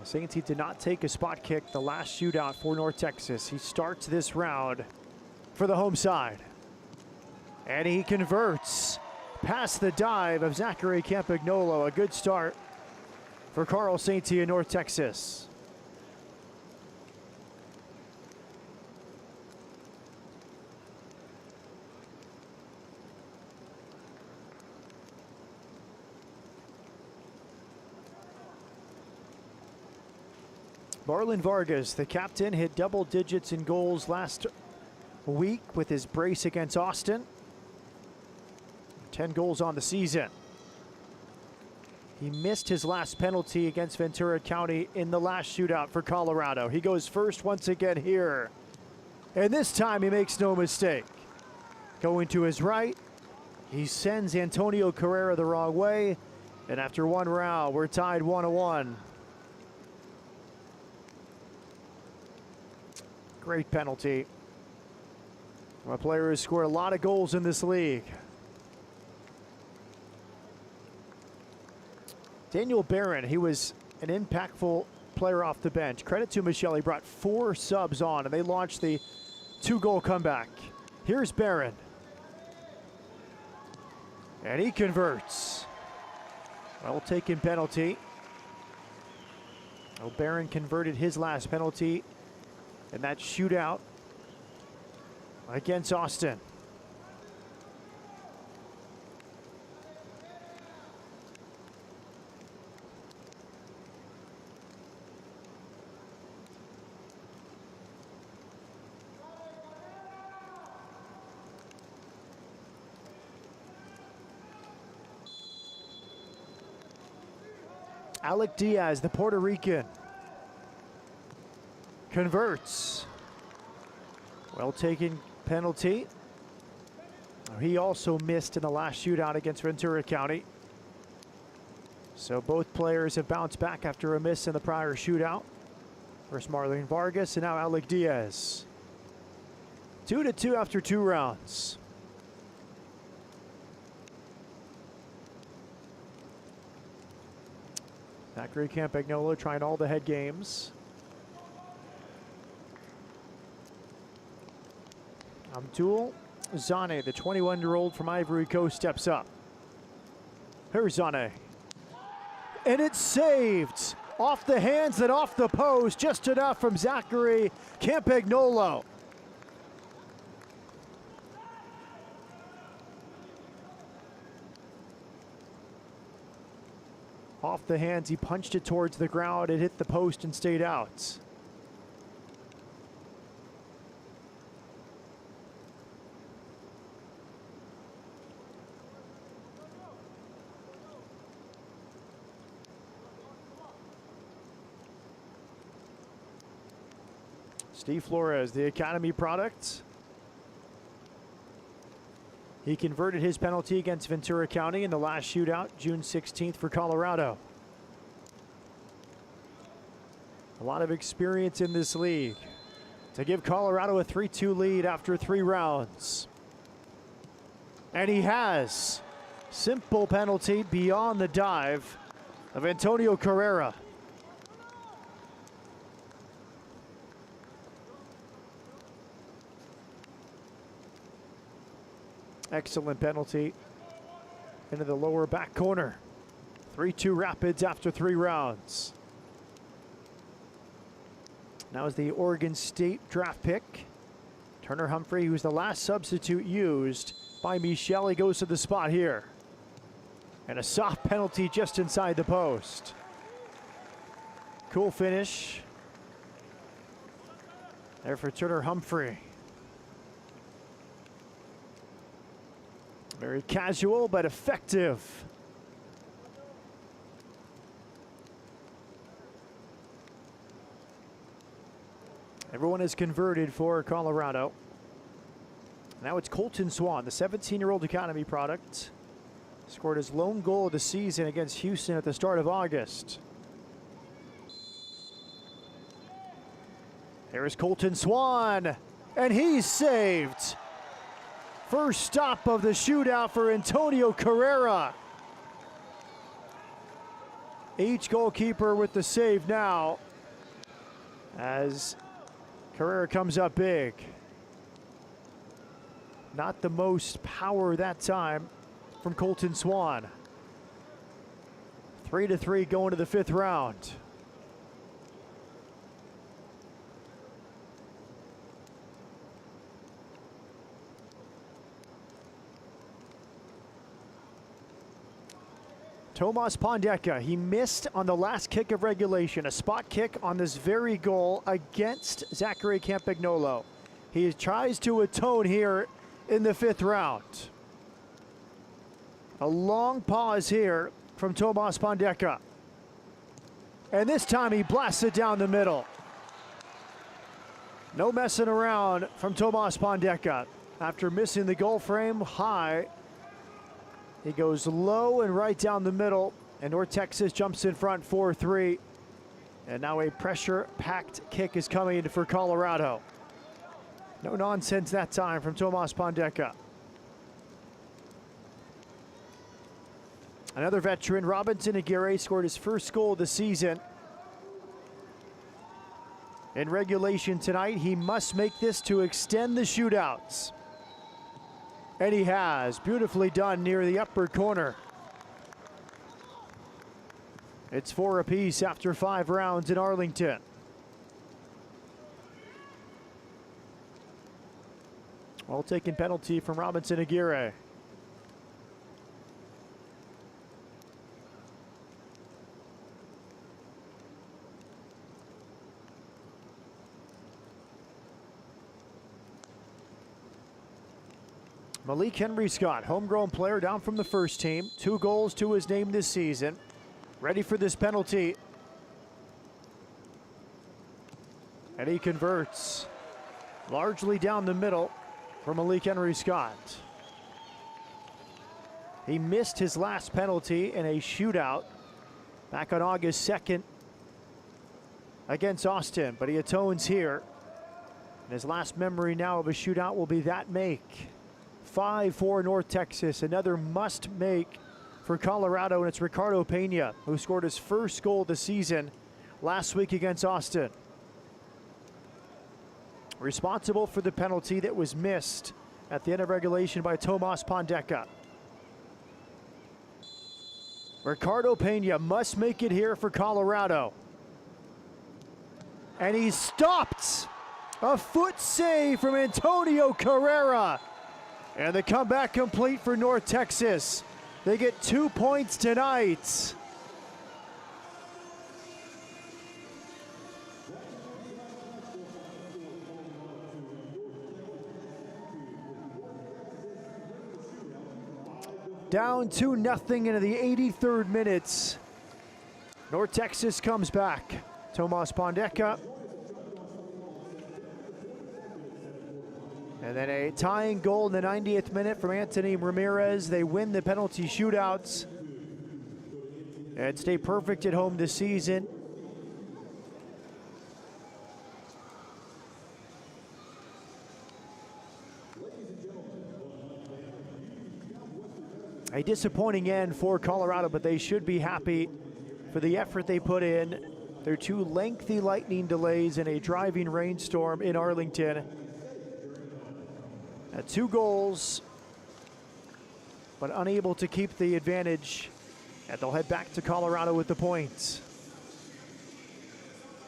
Sept did not take a spot kick the last shootout for North Texas. He starts this round for the home side. And he converts past the dive of Zachary Campagnolo. A good start for Carl Sept in North Texas. Marlon Vargas, the captain, hit double digits in goals last week with his brace against Austin. 10 goals on the season. He missed his last penalty against Ventura County in the last shootout for Colorado. He goes first once again here. And this time he makes no mistake. Going to his right, he sends Antonio Carrera the wrong way. And after one round, we're tied 1-1. Great penalty. A player who scored a lot of goals in this league. Daniel Barron, he was an impactful player off the bench. Credit to Michelle, he brought 4 subs on and they launched the 2-goal comeback. Here's Barron. And he converts. Well taken penalty. Oh, Barron converted his last penalty in that shootout against Austin. Alec Diaz, the Puerto Rican, converts. Well taken penalty. He also missed in the last shootout against Ventura County. So both players have bounced back after a miss in the prior shootout. First Marlon Vargas and now Alec Diaz. 2-2 after 2 rounds. Zachary Campagnolo trying all the head games. Abdul Zane, the 21-year-old from Ivory Coast, steps up. Here's Zane. And it's saved. Off the hands and off the post. Just enough from Zachary Campagnolo. Off the hands, he punched it towards the ground. It hit the post and stayed out. Steve Flores, the Academy product. He converted his penalty against Ventura County in the last shootout, June 16th for Colorado. A lot of experience in this league to give Colorado a 3-2 lead after 3 rounds. And he has. Simple penalty beyond the dive of Antonio Carrera. Excellent penalty into the lower back corner. 3-2 Rapids after 3 rounds. Now is the Oregon State draft pick. Turner Humphrey, who's the last substitute used by Michel. He goes to the spot here. And a soft penalty just inside the post. Cool finish there for Turner Humphrey. Very casual but effective. Everyone is converted for Colorado. Now it's Colton Swan, the 17-year-old academy product. Scored his lone goal of the season against Houston at the start of August. There is Colton Swan, and he's saved. First stop of the shootout for Antonio Carrera. Each goalkeeper with the save now as Carrera comes up big. Not the most power that time from Colton Swan. 3-3 going to the 5th round. Tomas Pondeka, he missed on the last kick of regulation, a spot kick on this very goal against Zachary Campagnolo. He tries to atone here in the 5th round. A long pause here from Tomas Pondeka. And this time he blasts it down the middle. No messing around from Tomas Pondeka. After missing the goal frame high, he goes low and right down the middle, and North Texas jumps in front 4-3. And now a pressure-packed kick is coming for Colorado. No nonsense that time from Tomas Pondeka. Another veteran, Robinson Aguirre, scored his first goal of the season. In regulation tonight, he must make this to extend the shootouts. And he has. Beautifully done near the upper corner. It's 4 apiece after 5 rounds in Arlington. Well taken penalty from Robinson Aguirre. Malik Henry Scott, homegrown player down from the first team. 2 goals to his name this season. Ready for this penalty. And he converts. Largely down the middle for Malik Henry Scott. He missed his last penalty in a shootout back on August 2nd against Austin, but he atones here. And his last memory now of a shootout will be that make. 5-4 North Texas, another must make for Colorado, and it's Ricardo Pena who scored his first goal of the season last week against Austin. Responsible for the penalty that was missed at the end of regulation by Tomas Pondeka. Ricardo Pena must make it here for Colorado. And he's stopped. A foot save from Antonio Carrera. And the comeback complete for North Texas. They get 2 points tonight. Down 2-0 into the 83rd minute. North Texas comes back. Tomas Pondeka. And then a tying goal in the 90th minute from Anthony Ramirez. They win the penalty shootouts and stay perfect at home this season. A disappointing end for Colorado, but they should be happy for the effort they put in. Their 2 lengthy lightning delays and a driving rainstorm in Arlington. 2 goals, but unable to keep the advantage. And they'll head back to Colorado with the points.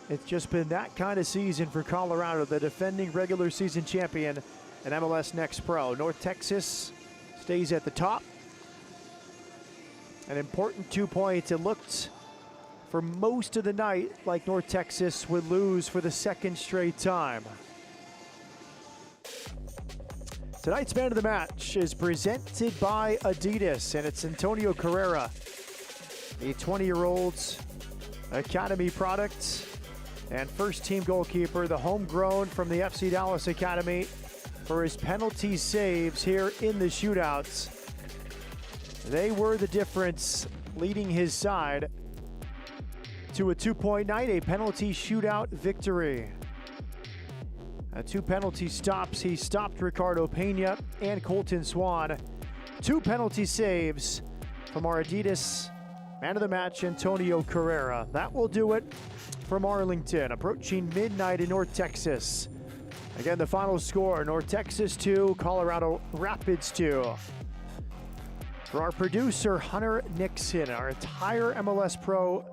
It's just been that kind of season for Colorado, the defending regular season champion in MLS Next Pro. North Texas stays at the top. An important 2 points. It looked for most of the night like North Texas would lose for the 2nd straight time. Tonight's man of the match is presented by Adidas, and it's Antonio Carrera, the 20-year-old's academy product and first-team goalkeeper, the homegrown from the FC Dallas Academy, for his penalty saves here in the shootouts. They were the difference, leading his side to a 2-point night, a penalty shootout victory. 2 penalty stops. He stopped Ricardo Pena and Colton Swan. 2 penalty saves from our Adidas man of the match, Antonio Carrera. That will do it from Arlington, approaching midnight in North Texas. Again, the final score, North Texas 2, Colorado Rapids 2. For our producer, Hunter Nixon, our entire MLS Pro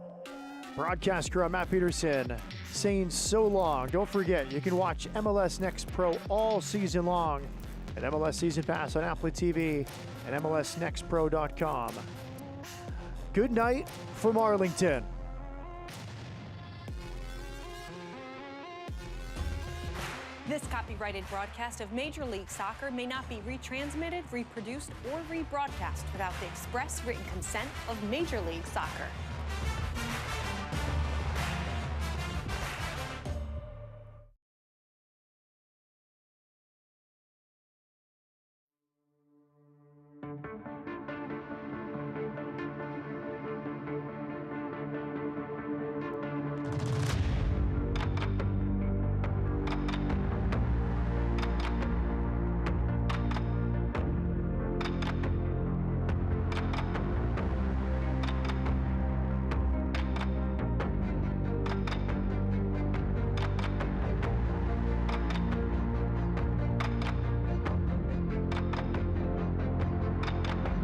broadcast crew, I'm Matt Peterson, saying so long. Don't forget, you can watch MLS Next Pro all season long at MLS Season Pass on Apple TV and MLSNextPro.com. Good night from Arlington. This copyrighted broadcast of Major League Soccer may not be retransmitted, reproduced, or rebroadcast without the express written consent of Major League Soccer.